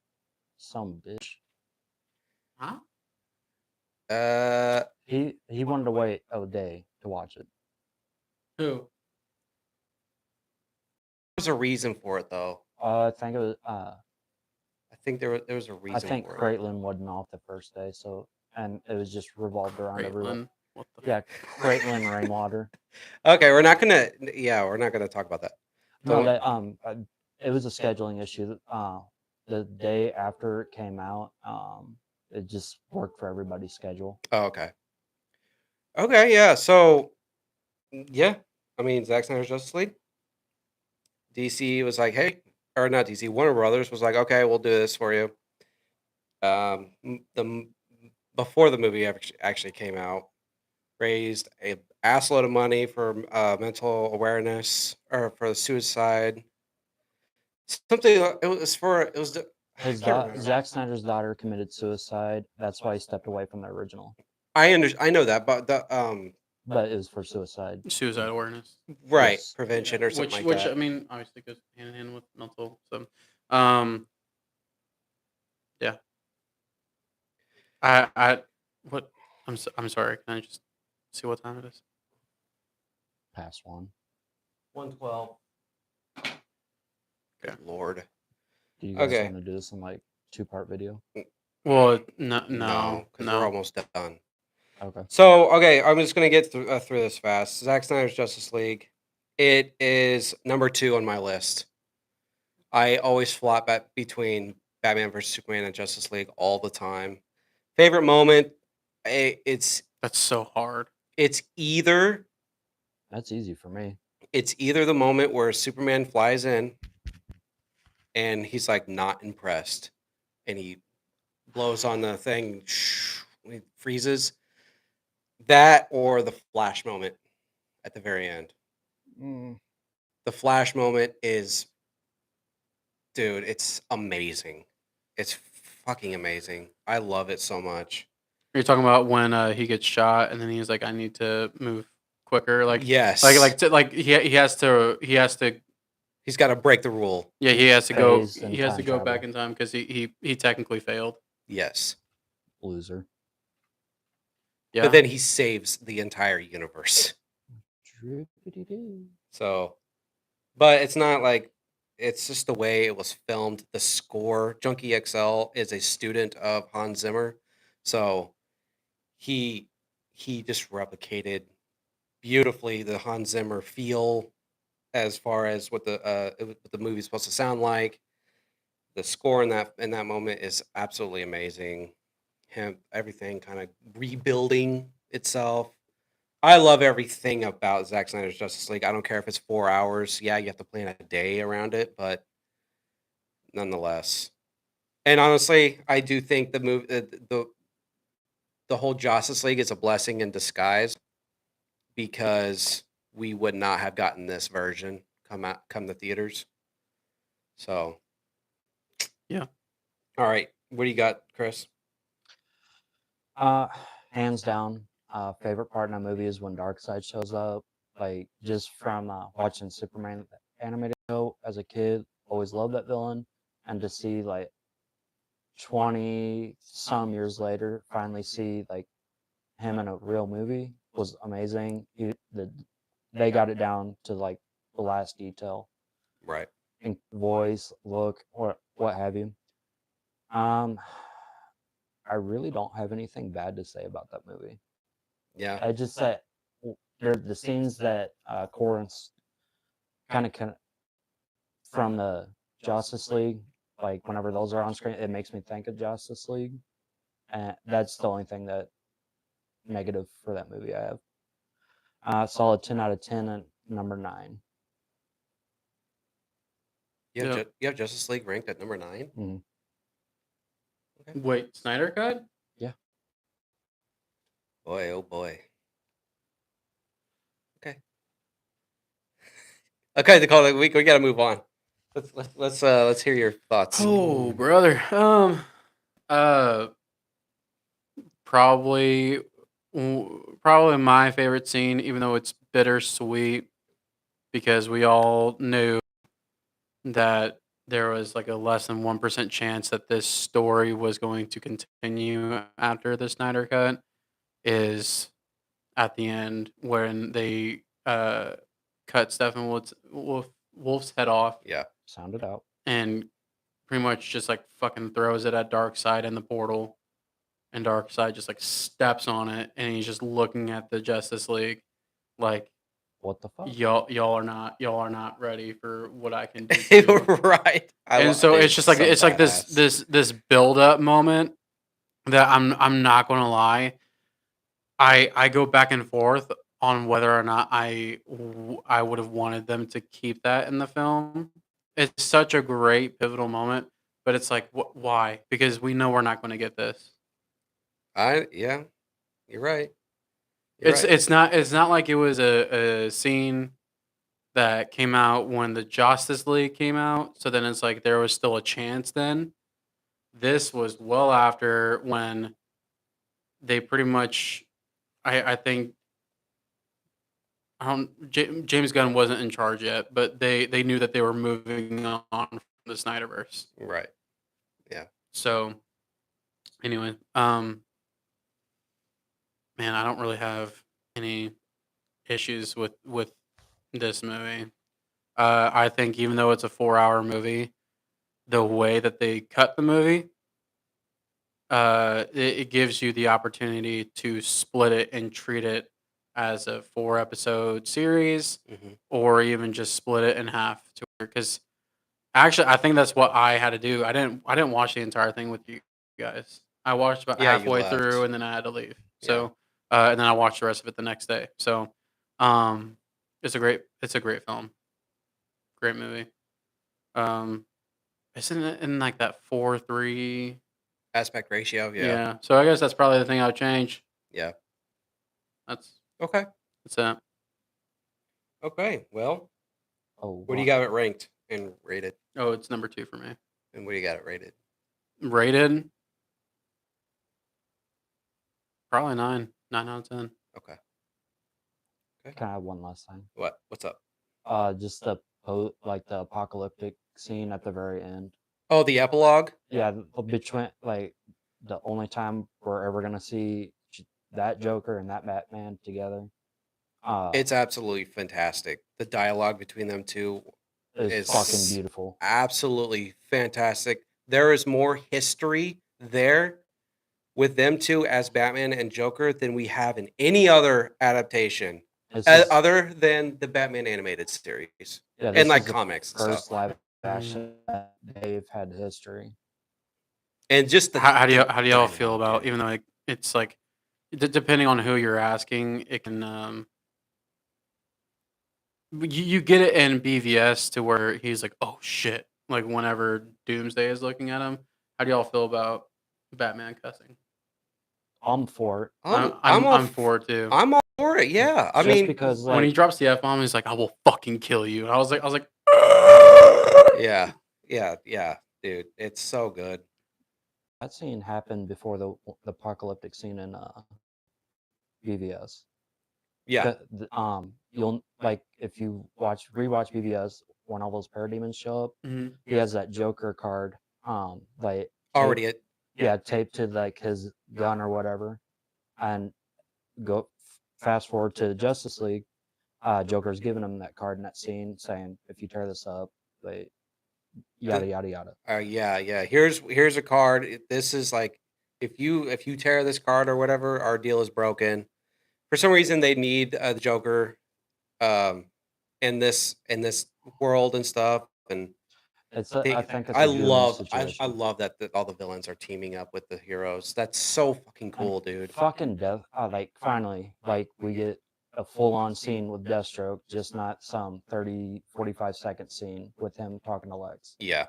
Some bitch. Huh? He wanted to wait a day to watch it. Who? There's a reason for it, though. I think it was. I think there was a reason. I think for it. Caitlin wasn't off the first day, and it was just revolved around everyone. What the? Yeah, Caitlin Rainwater. Okay, we're not gonna talk about that. No, that it was a scheduling issue. The day after it came out, it just worked for everybody's schedule. Oh, okay. Okay, yeah. So, yeah, I mean, Zack Snyder's Justice League. DC was like, hey, or not DC, Warner Brothers was like, okay, we'll do this for you. Before the movie actually came out, raised a assload of money for mental awareness or for suicide. Something it was for it was. I can't remember. Zack Snyder's daughter committed suicide. That's why he stepped away from the original. I know that, but But it was for suicide. Suicide awareness, right, Yes. prevention or something which like I that. mean, obviously goes hand in hand with mental. So, um, yeah. I what I'm sorry. Can I just see what time it is? Past one. 112. Okay. Good lord. Do you guys Okay. want to do this in like 2-part video? Well, No, no, because we're almost done. Okay. So, okay, I'm just gonna get through this fast. Zack Snyder's Justice League. It is number 2 on my list. I always flop between Batman vs Superman and Justice League all the time. Favorite moment? It's That's so hard. either That's easy for me. the moment where Superman flies in and he's like not impressed, and he blows on the thing, he freezes. That or the Flash moment at the very end. The Flash moment is, dude, it's amazing. It's fucking amazing. I love it so much. You're talking about when he gets shot and then he's like, I need to move quicker. Like, Yes. he has to He's got to break the rule. yeah, he has to go Phased and he has to time go back travel. in time because he technically failed. Yes. Loser. Yeah. But then he saves the entire universe. Droopity-doo. So, but it's not like, it's just the way it was filmed. The score, Junkie XL is a student of Hans Zimmer. So he just replicated beautifully the Hans Zimmer feel as far as what the movie's supposed to sound like. The score in that moment is absolutely amazing. Everything kind of rebuilding itself. I love everything about Zack Snyder's Justice League. I don't care if it's 4 hours. Yeah, you have to plan a day around it, but nonetheless. And honestly, I do think the whole Justice League is a blessing in disguise, because we would not have gotten this version come to theaters. So, Yeah. all right, what do you got, Chris? Hands down, favorite part in the movie is when Darkseid shows up. Like, just from watching Superman animated show as a kid, always loved that villain, and to see like 20 some years later finally see like him in a real movie was amazing. They got it down to like the last detail, Right. in voice, look, or what have you. I really don't have anything bad to say about that movie. Yeah. I just said the scenes that Corin's kind of from the Justice League, like whenever those are on screen, it makes me think of Justice League, and that's the only thing that negative for that movie I have. Solid 10 out of 10 and number 9. You have, Yep. you have Justice League ranked at number 9? Mhm. Okay. Wait, Snyder Cut? Yeah. Boy, oh boy. Okay. Okay, Dakota, we gotta move on. Let's hear your thoughts. Oh, brother. Probably my favorite scene, even though it's bittersweet, because we all knew that there was like a less than 1% chance that this story was going to continue after the Snyder Cut, is at the end when they cut Wolf's head off Yeah. Sound it out. and pretty much just like fucking throws it at Darkseid in the portal, and Darkseid just like steps on it, and he's just looking at the Justice League like, What the fuck? y'all are not ready for what I can do to you. Right. And so it's just like it's like this build up moment that I'm not gonna lie, I go back and forth on whether or not I would have wanted them to keep that in the film. It's such a great pivotal moment, but it's like, why? Because we know we're not going to get this. Yeah, you're right. You're It's right. it's not like it was a scene that came out when the Justice League came out. So then it's like there was still a chance then. This was well after when they pretty much I think I don't James Gunn wasn't in charge yet, but they knew that they were moving on from the Snyderverse. Right. Yeah. So anyway, man, I don't really have any issues with this movie. I think even though it's a 4-hour movie, the way that they cut the movie, it gives you the opportunity to split it and treat it as a 4-episode series, hmm or even just split it in half. Because actually, I think that's what I had to do. I didn't watch the entire thing with you guys. I watched about Yeah, you halfway through, left. and then I had to leave. Yeah. So, and then I watched the rest of it the next day. So, it's a great film, great movie. Um, isn't it in like that 4:3? Aspect ratio. Yeah. Yeah. So I guess that's probably the thing I would change. Yeah. That's Okay. that's it. Okay. Well, Oh, what do you got it ranked and rated? Oh, it's number 2 for me. And what do you got it rated? Rated probably 9, 9 out of 10. Okay. can I have one last thing? What? What's up? Just the like the apocalyptic scene at the very end. Oh, the epilogue. Yeah, between like the only time we're ever gonna see that Joker and that Batman together. It's absolutely fantastic. The dialogue between them two is is fucking beautiful. absolutely fantastic. There is more history there with them two as Batman and Joker than we have in any other adaptation This is, other than the Batman animated series yeah, and this like is the comics and first stuff. live action that they've had history. And just the How do the y'all feel dialogue, about dude. even though it's like depending on who you're asking, it can you get it in BVS to where he's like, "Oh shit." Like whenever Doomsday is looking at him. How do y'all feel about Batman cussing? I'm for it. I'm for it too. I'm all for it. Yeah, I Just mean, because When he like drops the F bomb, he's like, "I will fucking kill you." And I was like, yeah, dude, it's so good. that scene happened before the apocalyptic scene in BVS. Yeah, You'll like if you rewatch BVS when all those parademons show up, Mhm. he has that Joker card, like already taped, taped to like his gun or whatever, and go fast forward to Justice League. Joker's giving him that card in that scene, saying, "If you tear this up, like yada yada yada." yeah. Here's a card. This is like if you tear this card or whatever, our deal is broken. For some reason, they need the Joker in this world and stuff. And I think it's I a win-win love situation. that all the villains are teaming up with the heroes. That's so fucking cool, dude. Fucking death! Like finally, like we get a full-on scene with Deathstroke, just not some 30, 45-second scene with him talking to Lex. Yeah.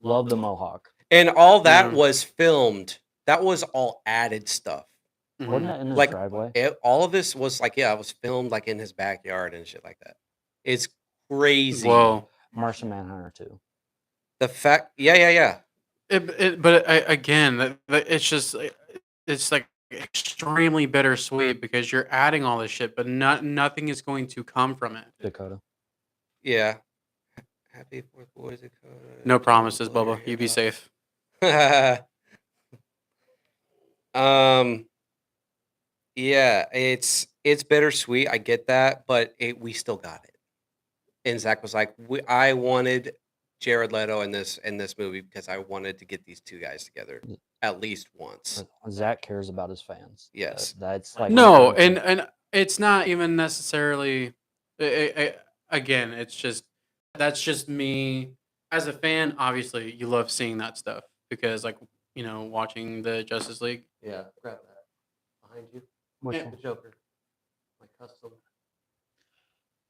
Love the Mohawk. And all that Yeah. was filmed. That was all added stuff. Wasn't Mhm. it in his Like driveway? all of this was like, it was filmed like in his backyard and shit like that. It's crazy. Whoa. Martian Manhunter too. The fact, yeah. But again, it's just it's like extremely bittersweet because you're adding all this shit, but nothing is going to come from it. Dakota. Yeah. Happy 4th, boys. Dakota. No promises, Bubba. You be safe. Yeah, it's bittersweet. I get that, but we still got it. And Zach was like, I wanted Jared Leto in this movie because I wanted to get these two guys together at least once. Zach cares about his fans. Yes. That's like No, important. and it's not even necessarily. Again, it's just that's just me as a fan. Obviously, you love seeing that stuff because, like, watching the Justice League. Yeah, grab that behind you. Which Yeah. one? The Joker, my custom.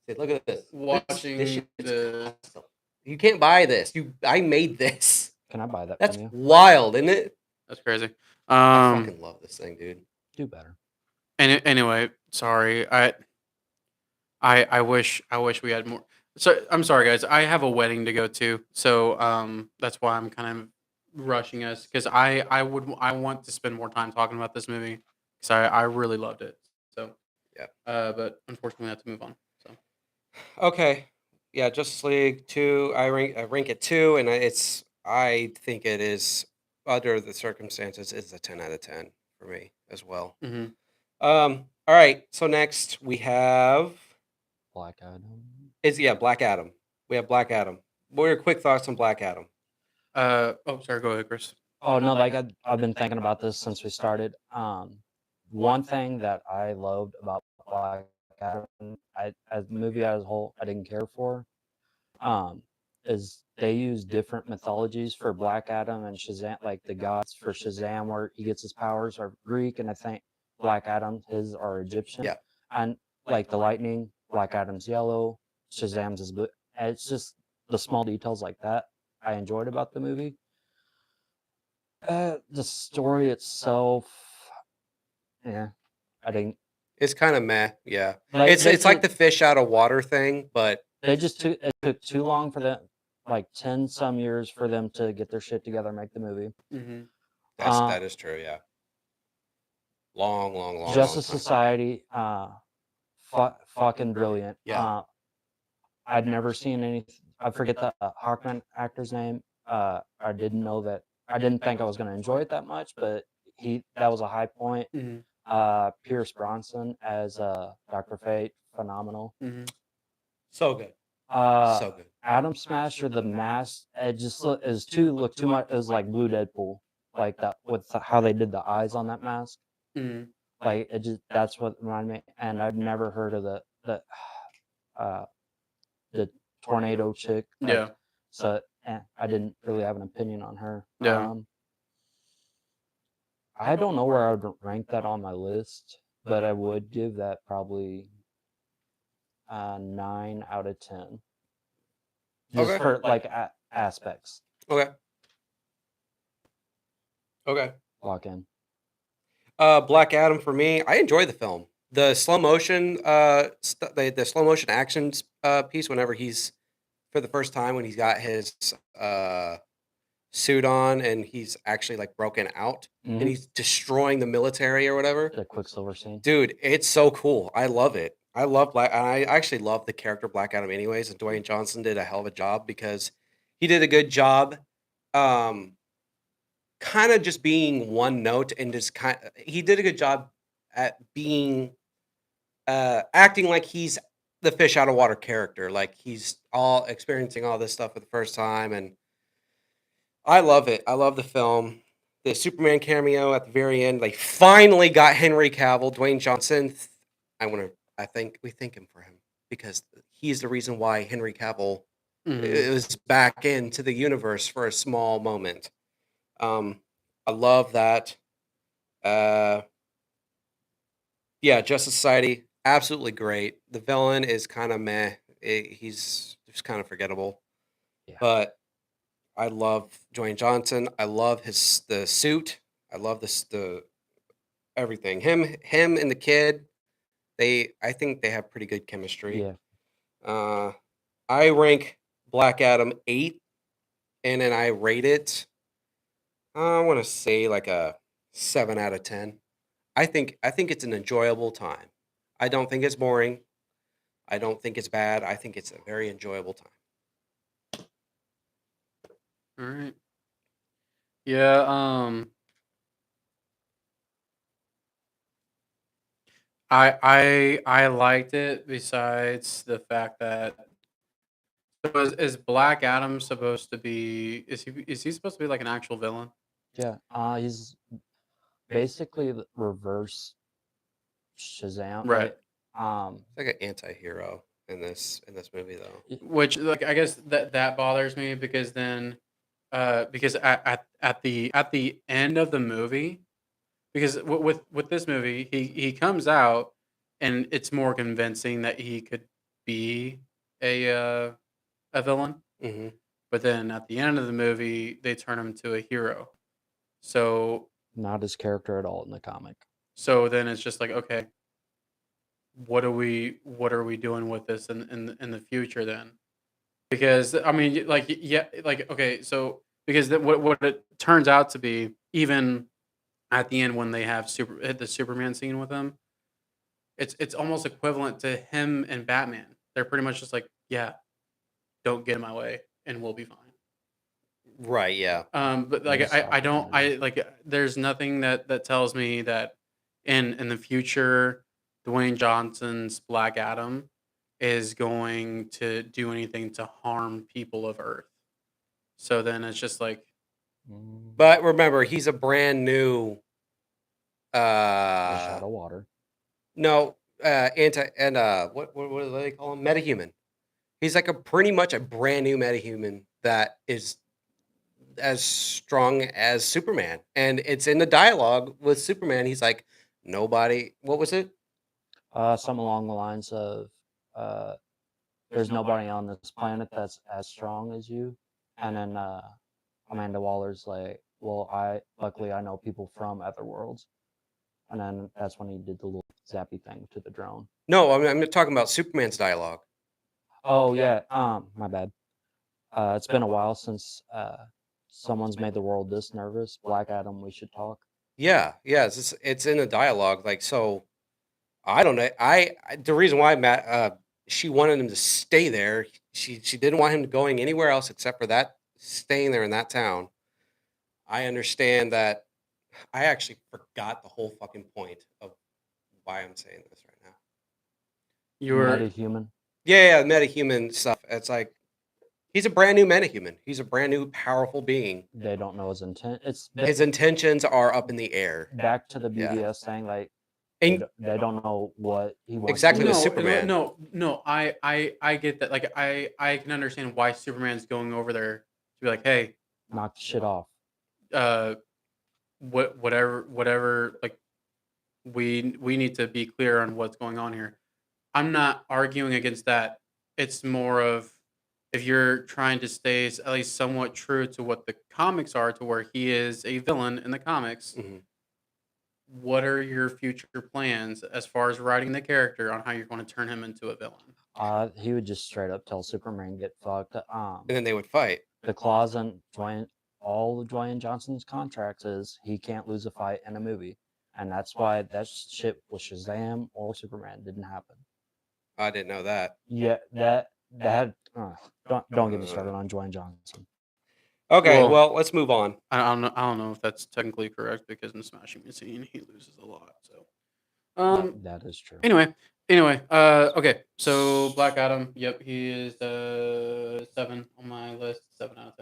See, look at this. Watching this shit's the- custom. You can't buy this. I made this. Can I buy that That's from you? wild, isn't it? That's crazy. I fucking love this thing, dude. Do better. Anyway, sorry. I wish we had more. So I'm sorry, guys. I have a wedding to go to, so that's why I'm kind of rushing us because I want to spend more time talking about this movie because I really loved it. So Yeah. but unfortunately, we have to move on. So Okay. Yeah, Justice League 2, I rank it 2, and I think it is, under the circumstances, it's a 10 out of 10 for me as well. mhm. All right. So next we have Black Adam. Black Adam. We have Black Adam. What are your quick thoughts on Black Adam? Oh, sorry. Go ahead, Chris. Oh no, like I've been thinking about this since we started. One thing that I loved about Black Adam, as the movie as a whole, I didn't care for, um, is they use different mythologies for Black Adam and Shazam. Like the gods for Shazam, where he gets his powers, are Greek, and I think Black Adam his are Egyptian. Yeah. And like the lightning, Black Adam's yellow, Shazam's is blue. And it's just the small details like that I enjoyed about the movie. The story itself, yeah, I didn't. It's kind of meh. Yeah. Like It's like the fish out of water thing, but they just took it took too long for them, like 10 some years for them to get their shit together and make the movie. Mhm. that is true. Yeah. Long, long, long, long Justice time. Society, fucking brilliant. Yeah. I'd never seen any. I forget the Hawkman actor's name. I didn't know that. I didn't think I was going to enjoy it that much, but that was a high point. Mhm. Pierce Bronson as Dr. Fate, phenomenal. Mhm. So good. Uh, So good. Atom Smasher, the mask, it just looked too much. It was like Blue Deadpool, like that with how they did the eyes on that mask. Mhm. Like it just that's what reminded me. And I've never heard of uh the tornado chick. Like, Yeah. so I didn't really have an opinion on her. Yeah. I don't know where I would rank that on my list, but I would give that probably a 9 out of 10. Just Okay. for like aspects. Okay. Okay. Lock in. Black Adam for me. I enjoy the film. The slow motion, the slow motion actions piece. Whenever he's for the first time when he's got his suit on and he's actually like broken out and Mhm. he's destroying the military or whatever. The Quicksilver scene. Dude, it's so cool. I love it. I love Black. I actually love the character Black Adam, anyways. And Dwayne Johnson did a hell of a job because he did a good job. Kind of just being one note and just he did a good job at being acting like he's the fish out of water character, like he's all experiencing all this stuff for the first time, and I love it. I love the film. The Superman cameo at the very end, like finally got Henry Cavill, Dwayne Johnson. I think we thank him for him because he's the reason why Henry Cavill Mhm. is back into the universe for a small moment. I love that. Uh, yeah, Justice Society, absolutely great. The villain is kind of meh. He's just kind of forgettable. Yeah. But I love Dwayne Johnson. I love the suit. I love the everything. Him and the kid. I think they have pretty good chemistry. Yeah. I rank Black Adam 8, and then I rate it. I want to say like a 7 out of 10. I think it's an enjoyable time. I don't think it's boring. I don't think it's bad. I think it's a very enjoyable time. All right. Yeah. I liked it. Besides the fact that is Black Adam supposed to be? Is he supposed to be like an actual villain? Yeah. He's basically the reverse Shazam. Right. It's like an anti-hero in this movie though. Which like I guess that bothers me because then because at the end of the movie because with this movie he comes out and it's more convincing that he could be a villain, Hmm. but then at the end of the movie they turn him to a hero. So Not his character at all in the comic. So then it's just like, okay, what are we doing with this in the future then? Because I mean, like, yeah, like, okay, so because what it turns out to be, even at the end when they have the Superman scene with him, it's almost equivalent to him and Batman. They're pretty much just like, yeah, don't get in my way, and we'll be fine. Right, yeah. But They like, just I stop don't, humanity. there's nothing that tells me that in the future, Dwayne Johnson's Black Adam is going to do anything to harm people of Earth. So then it's just like, Mm, But remember, he's a brand new fish uh out of water. no what do they call him? Metahuman. He's like a pretty much a brand new metahuman that is as strong as Superman. And it's in the dialogue with Superman. He's like, nobody, what was it? Something along the lines of, uh, "There's nobody on this planet that's as strong as you." And then Amanda Waller's like, "Well, luckily I know people from other worlds." And then that's when he did the little zappy thing to the drone. No, I'm talking about Superman's dialogue. Oh yeah, my bad. It's been a while since someone's made the world this nervous. Black Adam, we should talk. Yeah, yeah, it's in the dialogue. Like, so I don't know. The reason why Matt she wanted him to stay there. She didn't want him going anywhere else except for that staying there in that town. I understand that. I actually forgot the whole fucking point of why I'm saying this right now. you're Metahuman. Yeah, metahuman stuff. It's like he's a brand new metahuman. He's a brand new powerful being. They don't know his intent. It's His intentions are up in the air. back to the Yeah. BDS thing. Like And they don't know what he wants. Exactly to with do. Superman. No. I get that. Like, I can understand why Superman's going over there to be like, hey, Knock the shit off. whatever. Like, we need to be clear on what's going on here. I'm not arguing against that. It's more of, if you're trying to stay at least somewhat true to what the comics are, to where he is a villain in the comics. Mhm. What are your future plans as far as writing the character on how you're going to turn him into a villain? He would just straight up tell Superman get fucked. And then they would fight. The clause in all of Dwayne Johnson's contracts is he can't lose a fight in a movie, and that's why that shit with Shazam or Superman didn't happen. I didn't know that. Yeah, that don't get me started on Dwayne Johnson. Okay, well, let's move on. I don't know if that's technically correct, because in the Smashing Machine he loses a lot. So, That is true. anyway, okay. So Black Adam, yep, he is 7 on my list, 7 out of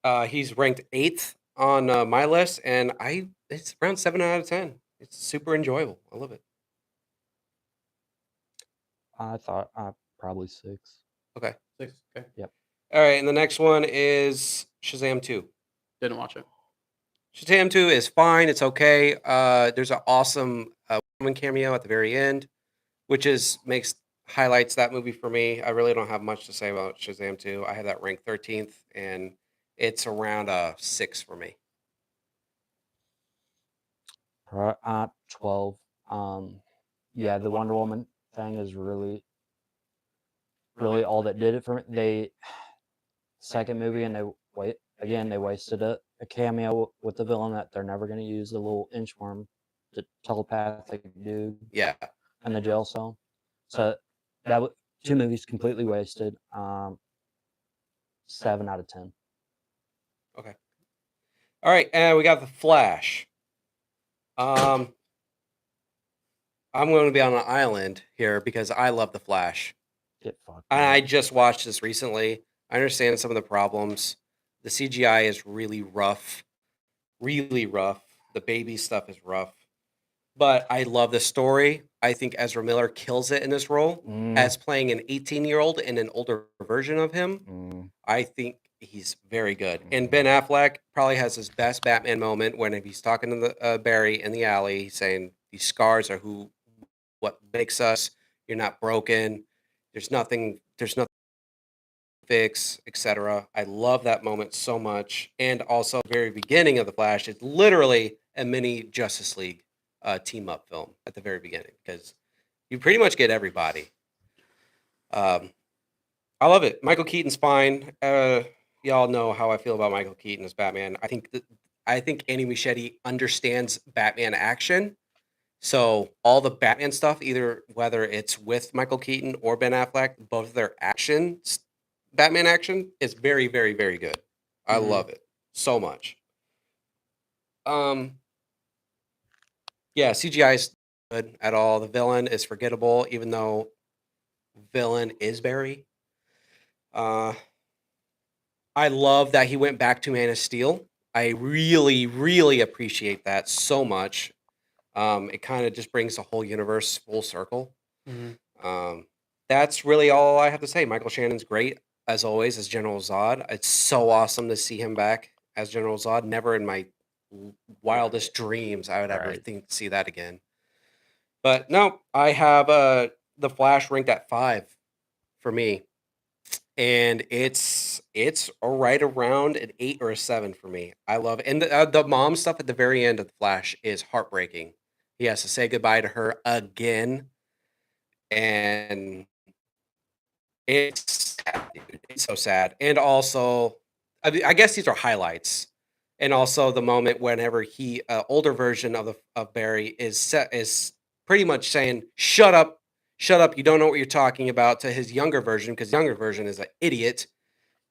10. He's ranked 8th on my list, and it's around 7 out of 10. It's super enjoyable. I love it. I thought probably 6. Okay. 6. Okay, All right, and the next one is Shazam 2. didn't watch it. Shazam 2 is fine. It's okay. There's an awesome woman cameo at the very end, which highlights that movie for me. I really don't have much to say about Shazam 2. I have that ranked 13th, and it's around a 6 for me. 12. Yeah, the Wonder Woman thing is really all that did it for me. Second movie, and they wasted a cameo with the villain that they're never going to use, the little inchworm, the telepathic dude. Yeah. In the jail cell. So that 2 movies completely wasted. 7 out of 10. Okay. All right, and we got The Flash. I'm going to be on an island here because I love The Flash. Get fucked. I just watched this recently. I understand some of the problems. The CGI is really rough. Really rough. The baby stuff is rough. But I love the story. I think Ezra Miller kills it in this role as playing an 18-year-old and an older version of him. I think he's very good. And Ben Affleck probably has his best Batman moment when he's talking to the Barry in the alley, saying these scars are what makes us. You're not broken. There's nothing to fix, etc. I love that moment so much. And also, the very beginning of The Flash is literally a mini Justice League team up film at the very beginning because you pretty much get everybody. I love it. Michael Keaton's fine. Y'all know how I feel about Michael Keaton as Batman. I think Andy Muschietti understands Batman action. So all the Batman stuff, either whether it's with Michael Keaton or Ben Affleck, both of their Batman action is very, very, very good. I Mhm. love it so much. Yeah, CGI is good at all. The villain is forgettable, even though villain is Barry. I love that he went back to Man of Steel. I really, really appreciate that so much. It kind of just brings the whole universe full circle. Mhm. That's really all I have to say. Michael Shannon's great as always as General Zod. It's so awesome to see him back as General Zod. Never in my wildest dreams I would ever Right. think to see that again. But no, I have the Flash ranked at 5 for me, and it's right around an 8 or a 7 for me. I love it, and the mom stuff at the very end of the Flash is heartbreaking. He has to say goodbye to her again, and it's sad, dude. It's so sad. And also, I guess these are highlights. And also the moment whenever he older version of Barry is pretty much saying, shut up, you don't know what you're talking about," to his younger version, because younger version is an idiot.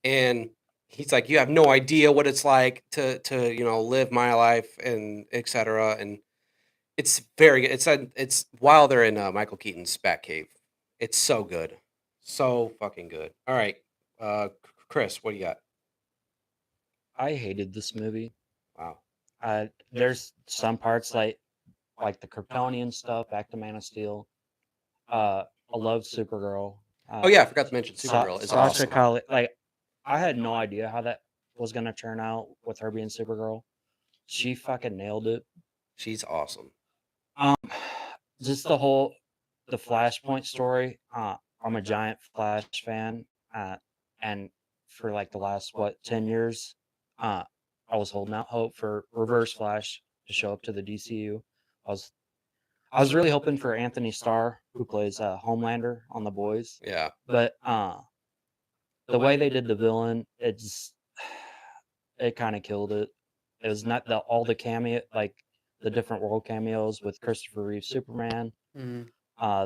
And he's like, "You have no idea what it's like to live my life," and etc. And it's very good. It's while they're in Michael Keaton's Batcave. It's so good. So fucking good. All right. Chris, what do you got? I hated this movie. Wow. There's some parts like the Kryptonian stuff, back to Man of Steel. I love Supergirl. Oh yeah, I forgot to mention Supergirl is Sasha awesome. Calle, like I had no idea how that was gonna turn out with her being Supergirl. She fucking nailed it. She's awesome. Um, just the Flashpoint story. I'm a giant Flash fan, and for like the last 10 years, uh, I was holding out hope for Reverse Flash to show up to the DCU. I was I was really hoping for Anthony Starr, who plays Homelander on The Boys, Yeah. but the way they did the villain, it kind of killed it. It was not all the cameo, like the different world cameos with Christopher Reeve Superman, Mhm.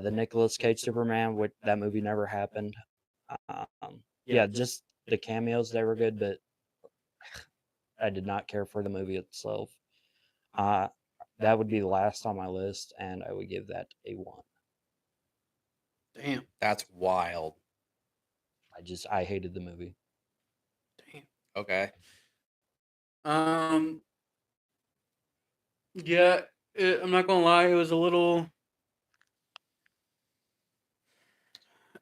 the Nicolas Cage Superman, which that movie never happened. Yeah, just the cameos, they were good, but I did not care for the movie itself. Uh, that would be the last on my list, and I would give that a 1. Damn. That's wild. I hated the movie. Damn. Okay. Yeah, I'm not gonna lie, it was a little.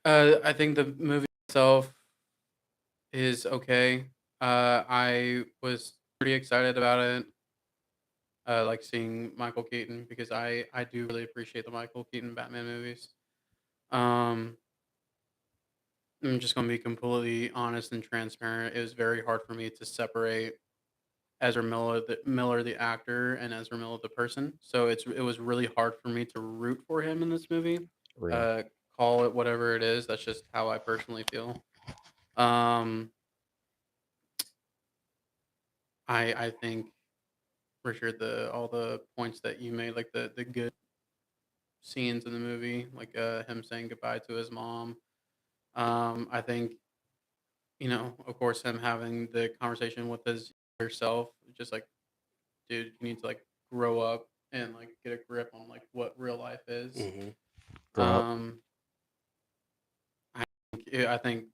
I think the movie itself is okay. I was pretty excited about it. Like seeing Michael Keaton because I do really appreciate the Michael Keaton Batman movies. Um, I'm just gonna be completely honest and transparent. It was very hard for me to separate Ezra Miller, the actor, and Ezra Miller, the person. So it was really hard for me to root for him in this movie. Real. Uh, call it whatever it is. That's just how I personally feel. Um, I think for sure the all the points that you made, like the good scenes in the movie, like him saying goodbye to his mom. I think of course, him having the conversation with his younger self, just like, dude, you need to like grow up and like get a grip on like what real life is. Hmm. Grow up. I think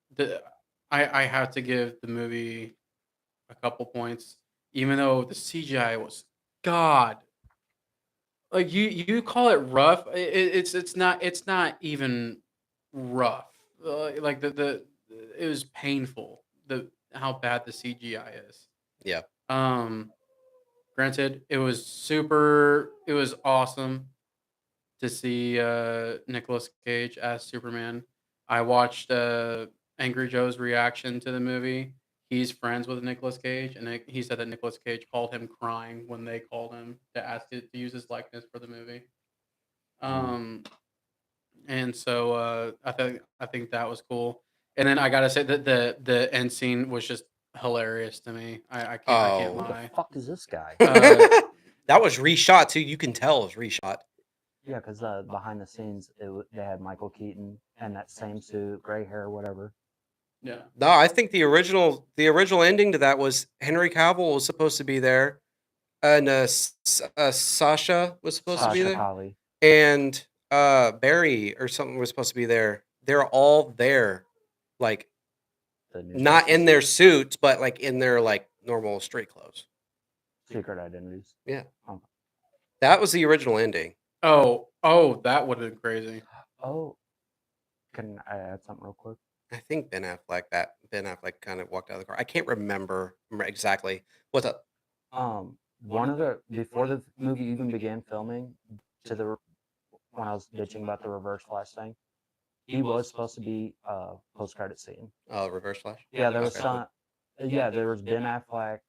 I have to give the movie a couple points, even though the CGI was god. Like you call it rough, it's not even rough. Like the it was painful the how bad the CGI is. Yeah. Um, Granted, it was awesome to see Nicolas Cage as Superman. I watched Angry Joe's reaction to the movie. he's friends with Nicolas Cage, and he said that Nicolas Cage called him crying when they called him to ask it to use his likeness for the movie. And so I think that was cool. And then I gotta say that the end scene was just hilarious to me. I can't Oh. Who the lie. fuck is this guy? That was reshot too. You can tell it was reshot. Yeah, because behind the scenes, they had Michael Keaton and that same suit, gray hair, whatever. Yeah. No, I think the original ending to that was Henry Cavill was supposed to be there, and Sasha was supposed to be Sasha there, Calle. and Barry or something was supposed to be there. They're all there, like The new not Justice in their League. suits, but like in their like normal street clothes. Secret identities. Yeah, Oh. that was the original ending. Oh, that would have been crazy. Oh, can I add something real quick? I think Ben Affleck kind of walked out of the car. I can't remember exactly what's up. One of the before the movie even began filming, when I was bitching about the reverse flash thing, he was supposed to be post credit scene. Reverse Flash. Yeah, there was Okay. some. Yeah, there was Ben Affleck,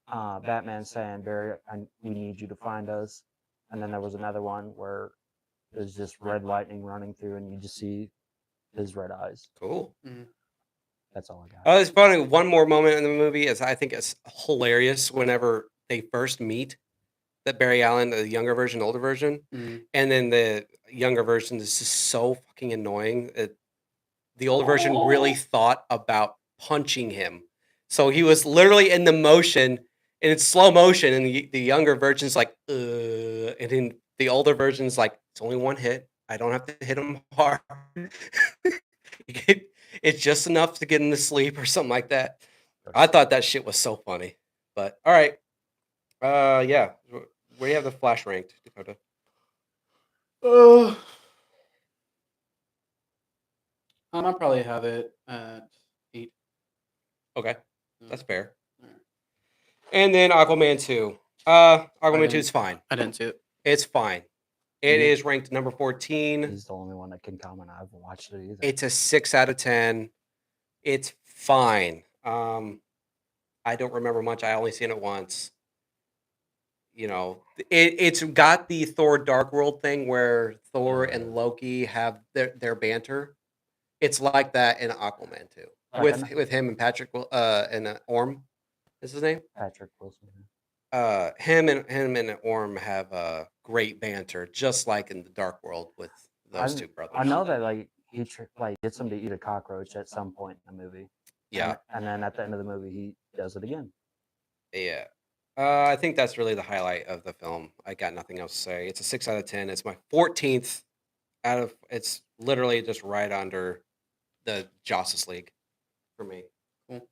Batman saying, "Barry, we need you to find us," and then there was another one where there's just red lightning running through, and you just see his red eyes. Cool. That's all I got. Oh, it's funny. One more moment in the movie is I think it's hilarious whenever they first meet that Barry Allen, the younger version, older version, and then the younger version is just so fucking annoying. The older version really thought about punching him, so he was literally in the motion and it's slow motion, and the younger version's like, and then the older version's like, it's only one hit. I don't have to hit him hard. It's just enough to get him to sleep or something like that. I thought that shit was so funny. But all right, yeah. Where do you have the Flash ranked, Dakota? I probably have it at 8. Okay, that's fair. Alright. And then Aquaman 2. Aquaman 2 is fine. I didn't see it. It's fine. It is ranked number 14. He's the only one that can comment. I haven't watched it either. It's a 6 out of 10. It's fine. I don't remember much. I only seen it once. You know, it's got the Thor Dark World thing where Thor and Loki have their banter. It's like that in Aquaman 2 with him and Patrick and Orm. Is his name? Patrick Wilson. Him and Orm have great banter, just like in the Dark World with those two brothers. I know that like he gets him to eat a cockroach at some point in the movie. Yeah, and then at the end of the movie he does it again. yeah. I think that's really the highlight of the film. I got nothing else to say. It's a 6 out of 10. It's my 14th out of. It's literally just right under the Justice League for me. Cool.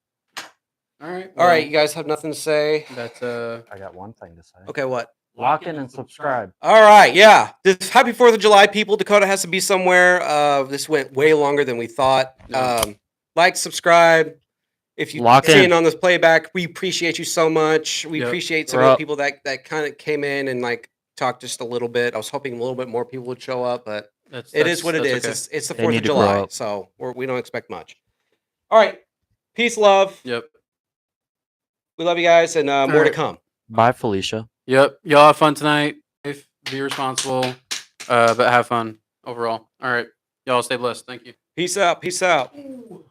All right. All right, you guys have nothing to say. That's I got one thing to say. Okay, what? Lock in and subscribe. All right, yeah. This happy 4th of July, people. Dakota has to be somewhere. This went way longer than we thought. Yeah. Like, subscribe. If you see it on this playback, we appreciate you so much. We appreciate some of the people that kind of came in and like talked just a little bit. I was hoping a little bit more people would show up, but it is what it is. Okay. It's the 4th of July, so we don't expect much. All right, peace, love. Yep. We love you guys, and more to come. Bye, Felicia. Yep. Y'all have fun tonight. Be responsible, but have fun overall. All right. Y'all stay blessed. Thank you. Peace out. Peace out. Ooh.